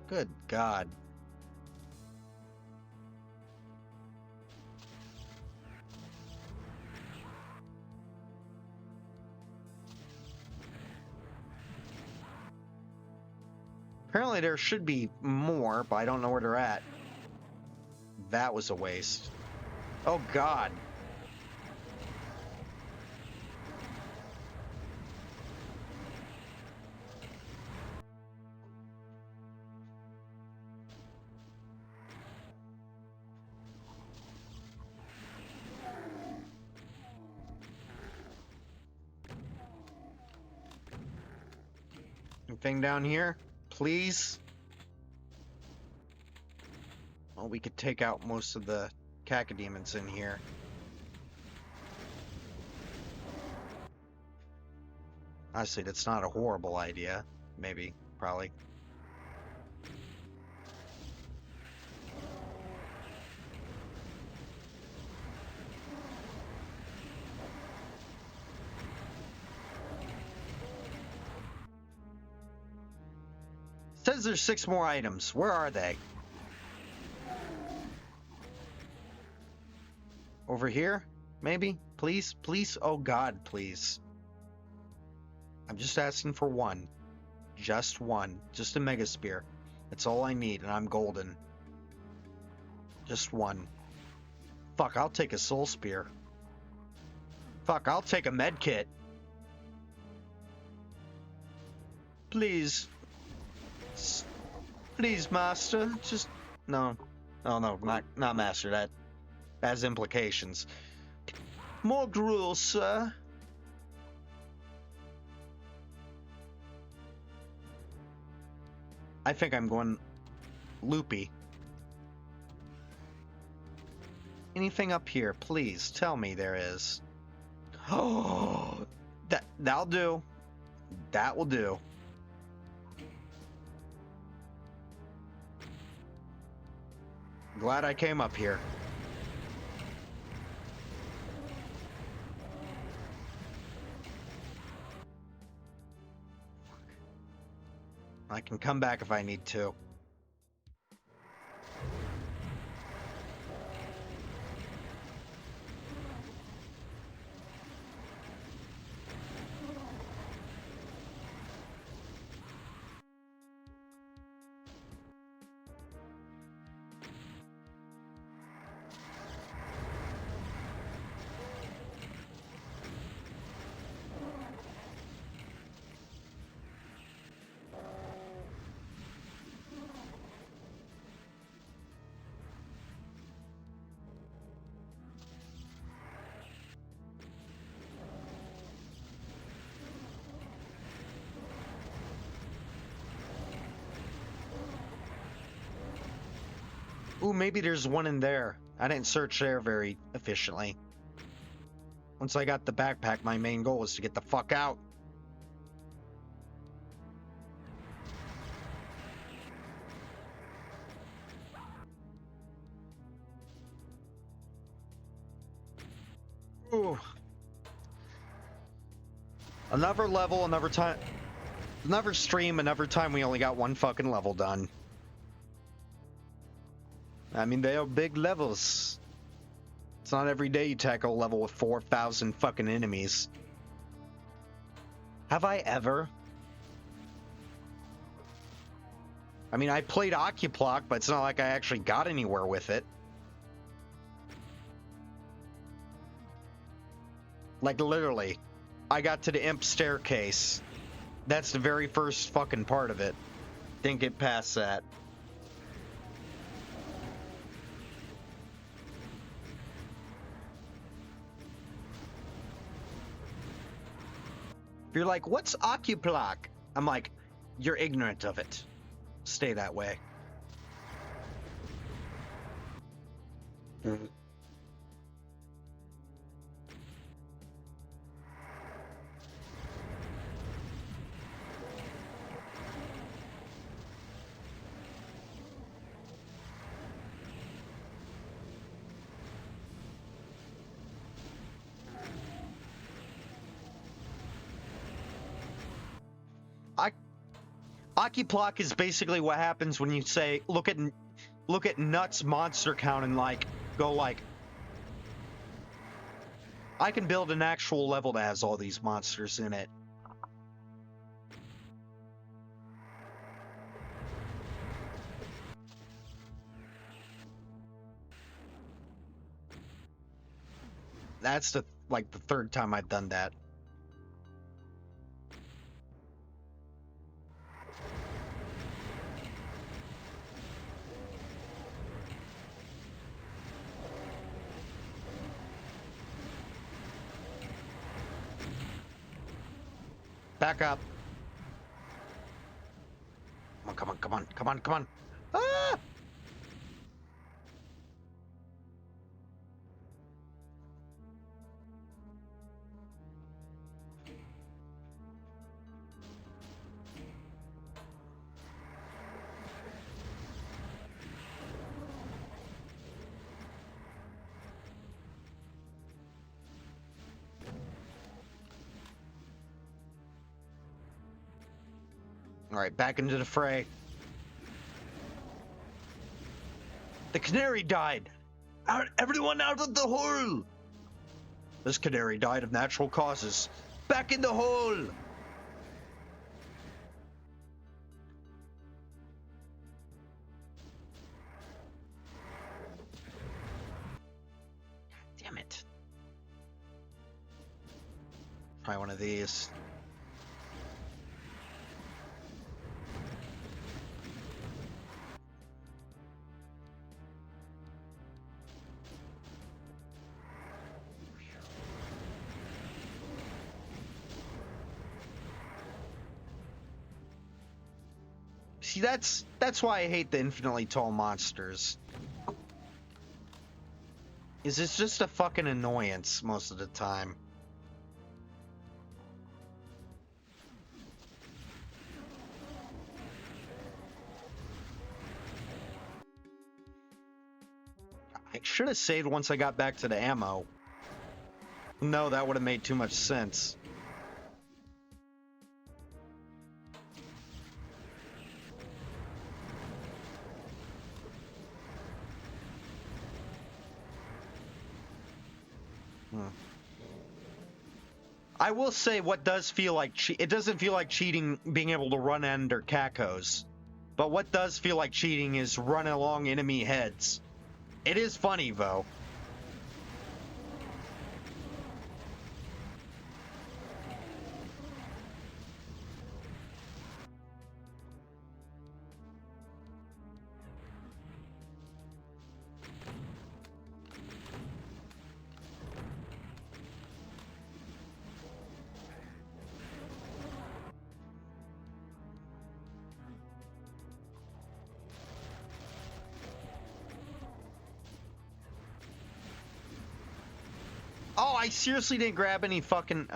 Good God. Apparently there should be more, but I don't know where they're at. That was a waste. Oh God. Anything down here? Please? Well, we could take out most of the cacodemons in here. Honestly, that's not a horrible idea. Maybe. Probably. says there's 6 more items. Where are they? Over here? Maybe? Please? Please? Oh God, please. I'm just asking for one. Just one. Just a Mega Spear. That's all I need, and I'm golden. Just one. Fuck, I'll take a Soul Spear. Fuck, I'll take a med kit. Please. Please, Master. Just... No. Oh, no. Not Master. That has implications. More gruel, sir. I think I'm going loopy. Anything up here, please tell me there is. Oh, that'll do. That will do. Glad I came up here. I can come back if I need to. Ooh, maybe there's one in there. I didn't search there very efficiently. Once I got the backpack, my main goal was to get the fuck out. Ooh. Another level, another time, another stream, another time we only got one fucking level done. I mean, they are big levels. It's not every day you tackle a level with 4,000 fucking enemies. Have I ever? I mean, I played Occuplock, but it's not like I actually got anywhere with it. Like, literally, I got to the Imp Staircase. That's the very first fucking part of it. Didn't get past that. You're like, what's Occuplock? I'm like, you're ignorant of it. Stay that way. Occuplock is basically what happens when you say, look at Nuts monster count and like, go like, I can build an actual level that has all these monsters in it. That's the third time I've done that. Back up. Come on, come on, come on, come on. Ah! All right, back into the fray. The canary died. Everyone out of the hole. This canary died of natural causes. Back in the hole. Damn it. Try one of these. See, that's why I hate the infinitely tall monsters. Is it's just a fucking annoyance most of the time. I should have saved once I got back to the ammo. No, that would have made too much sense. I will say what does feel like it doesn't feel like cheating being able to run under cacos, but what does feel like cheating is running along enemy heads. It is funny though. Oh, I seriously didn't grab any fucking,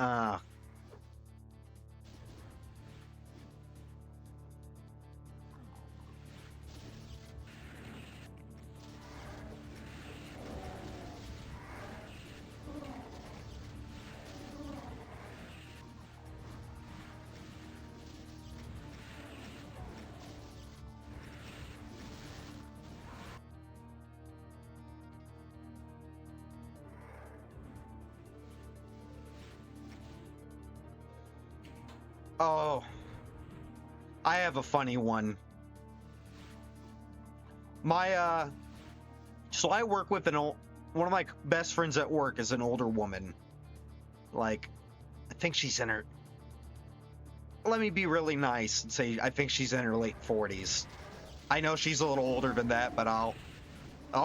Oh, I have a funny one. So I work with one of my best friends at work is an older woman. Like, I think she's in her, let me be really nice and say I think she's in her late 40s. I know she's a little older than that, but I'll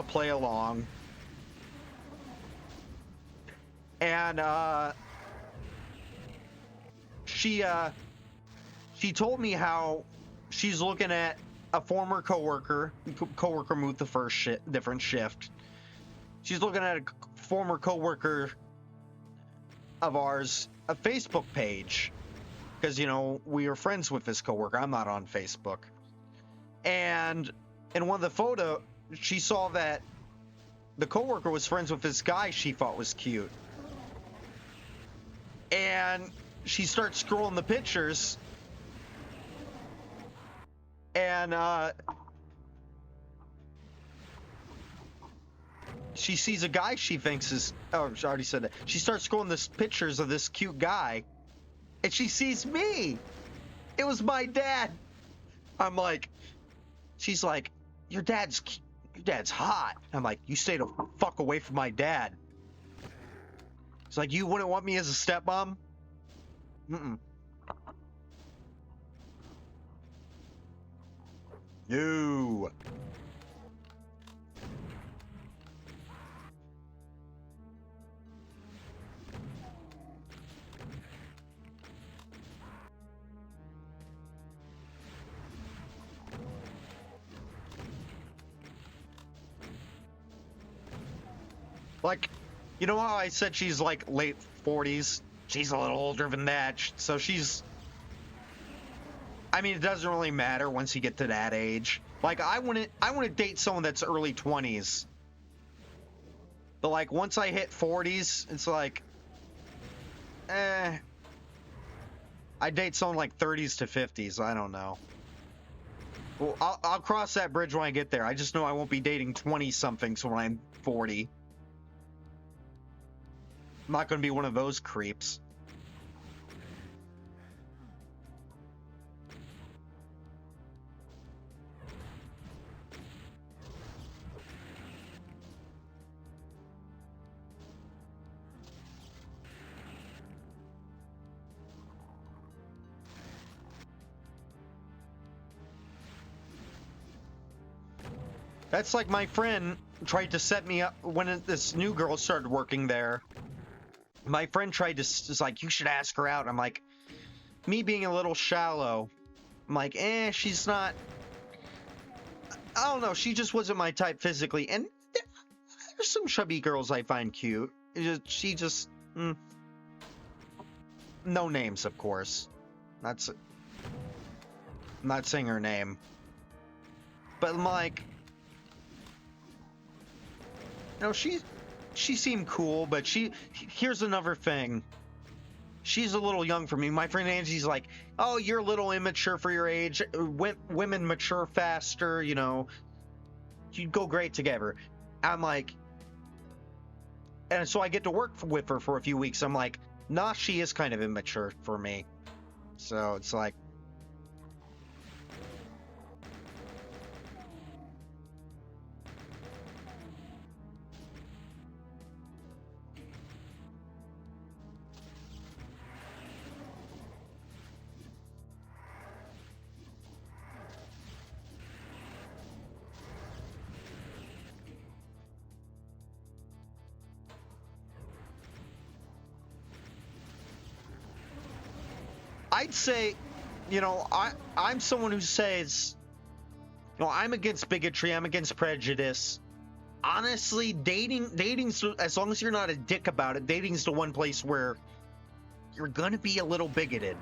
play along. And, she told me how she's looking at a former coworker moved the first different shift. She's looking at a former coworker of ours, a Facebook page, because, you know, we are friends with this coworker. I'm not on Facebook. And in one of the photo, she saw that the coworker was friends with this guy she thought was cute. And she starts scrolling the pictures, and she sees a guy she thinks is, oh, I already said that. She starts scrolling this pictures of this cute guy, and she sees me. It was my dad. I'm like, she's like, your dad's hot. I'm like, you stay the fuck away from my dad. It's like, you wouldn't want me as a stepmom? Mm-mm. No. Like, you know how I said she's like late 40s? She's a little older than that, so she's... I mean, it doesn't really matter once you get to that age. Like, I wouldn't date someone that's early 20s. But, like, once I hit 40s, it's like... I date someone like 30s to 50s, I don't know. Well, I'll cross that bridge when I get there. I just know I won't be dating 20-somethings when I'm 40. I'm not going to be one of those creeps. That's like my friend tried to set me up when this new girl started working there. My friend tried to, is like, you should ask her out. I'm like, me being a little shallow, I'm like, she's not, I don't know, she just wasn't my type physically. And there's some chubby girls I find cute. She just, no names, of course. I'm not saying her name. But I'm like, you know, she seemed cool, but here's another thing. She's a little young for me. My friend Angie's like, oh, you're a little immature for your age. Women mature faster, you know. You'd go great together. I'm like, and so I get to work with her for a few weeks. I'm like, nah, she is kind of immature for me. So it's like, I'd say, you know, I'm someone who says, you know, I'm against bigotry. I'm against prejudice. Honestly, dating's, as long as you're not a dick about it, dating's the one place where you're gonna be a little bigoted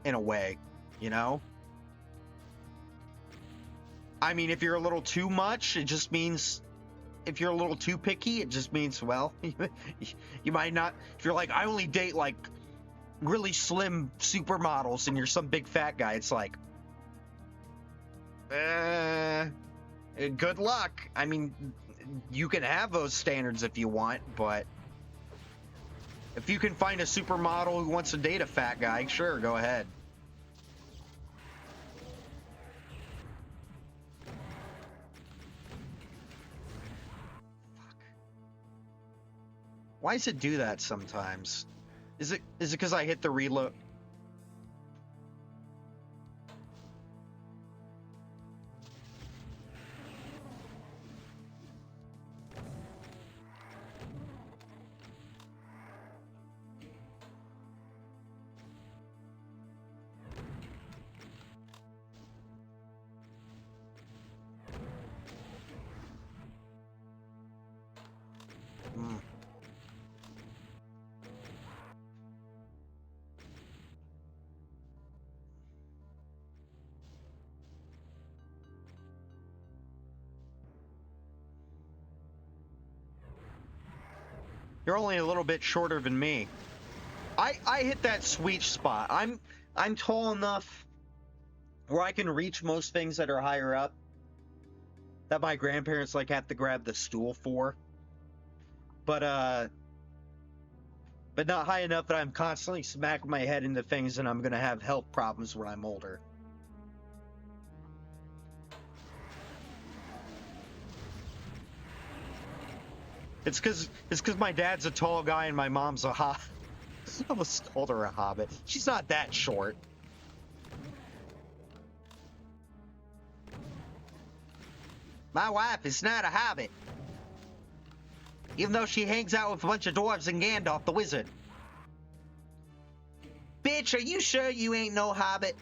in a way, you know? I mean, if you're a little too much, it just means, if you're a little too picky, it just means, well, you might not, if you're like, I only date like really slim supermodels and you're some big fat guy, it's like, good luck. I mean, you can have those standards if you want, but if you can find a supermodel who wants to date a fat guy, sure, go ahead. Fuck. Why does it do that sometimes? Is it because I hit the reload? You're only a little bit shorter than me. I hit that sweet spot. I'm tall enough where I can reach most things that are higher up that my grandparents like have to grab the stool for. But not high enough that I'm constantly smacking my head into things and I'm gonna have health problems when I'm older. It's because my dad's a tall guy and my mom's a hobbit. I almost called her a hobbit. She's not that short. My wife is not a hobbit. Even though she hangs out with a bunch of dwarves and Gandalf the wizard. Bitch, are you sure you ain't no hobbit?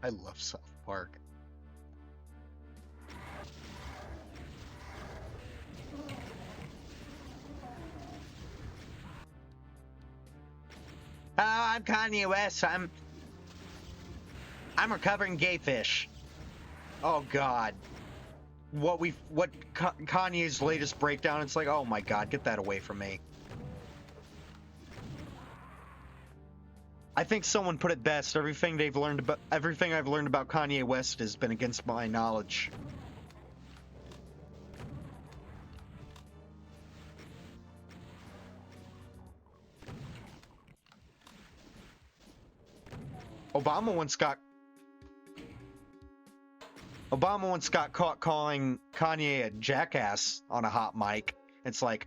I love South Park. Oh, I'm Kanye West. I'm recovering gay fish. Oh God. what Kanye's latest breakdown. It's like, oh my god, get that away from me. I think someone put it best. Everything I've learned about Kanye West has been against my knowledge. Obama once got caught calling Kanye a jackass on a hot mic. It's like,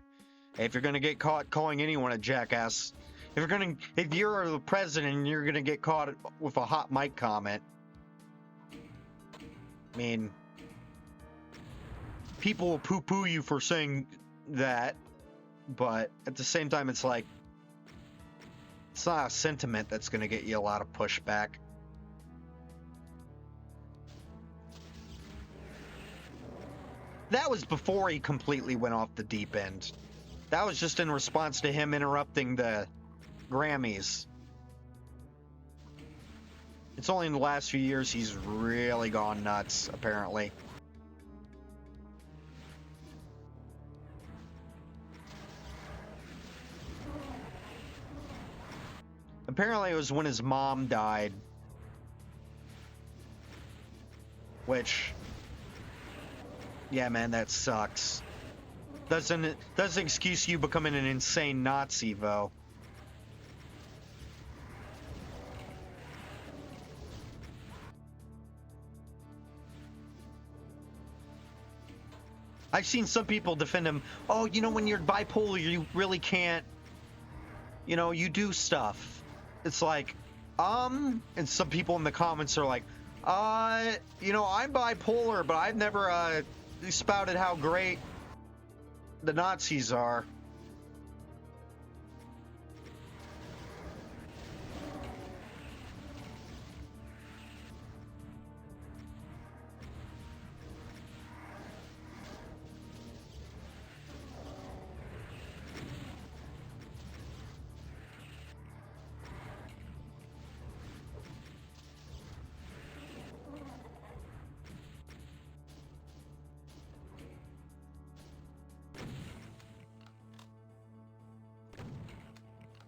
hey, if you're gonna get caught calling anyone a jackass, if you're the president and you're gonna get caught with a hot mic comment, I mean, people will poo-poo you for saying that, but at the same time, it's like, it's not a sentiment that's gonna get you a lot of pushback. That was before he completely went off the deep end. That was just in response to him interrupting the Grammys. It's only in the last few years he's really gone nuts, apparently. Apparently it was when his mom died. Which, yeah, man, that sucks. Doesn't excuse you becoming an insane Nazi, though. I've seen some people defend him. Oh, you know, when you're bipolar, you really can't, you know, you do stuff. It's like, and some people in the comments are like, you know, I'm bipolar, but I've never, spouted how great the Nazis are.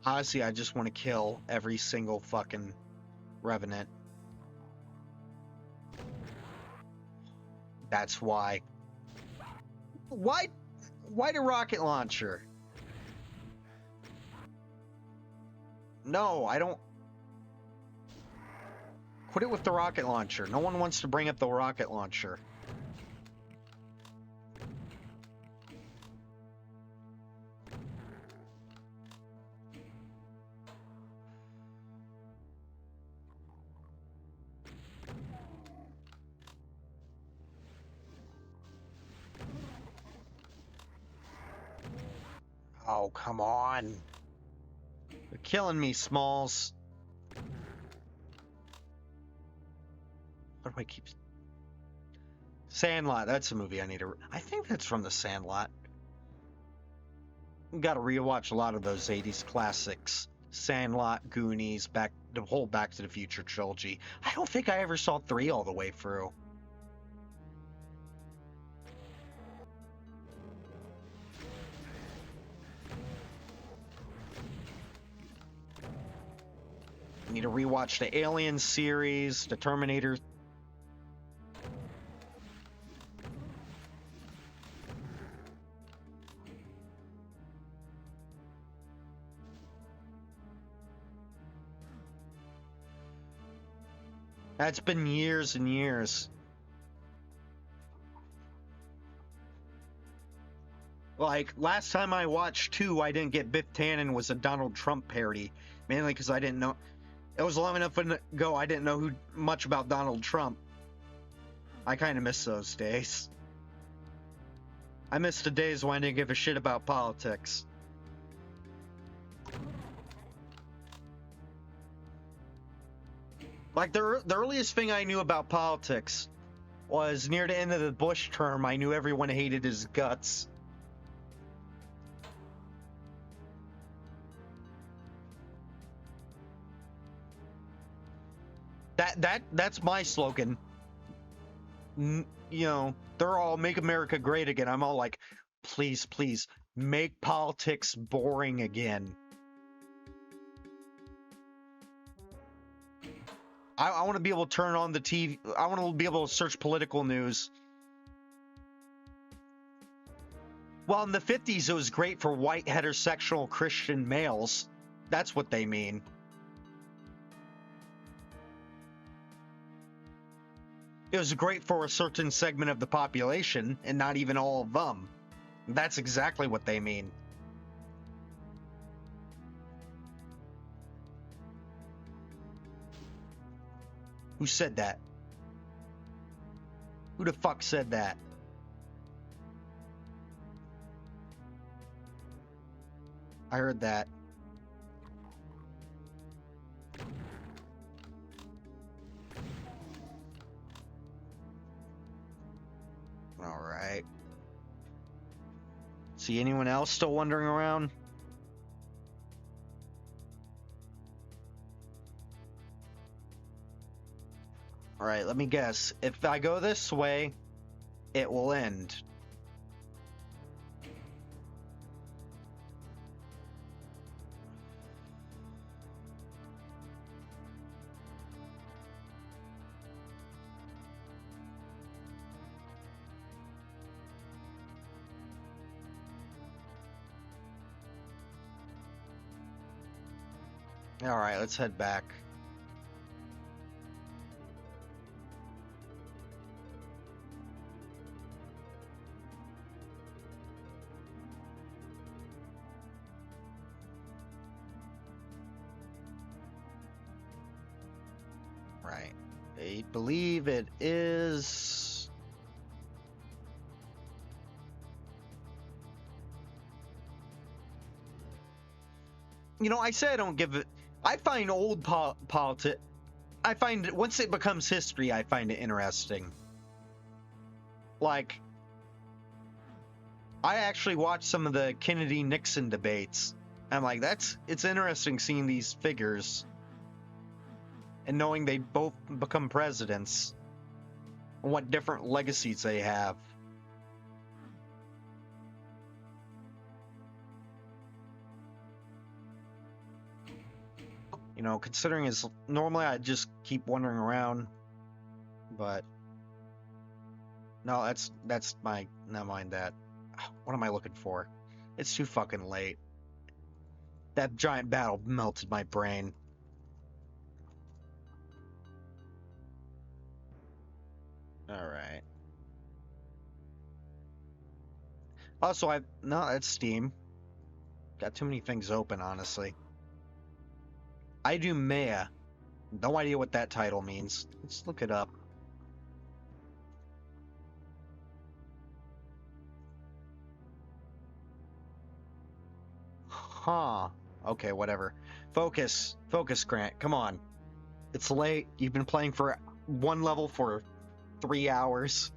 Honestly, I just want to kill every single fucking Revenant. That's why. Why the rocket launcher? No, I don't. Quit it with the rocket launcher. No one wants to bring up the rocket launcher. Oh, come on. You're killing me, Smalls. What do I keep... Sandlot, that's a movie I need to... I think that's from The Sandlot. Gotta rewatch a lot of those 80s classics. Sandlot, Goonies, the whole Back to the Future trilogy. I don't think I ever saw 3 all the way through. I need to rewatch the Alien series, the Terminator. That's been years and years. Like, last time I watched 2, I didn't get Biff Tannen was a Donald Trump parody. Mainly because I didn't know... It was long enough ago I didn't know much about Donald Trump. I kind of miss those days. I miss the days when I didn't give a shit about politics. Like, the earliest thing I knew about politics was near the end of the Bush term. I knew everyone hated his guts. That's my slogan. you know, they're all make America great again. I'm all like, please, please, make politics boring again. I want to be able to turn on the TV. I want to be able to search political news. Well, in the 50s, it was great for white heterosexual Christian males. That's what they mean. It was great for a certain segment of the population, and not even all of them. That's exactly what they mean. Who said that? Who the fuck said that? I heard that. All right. See anyone else still wandering around? All right, let me guess. If I go this way, it will end. All right, let's head back. Right. I believe it is... You know, I say I don't give it... I find old politics... I find once it becomes history, I find it interesting. Like, I actually watched some of the Kennedy-Nixon debates. I'm like, it's interesting seeing these figures and knowing they both become presidents and what different legacies they have. You know, considering is normally I just keep wandering around, but no, that's my, never mind that. What am I looking for? It's too fucking late. That giant battle melted my brain. All right. Also, no, that's Steam. Got too many things open, honestly. Idumea. No idea what that title means. Let's look it up. Huh. Okay, whatever. Focus, Grant. Come on. It's late. You've been playing for one level for 3 hours.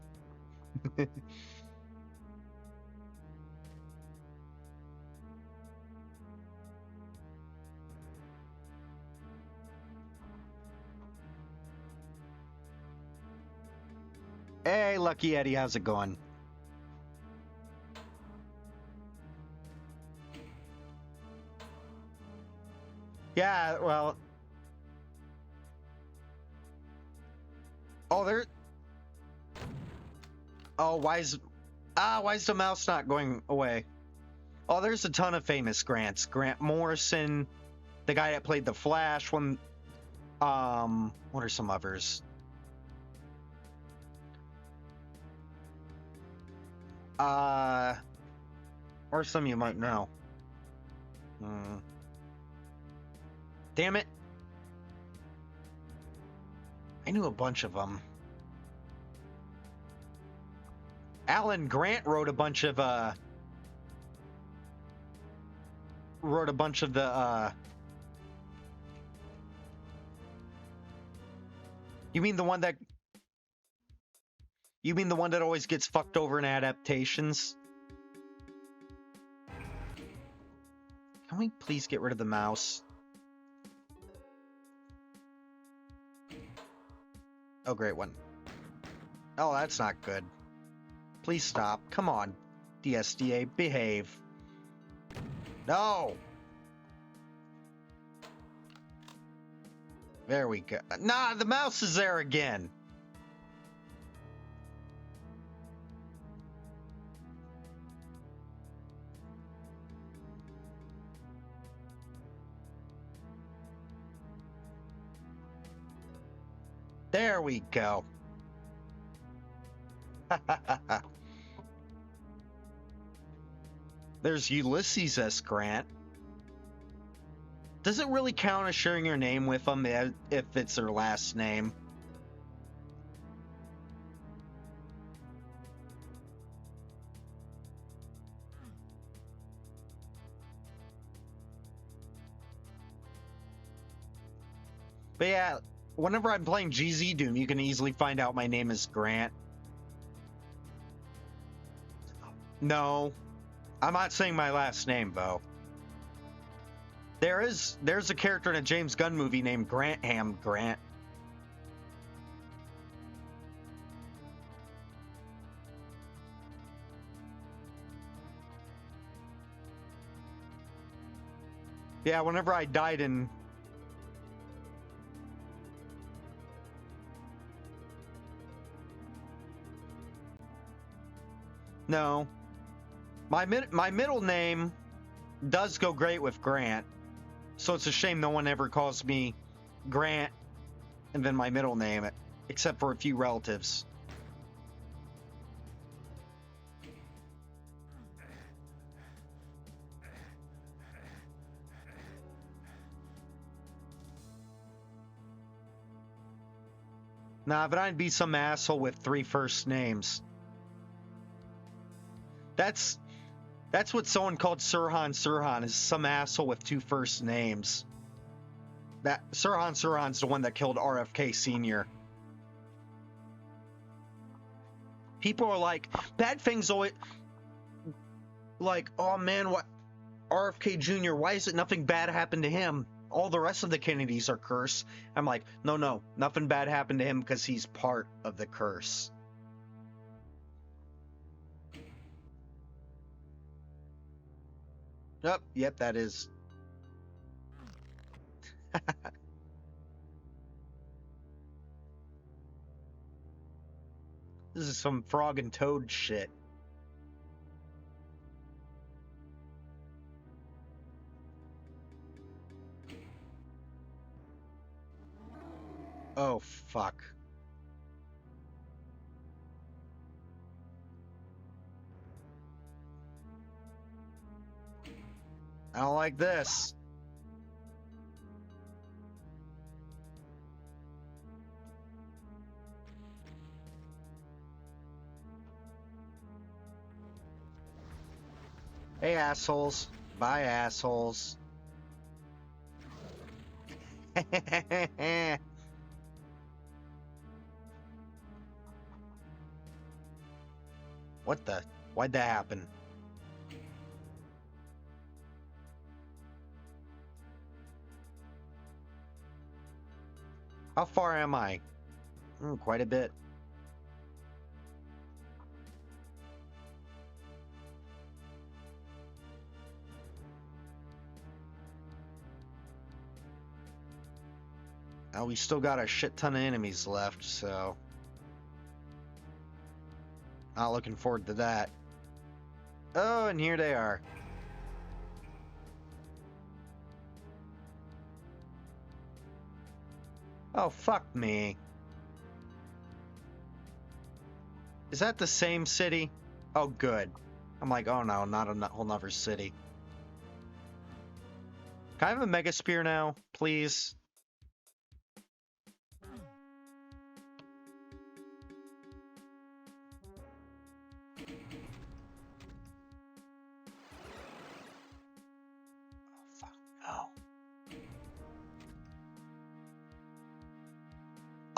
Hey, Lucky Eddie, how's it going? Yeah, well... Oh, there... Oh, why is the mouse not going away? Oh, there's a ton of famous Grants. Grant Morrison, the guy that played the Flash. What are some others? Or some you might know. Damn it. I knew a bunch of them. Alan Grant wrote a bunch of the You mean the one that always gets fucked over in adaptations? Can we please get rid of the mouse? Oh, great one. Oh, that's not good. Please stop. Come on. DSDA, behave. No! There we go. Nah, the mouse is there again. There we go. There's Ulysses S. Grant. Does it really count as sharing your name with them if it's their last name? But yeah, whenever I'm playing GZ Doom, you can easily find out my name is Grant. No, I'm not saying my last name, Bo. There's a character in a James Gunn movie named Grantham Grant. Yeah, whenever I died in... No. My middle name does go great with Grant, so it's a shame no one ever calls me Grant and then my middle name, except for a few relatives. Nah, but I'd be some asshole with 3 first names. That's what someone called Sirhan is some asshole with 2 first names. That Sirhan's the one that killed RFK Sr. People are like, bad things always... Like, oh man, what... RFK Jr., why is it nothing bad happened to him? All the rest of the Kennedys are cursed. I'm like, no, nothing bad happened to him because he's part of the curse. Oh, yep, that is. This is some Frog and Toad shit. Oh, fuck. I don't like this. Hey, assholes. Bye, assholes. What the? Why'd that happen? How far am I? Quite a bit. We still got a shit ton of enemies left, so... Not looking forward to that. Oh, and here they are. Oh, fuck me. Is that the same city? Oh, good. I'm like, oh no, not a whole nother city. Can I have a Mega Spear now, please?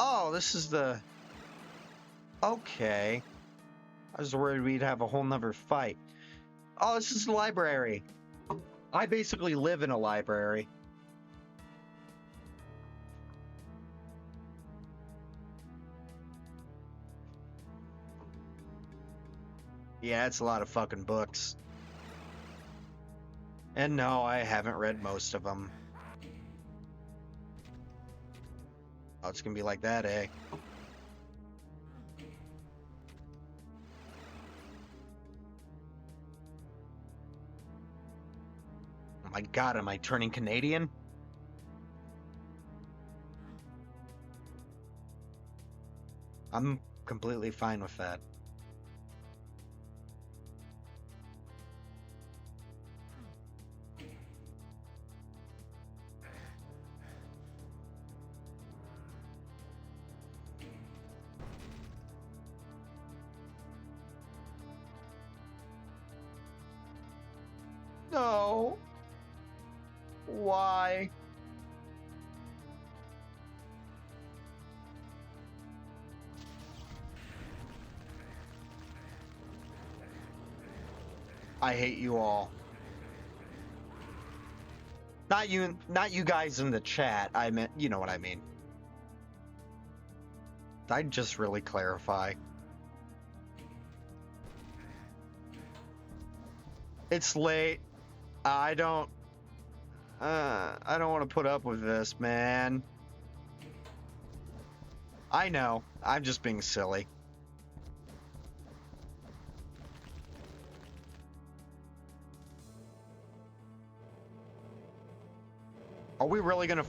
Oh, this is the... Okay. I was worried we'd have a whole nother fight. Oh, this is the library. I basically live in a library. Yeah, it's a lot of fucking books. And no, I haven't read most of them. Oh, it's gonna be like that, eh? Oh my god, am I turning Canadian? I'm completely fine with that. No. Why? I hate you all. Not you guys in the chat. I meant, you know what I mean. I'd just really clarify. It's late. I don't want to put up with this, man. I know. I'm just being silly. Are we really gonna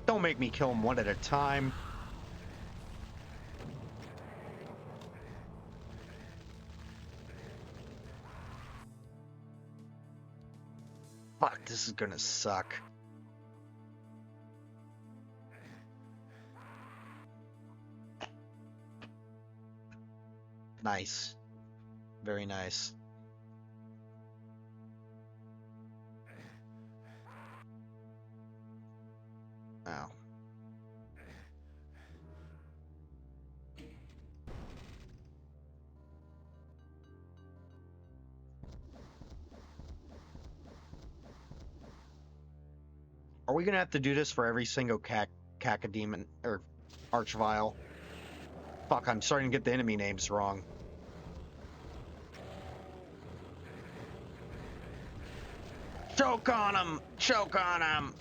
Don't make me kill them one at a time. Fuck, this is gonna suck. Nice. Very nice. Wow. Are we gonna have to do this for every single Cacodemon or Archvile? Fuck, I'm starting to get the enemy names wrong. Choke on him! Choke on him!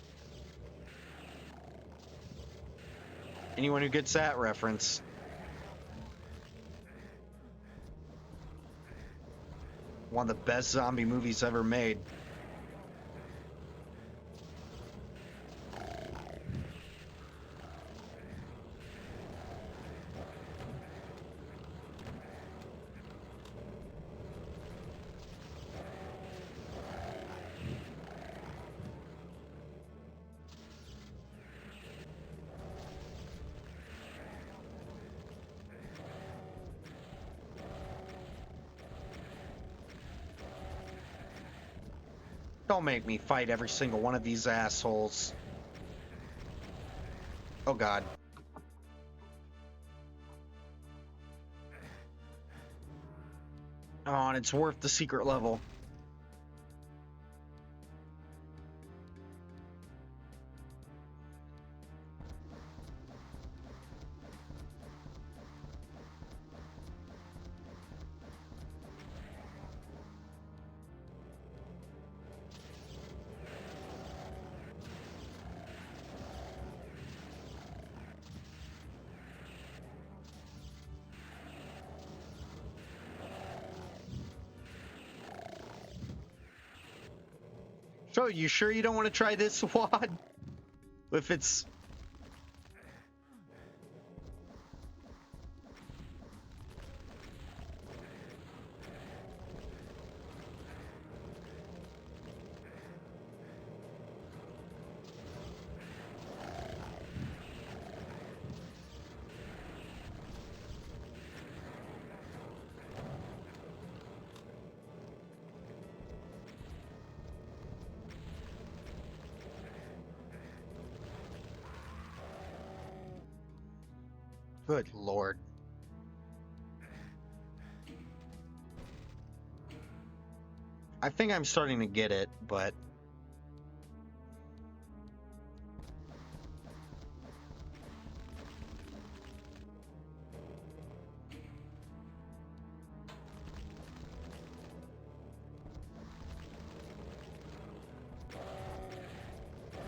Anyone who gets that reference. One of the best zombie movies ever made. Don't make me fight every single one of these assholes. Oh god. Oh, and it's worth the secret level. So, you sure you don't want to try this wad? If it's... Good lord. I think I'm starting to get it, but...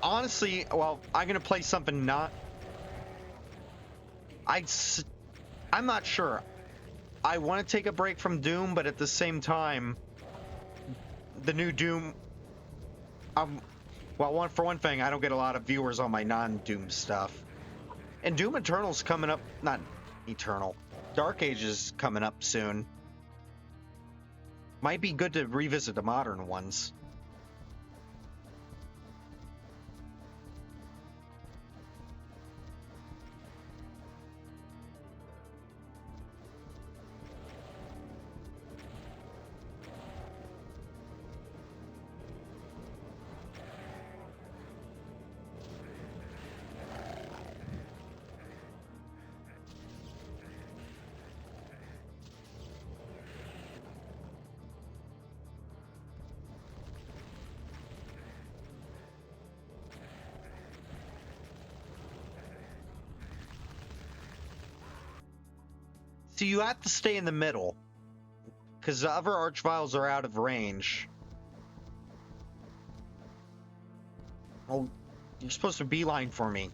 honestly, well, I'm gonna play something not. I'm not sure. I want to take a break from Doom, but at the same time, the new Doom. Well, for one thing, I don't get a lot of viewers on my non-Doom stuff, and Doom Eternal's coming up. Not Eternal. Dark Ages coming up soon. Might be good to revisit the modern ones. So you have to stay in the middle, because the other Archviles are out of range. Oh, you're supposed to beeline for me.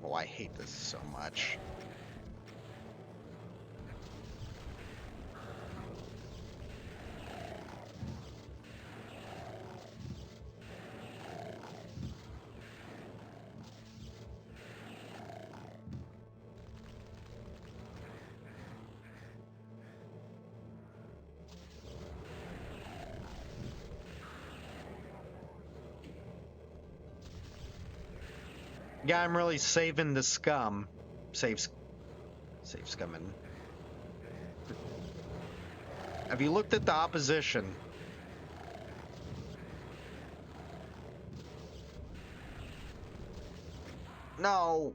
Oh, I hate this so much. Yeah, I'm really saving the scum. Save scumming. Have you looked at the opposition? No.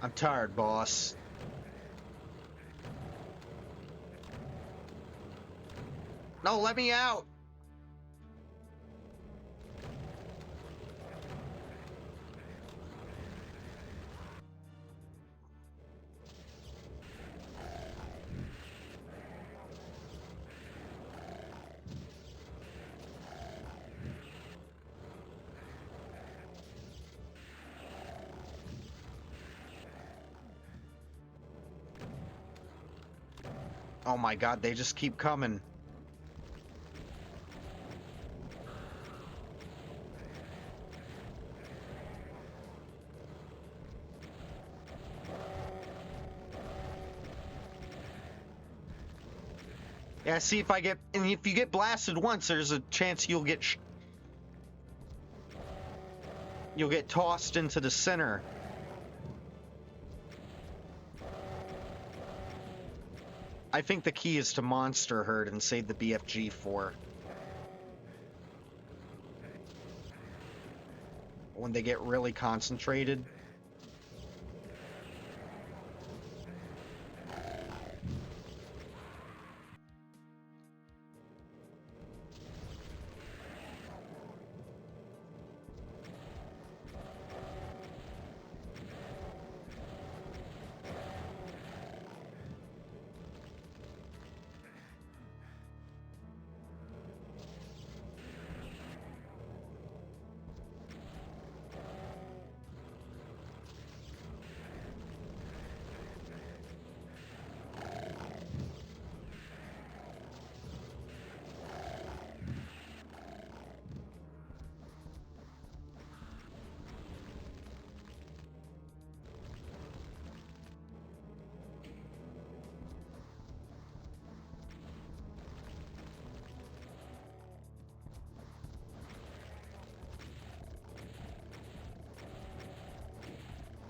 I'm tired, boss. No, let me out. Oh my god, they just keep coming. Yeah, see if I get, and if you get blasted once, there's a chance you'll get tossed into the center. I think the key is to monster herd and save the BFG for when they get really concentrated.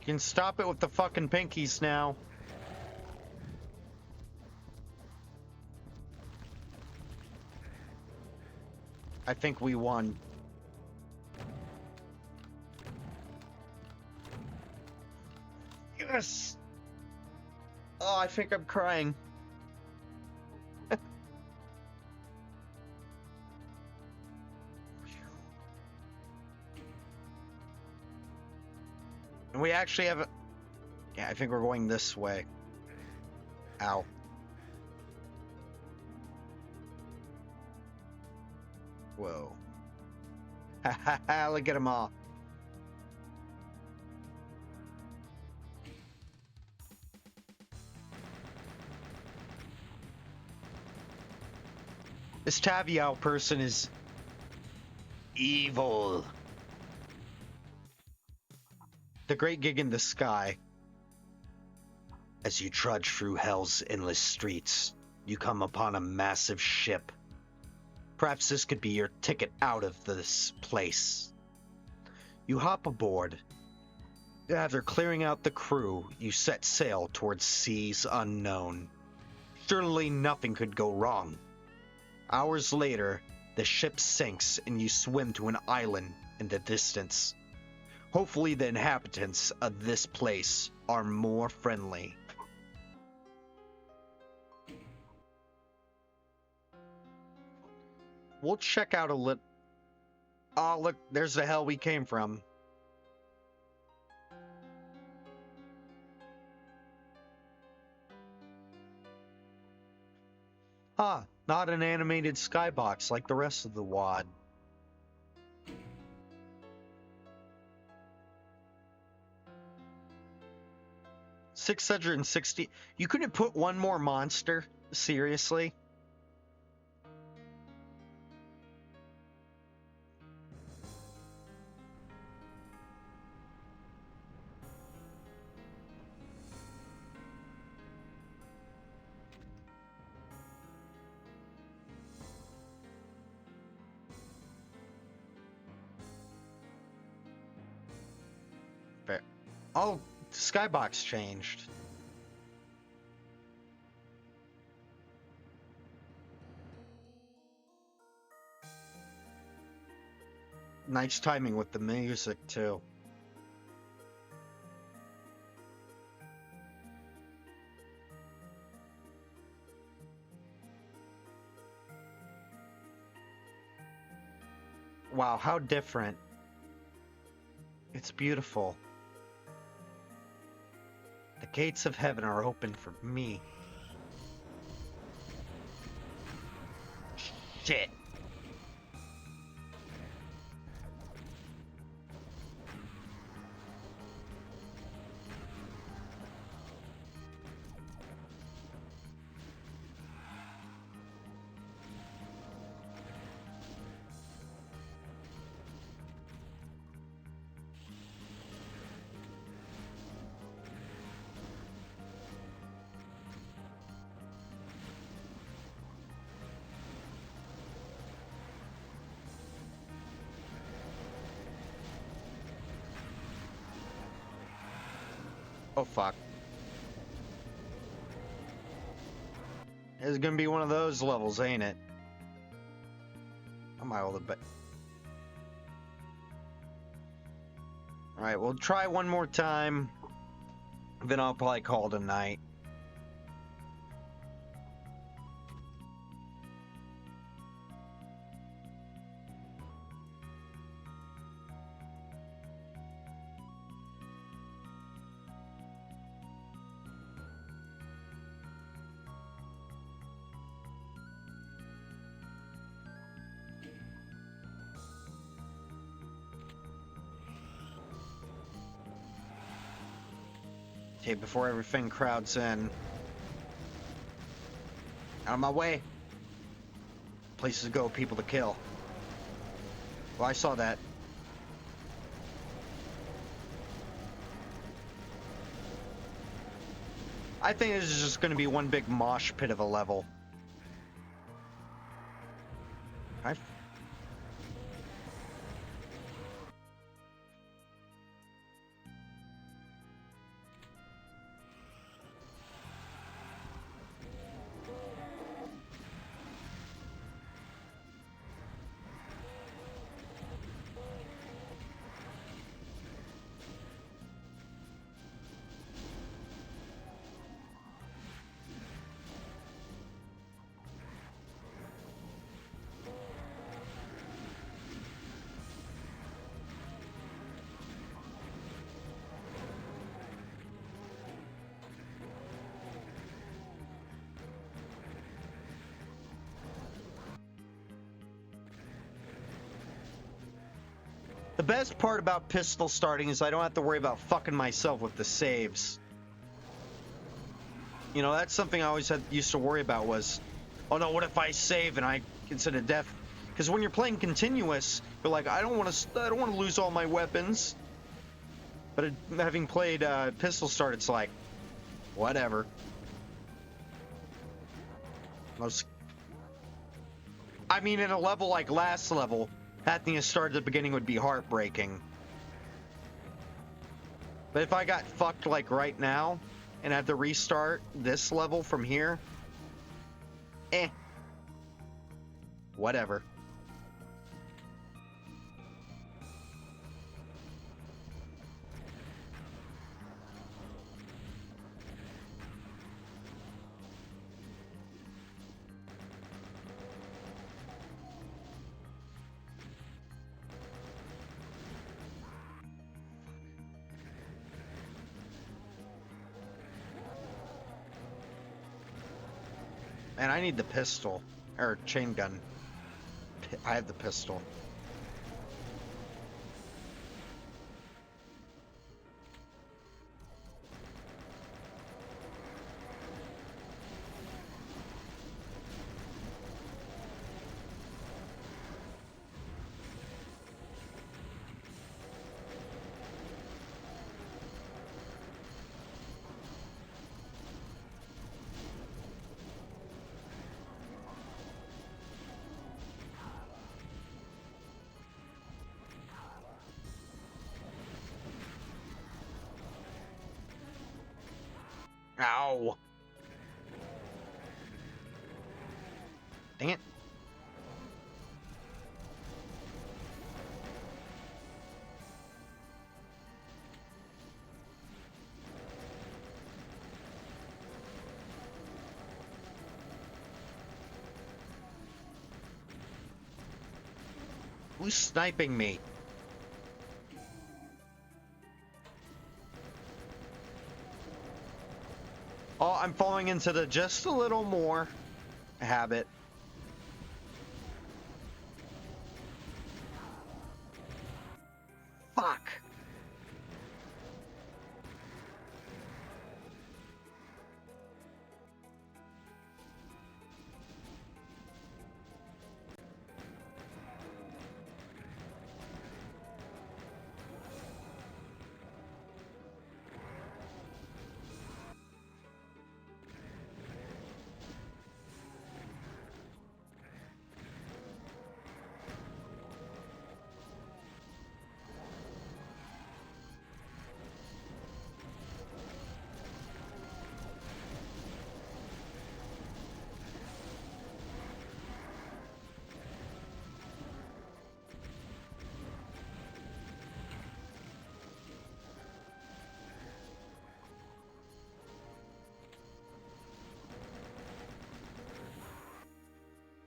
You can stop it with the fucking pinkies now. I think we won. Yes! Oh, I think I'm crying. And we actually have a... Yeah, I think we're going this way. Ow. Whoa. Ha ha ha, look at them all. This Taviao person is evil. The great gig in the sky. As you trudge through hell's endless streets, you come upon a massive ship. Perhaps this could be your ticket out of this place. You hop aboard. After clearing out the crew, you set sail towards seas unknown. Surely nothing could go wrong. Hours later, the ship sinks and you swim to an island in the distance. Hopefully the inhabitants of this place are more friendly. We'll check out a little... Oh, look, there's the hell we came from. Huh, not an animated skybox like the rest of the WAD. $660. You couldn't put one more monster? Seriously? Fair. Oh, the skybox changed. Nice timing with the music, too. Wow, how different. It's beautiful. The gates of heaven are open for me. Shit. Oh, fuck. It's gonna be one of those levels, ain't it? I'm out of the bed. Alright, we'll try one more time. Then I'll probably call it a night. Okay, before everything crowds in. Out of my way. Places to go, people to kill. Well, I saw that. I think this is just going to be one big mosh pit of a level. The best part about pistol starting is I don't have to worry about fucking myself with the saves. You know, that's something I always used to worry about was, oh no, what if I save and I consider death? Because when you're playing continuous, you're like, I don't want to lose all my weapons. But having played pistol start, it's like, whatever. I mean, in a level like last level, having to start at the beginning would be heartbreaking. But if I got fucked like right now and had to restart this level from here, whatever. And I need the pistol, or chain gun. I have the pistol. Ow. Dang it. Who's sniping me? Oh, I'm falling into the just a little more habit. Fuck.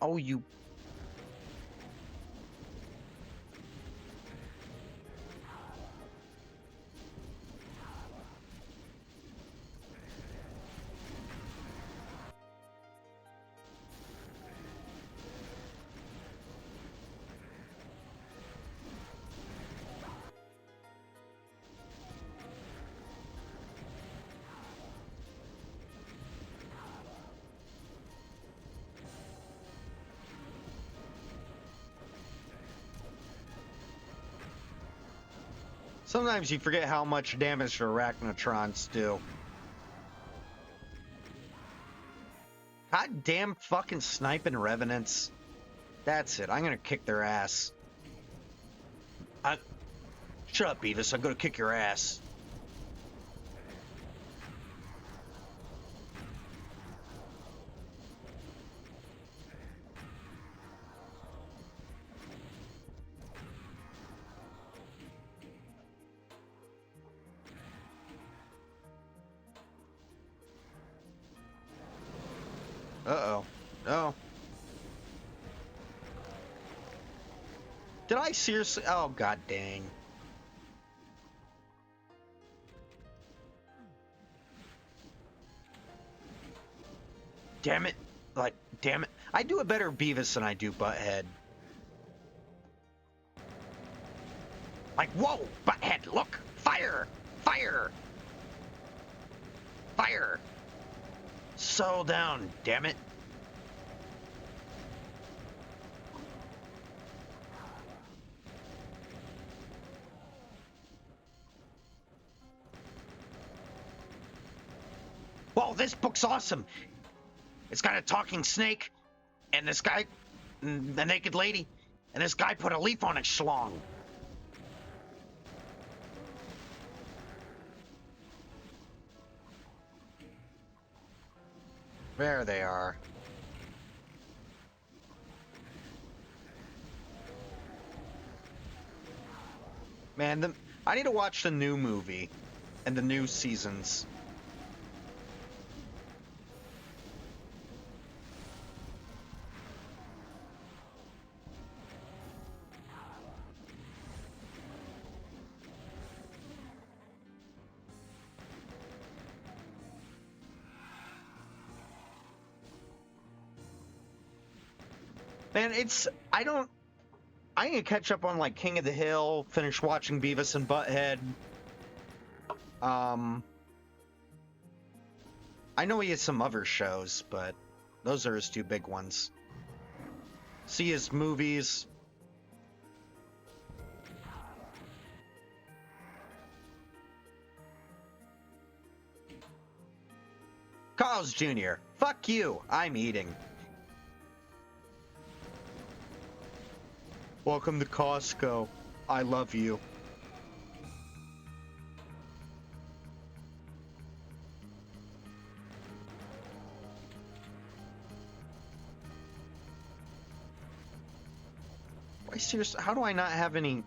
Oh, you... Sometimes you forget how much damage the Arachnotrons do. God damn fucking sniping Revenants. That's it. I'm gonna kick their ass. Shut up, Beavis. I'm gonna kick your ass. Uh-oh. No. Did I seriously? Oh, god dang. Damn it. Like, damn it. I do a better Beavis than I do Butthead. Like, whoa, butthead, look! Fire! Fire! Fire! Slow down, damn it. Whoa, this book's awesome! It's got a talking snake, and this guy, the naked lady, and this guy put a leaf on its schlong. There they are. Man, I need to watch the new movie and the new seasons. Man, I need to catch up on like King of the Hill, finish watching Beavis and Butthead. I know he has some other shows, but those are his two big ones. See his movies. Carl's Jr. Fuck you, I'm eating. Welcome to Costco. I love you. Why, seriously, how do I not have any...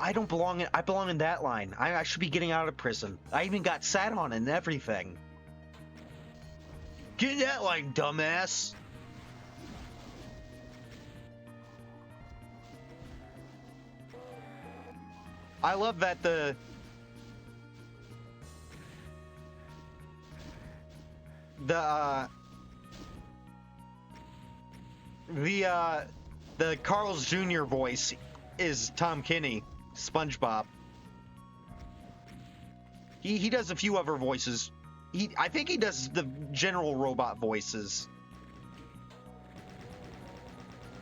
I don't belong in... I belong in that line. I should be getting out of prison. I even got sat on and everything. Get in that line, dumbass! I love that the Carl's Jr. voice is Tom Kenny, SpongeBob. He does a few other voices. I think he does the general robot voices.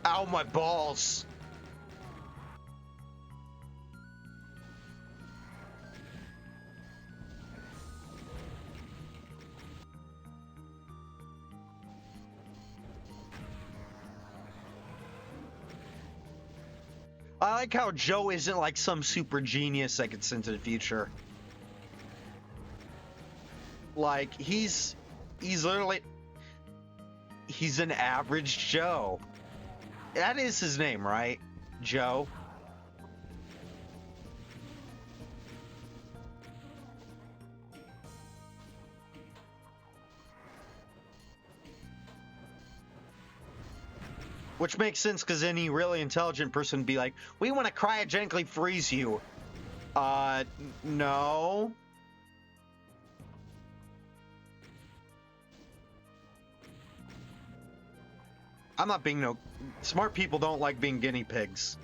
Ow, my balls. I like how Joe isn't like some super genius that gets into the future. Like, he's literally... He's an average Joe. That is his name, right? Joe? Which makes sense, because any really intelligent person would be like, we want to cryogenically freeze you. No. I'm not being no... Smart people don't like being guinea pigs.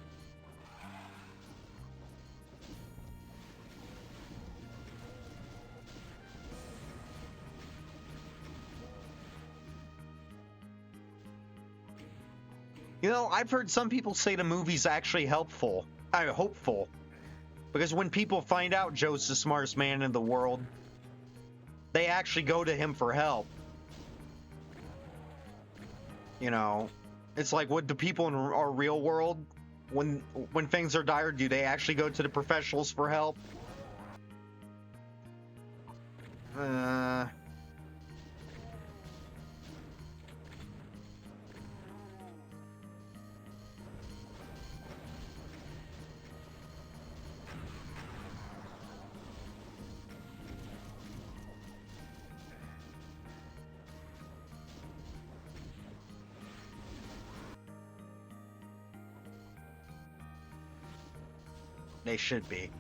You know, I've heard some people say the movie's actually hopeful. Because when people find out Joe's the smartest man in the world, they actually go to him for help. You know, it's like, would the people in our real world, when things are dire, do they actually go to the professionals for help? They should be.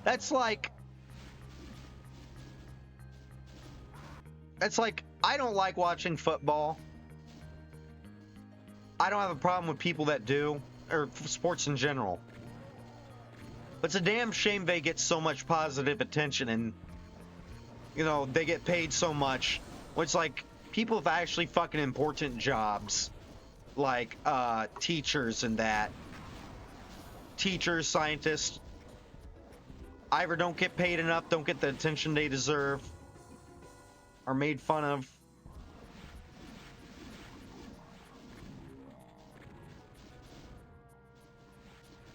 That's like I don't like watching football. I don't have a problem with people that do, or sports in general. But it's a damn shame they get so much positive attention and, you know, they get paid so much. It's like people with actually fucking important jobs, like teachers and that. Teachers, scientists, either don't get paid enough, don't get the attention they deserve, are made fun of.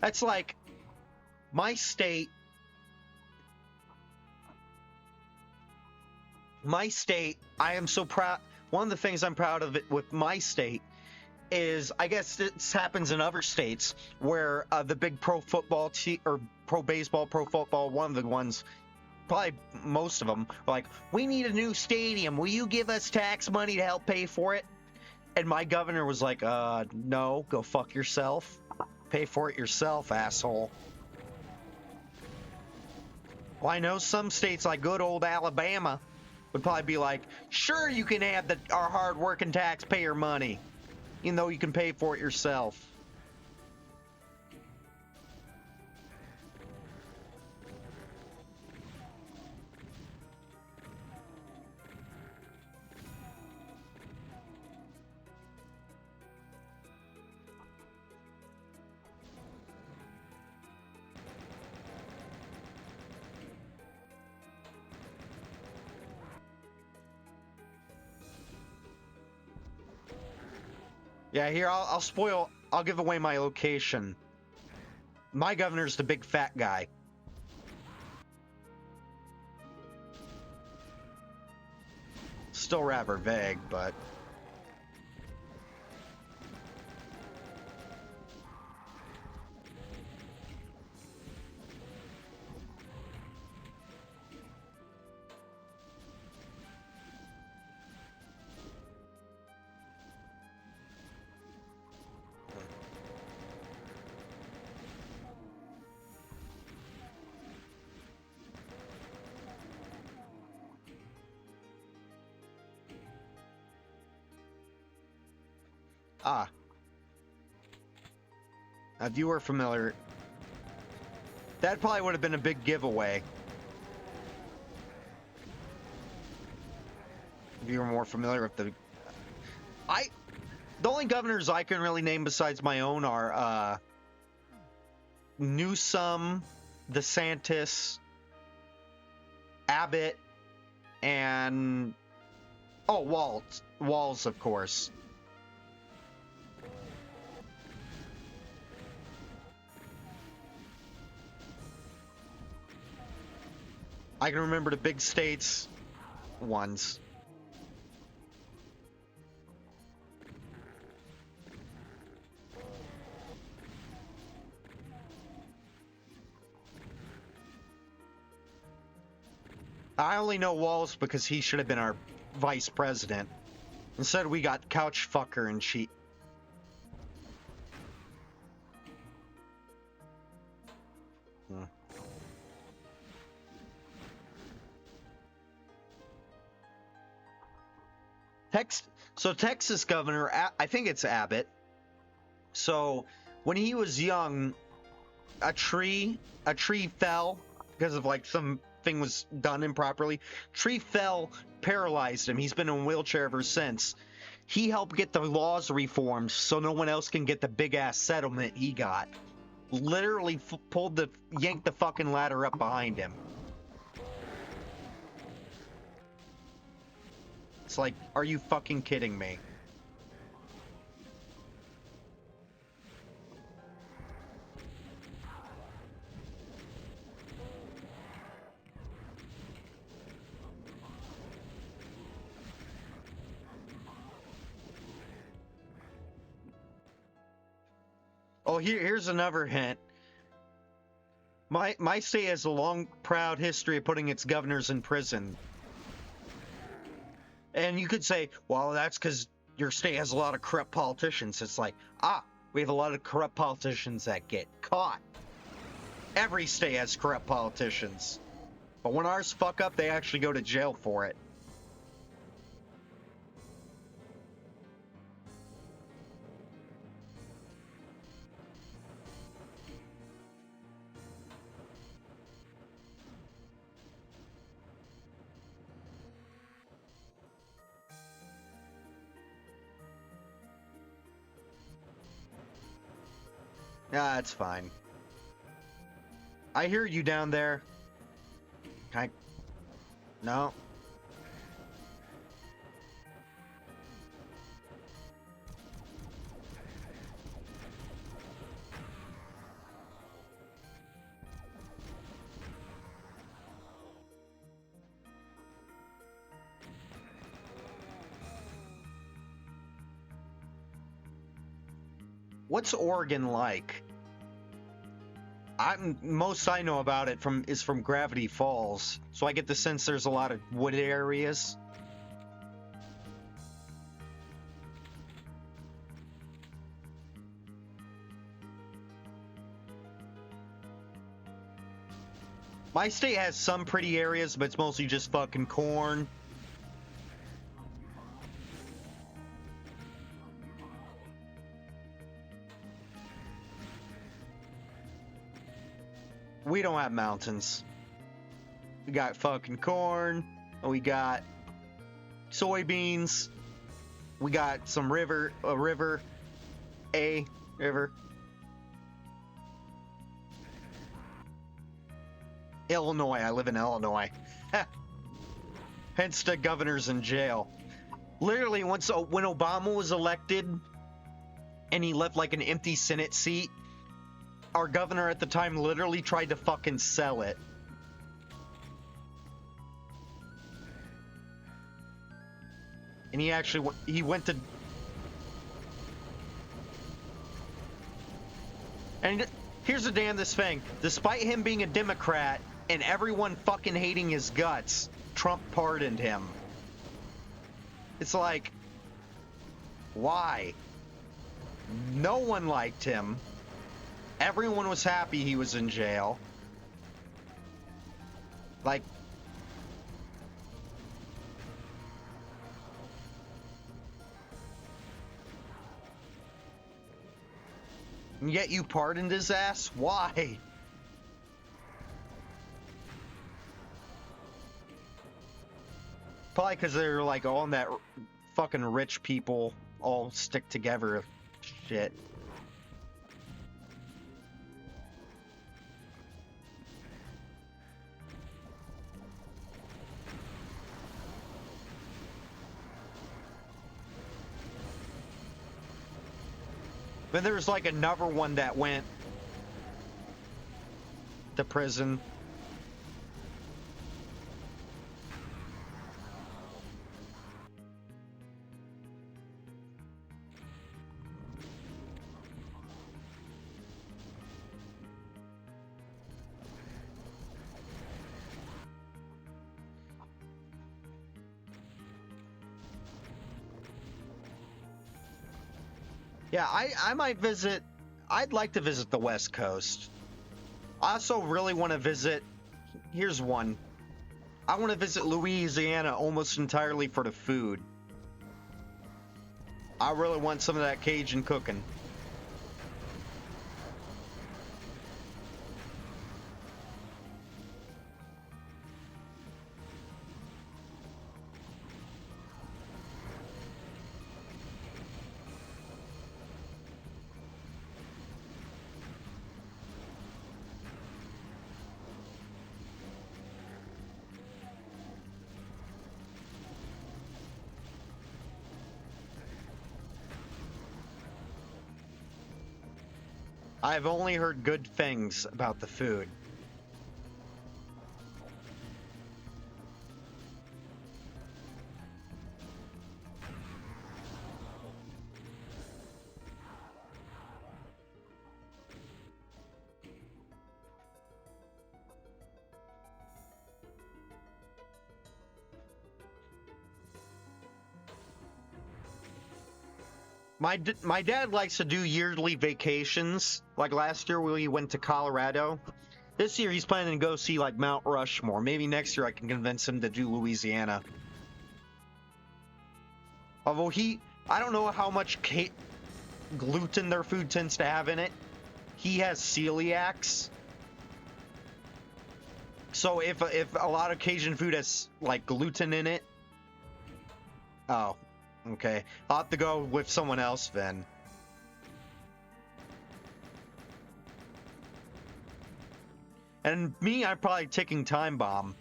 That's like my state. I am so proud. One of the things I'm proud of it with my state is, I guess this happens in other states where the big pro football or pro baseball, pro football, one of the ones, probably most of them, are like, we need a new stadium. Will you give us tax money to help pay for it? And my governor was like, no, go fuck yourself. Pay for it yourself, asshole. Well, I know some states like good old Alabama would probably be like, sure, you can have our hard-working taxpayer money, even though you can pay for it yourself. Yeah, here, I'll give away my location. My governor's the big fat guy. Still rather vague, but... Ah. If you were familiar, that probably would have been a big giveaway. If you were more familiar with the only governors I can really name besides my own are Newsom, DeSantis, Abbott, and Walz, of course. I can remember the big states ones. I only know Walz because he should have been our vice president. Instead, we got couch fucker and she. Texas governor, I think it's Abbott. So when he was young, a tree fell because of like something was done improperly. Tree fell, paralyzed him. He's been in a wheelchair ever since. He helped get the laws reformed so no one else can get the big ass settlement he got. Literally yanked the fucking ladder up behind him. It's like, are you fucking kidding me? Oh, here's another hint. My state has a long, proud history of putting its governors in prison. And you could say, well, that's because your state has a lot of corrupt politicians. It's like, we have a lot of corrupt politicians that get caught. Every state has corrupt politicians. But when ours fuck up, they actually go to jail for it. Yeah, it's fine. I hear you down there. No. What's Oregon like? Most I know about it is from Gravity Falls, so I get the sense there's a lot of wooded areas. My state has some pretty areas, but it's mostly just fucking corn. We don't have mountains. We got fucking corn, and we got soybeans. We got some river. Illinois. I live in Illinois. Hence the governor's in jail. Literally, when Obama was elected, and he left like an empty Senate seat, our governor at the time literally tried to fucking sell it. And he went to... And here's the damnedest thing. Despite him being a Democrat and everyone fucking hating his guts, Trump pardoned him. It's like, why? No one liked him. Everyone was happy he was in jail. Like, and yet you pardoned his ass? Why? Probably because they're like all in that fucking rich people all stick together shit. Then there's like another one that went to prison. Yeah, I might visit. I'd like to visit the West Coast. I also really want to visit. Here's one. I want to visit Louisiana almost entirely for the food. I really want some of that Cajun cooking. I've only heard good things about the food. My dad likes to do yearly vacations. Like last year we went to Colorado. This year he's planning to go see like Mount Rushmore. Maybe next year I can convince him to do Louisiana. Although I don't know how much gluten their food tends to have in it. He has celiacs. So if a lot of Cajun food has like gluten in it, oh, okay. I'll have to go with someone else then. And me, I'm probably taking Time Bomb.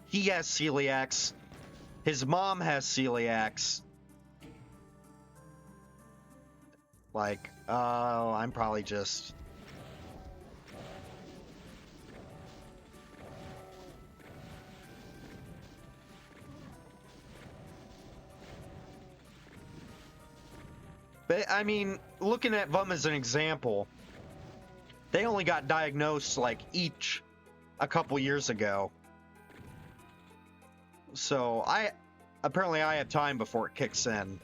He has celiacs. His mom has celiacs. Like, I'm probably just... But, I mean, looking at them as an example, they only got diagnosed, like, each a couple years ago. So, apparently I have time before it kicks in.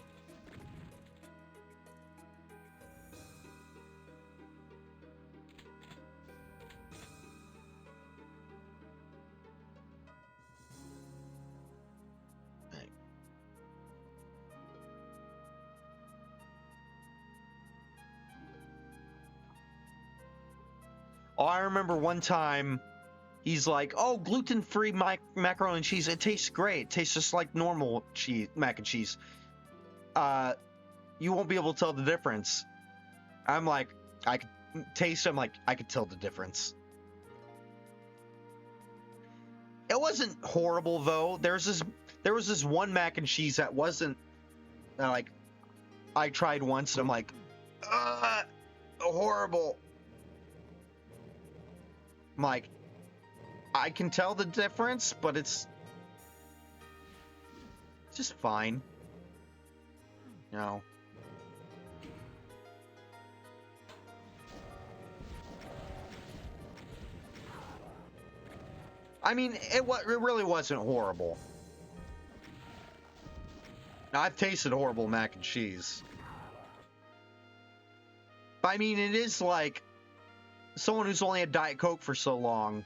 Oh, I remember one time, he's like, "Oh, gluten-free macaroni and cheese. It tastes great. It tastes just like normal mac and cheese. You won't be able to tell the difference." I'm like, I could taste it. I'm like, I could tell the difference. It wasn't horrible though. There was this one mac and cheese that wasn't like I tried once and I'm like, horrible. I'm like, I can tell the difference, but it's just fine. You know. I mean, it really wasn't horrible. Now, I've tasted horrible mac and cheese. But I mean, it is like someone who's only had Diet Coke for so long.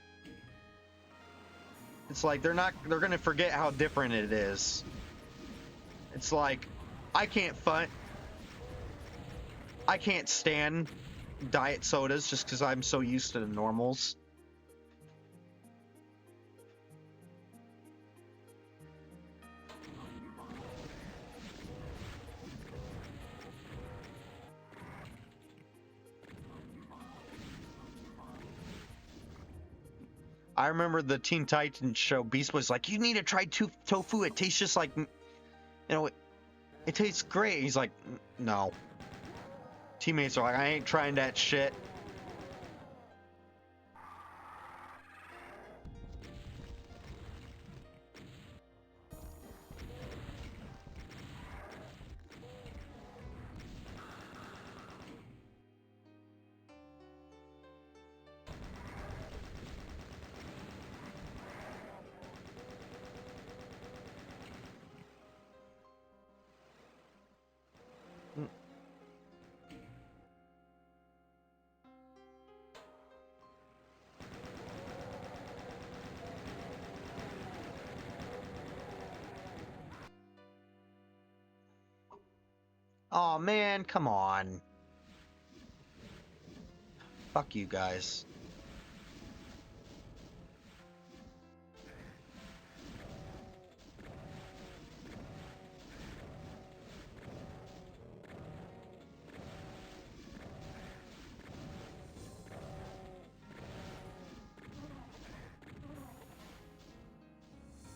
It's like they're gonna forget how different it is. It's like I can't stand diet sodas just because I'm so used to the normals. I remember the Teen Titans show. Beast Boy's like, "You need to try tofu. It tastes just like, it tastes great." He's like, "No." Teammates are like, "I ain't trying that shit." Oh man, come on. Fuck you guys.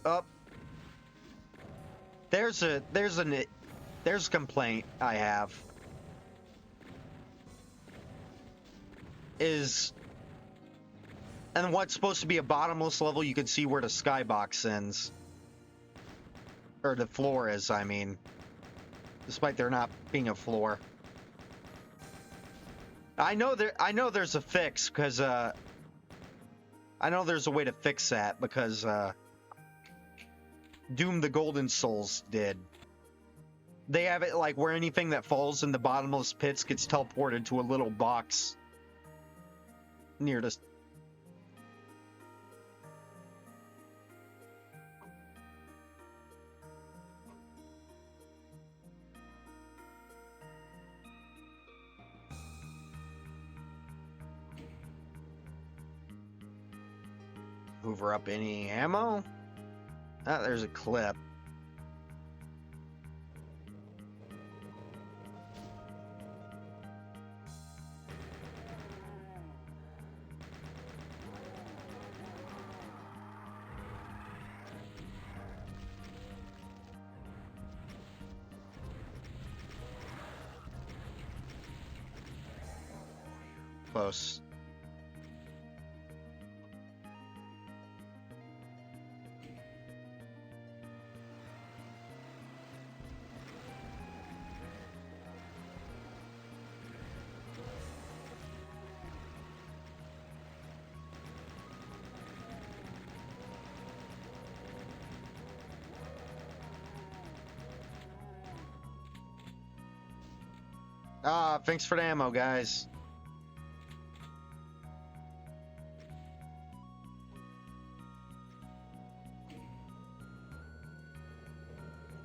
Up. There's a complaint I have. And what's supposed to be a bottomless level, you can see where the skybox ends. Or the floor is, I mean. Despite there not being a floor. I know there's a fix, because, I know there's a way to fix that, because, Doom the Golden Souls did. They have it like where anything that falls in the bottomless pits gets teleported to a little box near the... hoover up any ammo. Ah, there's a clip. Close. Ah, thanks for the ammo, guys.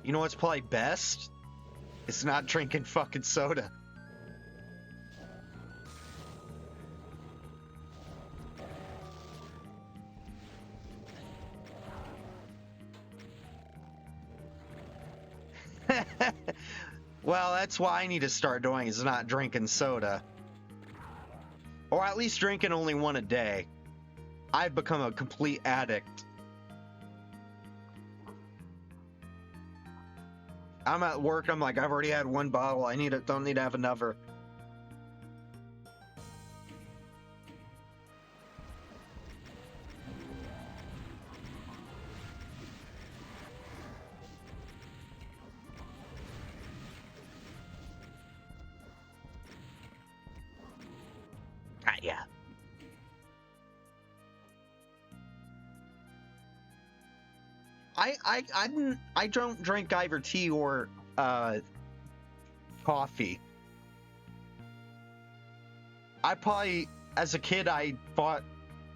You know what's probably best? It's not drinking fucking soda. Well, that's what I need to start doing, is not drinking soda. Or at least drinking only one a day. I've become a complete addict. I'm at work, I'm like, I've already had one bottle, don't need to have another. Yeah. I don't drink either tea or coffee. I probably, as a kid, I thought,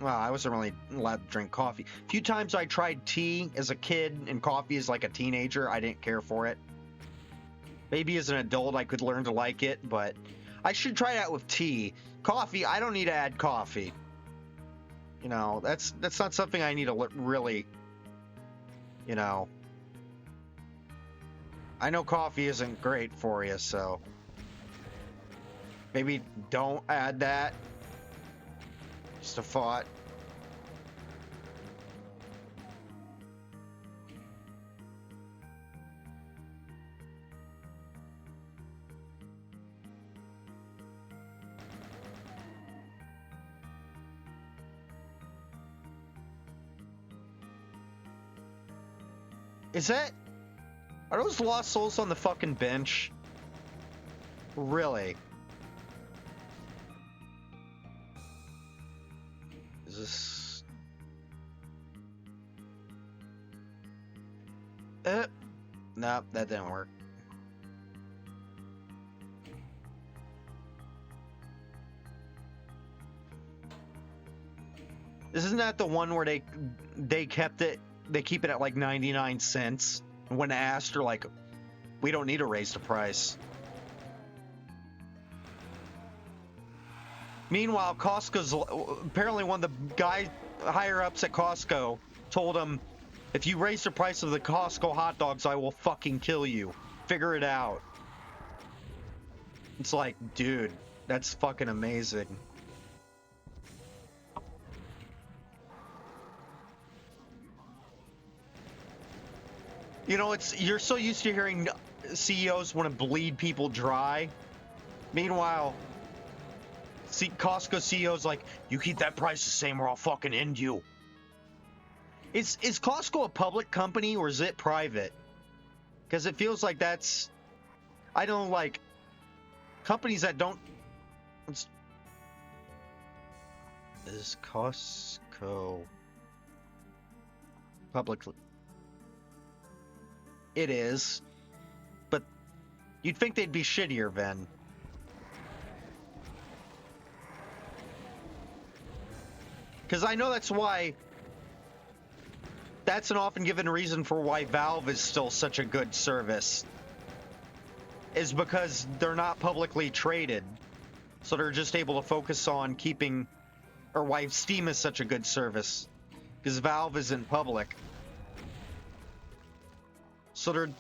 well, I wasn't really allowed to drink coffee. A few times I tried tea as a kid and coffee as like a teenager. I didn't care for it. Maybe as an adult I could learn to like it, but I should try that with tea. Coffee, I don't need to add coffee. You know, that's not something I need to really, you know. I know coffee isn't great for you, so maybe don't add that. Just a thought. Are those lost souls on the fucking bench? Really? Is this... Nope, that didn't work. Isn't that the one where they kept it, they keep it at like 99 cents? When asked, they're like, we don't need to raise the price. Meanwhile, Costco's, apparently one of the guys higher ups at Costco told him, if you raise the price of the Costco hot dogs, I will fucking kill you. Figure it out. It's like, dude, that's fucking amazing. You know, you're so used to hearing CEOs want to bleed people dry. Meanwhile, Costco CEO's like, you keep that price the same or I'll fucking end you. Is Costco a public company or is it private? Because it feels like that's... I don't like... Companies that don't... Is Costco... publicly... It is, but you'd think they'd be shittier then. Because I know that's an often given reason for why Valve is still such a good service. Is because they're not publicly traded. So they're just able to focus on keeping, or why Steam is such a good service. because Valve isn't public. So they're...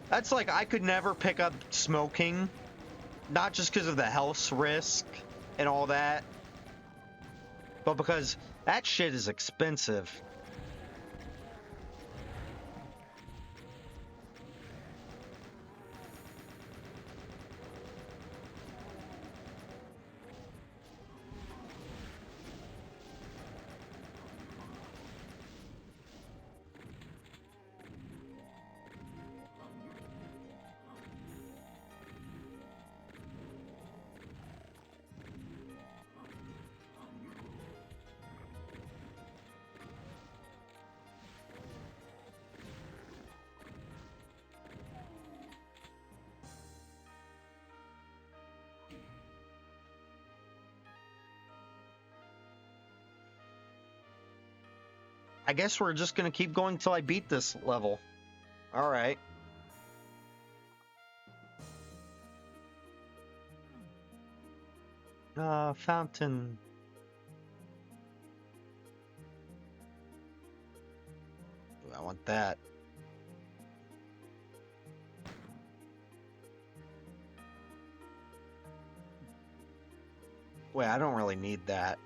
That's like, I could never pick up smoking, not just because of the health risk and all that, but because that shit is expensive. I guess we're just gonna keep going till I beat this level. All right. Fountain. Ooh, I want that. Wait, I don't really need that.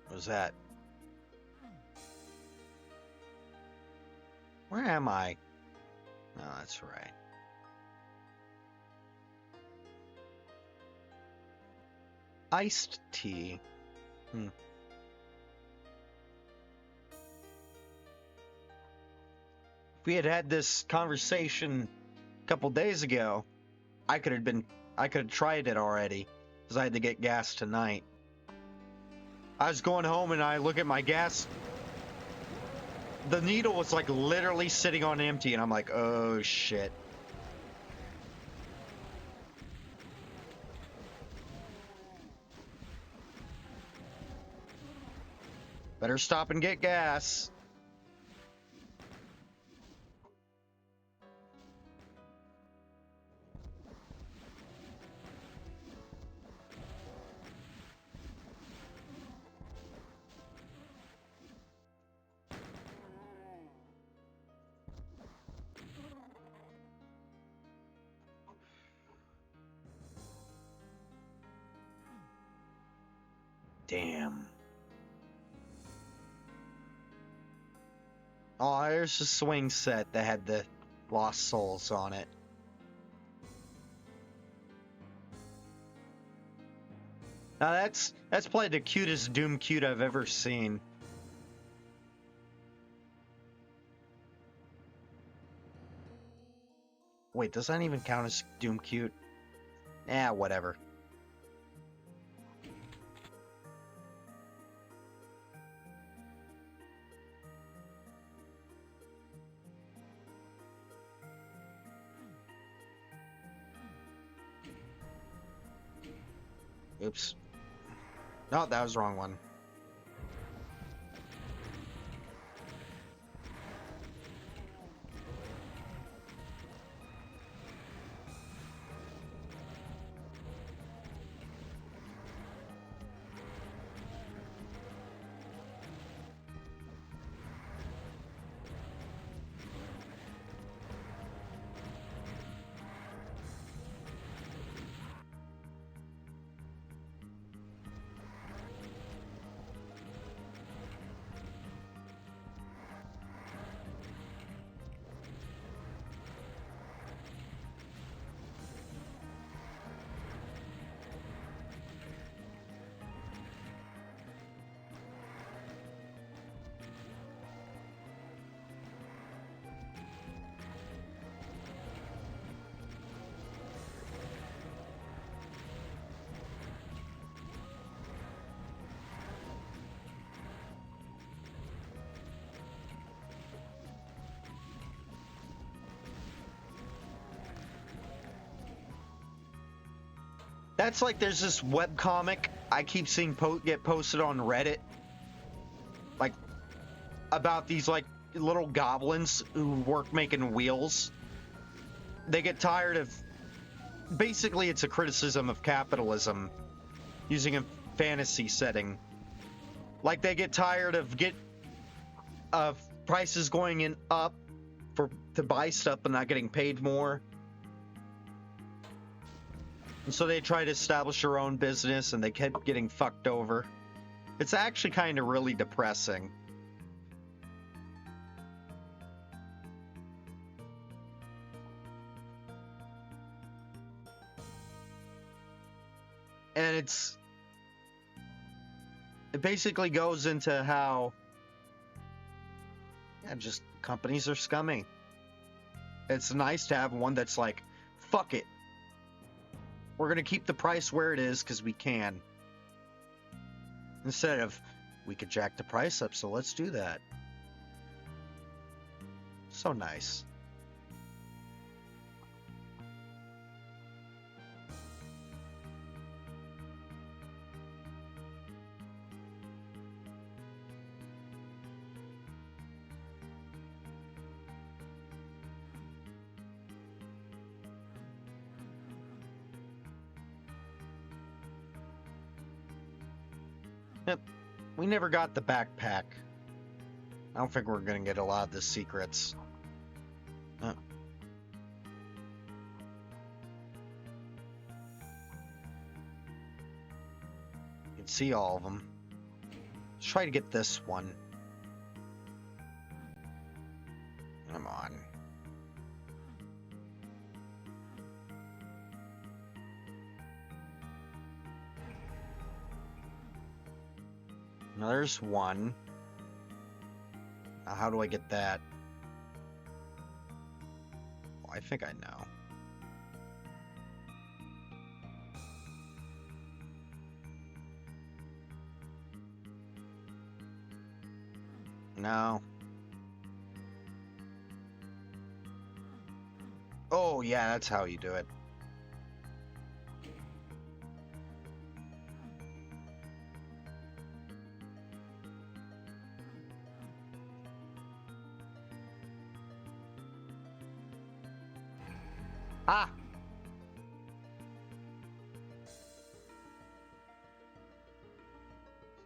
What was that? Where am I? No, that's right. Iced tea. If we had had this conversation a couple days ago, I could have tried it already, because I had to get gas tonight. I was going home and I look at my gas. The needle was like literally sitting on empty, and I'm like, oh shit. Better stop and get gas. Damn. Oh, there's a swing set that had the Lost Souls on it. Now that's probably the cutest Doom cute I've ever seen. Wait, does that even count as Doom cute? Eh, whatever. Oops. No, that was the wrong one. That's like there's this webcomic I keep seeing get posted on Reddit, like about these like little goblins who work making wheels. They get tired of, basically it's a criticism of capitalism using a fantasy setting. Like they get tired of prices going in up to buy stuff but not getting paid more. And so they try to establish their own business and they kept getting fucked over. It's actually kind of really depressing. And it basically goes into how just companies are scummy. It's nice to have one that's like, fuck it. We're going to keep the price where it is because we can. Instead of, we could jack the price up, so let's do that. So nice. Yep, we never got the backpack. I don't think we're gonna get a lot of the secrets. You can see all of them. Let's try to get this one. Come on. Now there's one. Now how do I get that? Oh, I think I know. No. Oh yeah, that's how you do it. Ah! Let's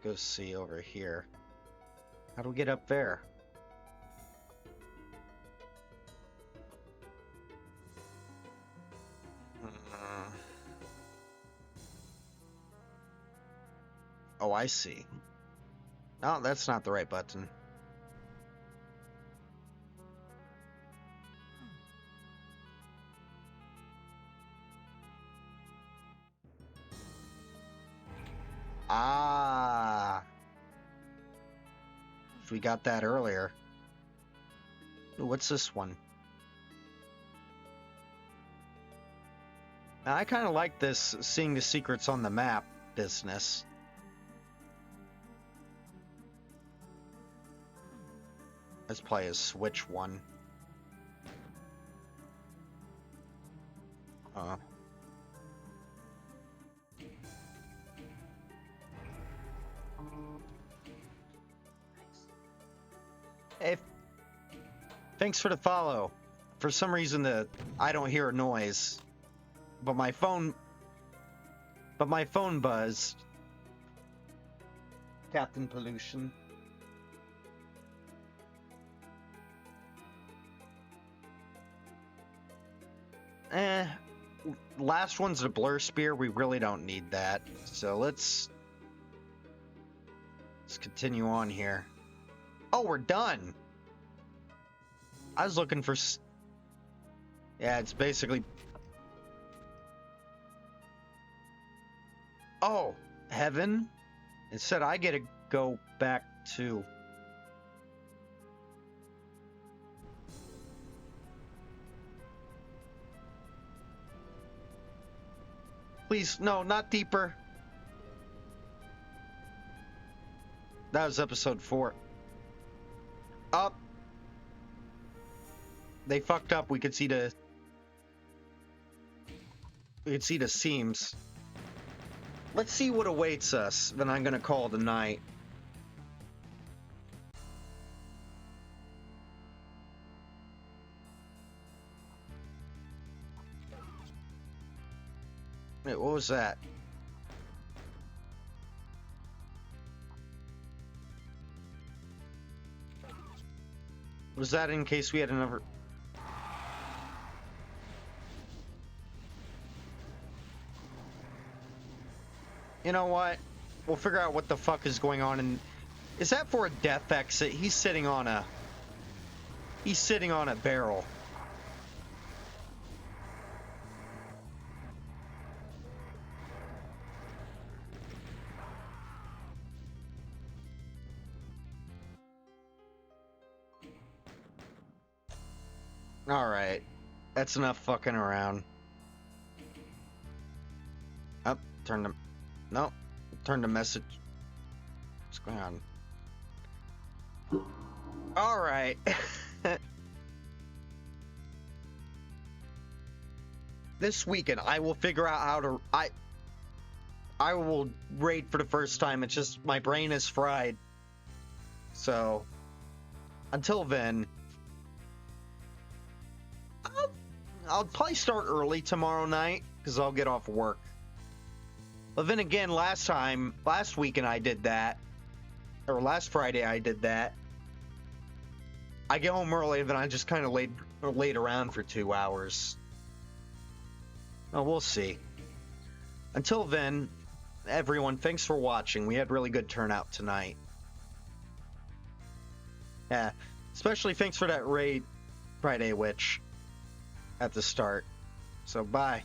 go see over here. How do we get up there? Oh, I see. Oh, that's not the right button. Ah. We got that earlier. Ooh, what's this one? Now, I kind of like this, seeing the secrets on the map business. Let's play a Switch one. Hey, thanks for the follow. For some reason, I don't hear a noise, but my phone buzzed. Captain Pollution. Last one's a Blur Spear. We really don't need that. So let's continue on here. Oh, we're done. I was looking for... Yeah, it's basically... Oh, heaven? Instead, I get to go back to... Please, no, not deeper. That was episode 4. Up. They fucked up. We could see the seams. let's see what awaits us. Then I'm gonna call it a night. Wait, what was that? Was that in case we had another? You know what? We'll figure out what the fuck is going on. And is that for a death exit? He's sitting on a barrel. All right, that's enough fucking around. Up, turn the, no, turn the message. What's going on? All right. This weekend, I will figure out how to. I will raid for the first time. It's just my brain is fried. So, until then. I'll probably start early tomorrow night because I'll get off work. But then again, last weekend I did that, or last Friday I did that. I get home early, then I just kind of laid around for 2 hours. Oh, we'll see. Until then, everyone, thanks for watching. We had really good turnout tonight. Yeah, especially thanks for that raid, Friday Witch, at the start. So, bye.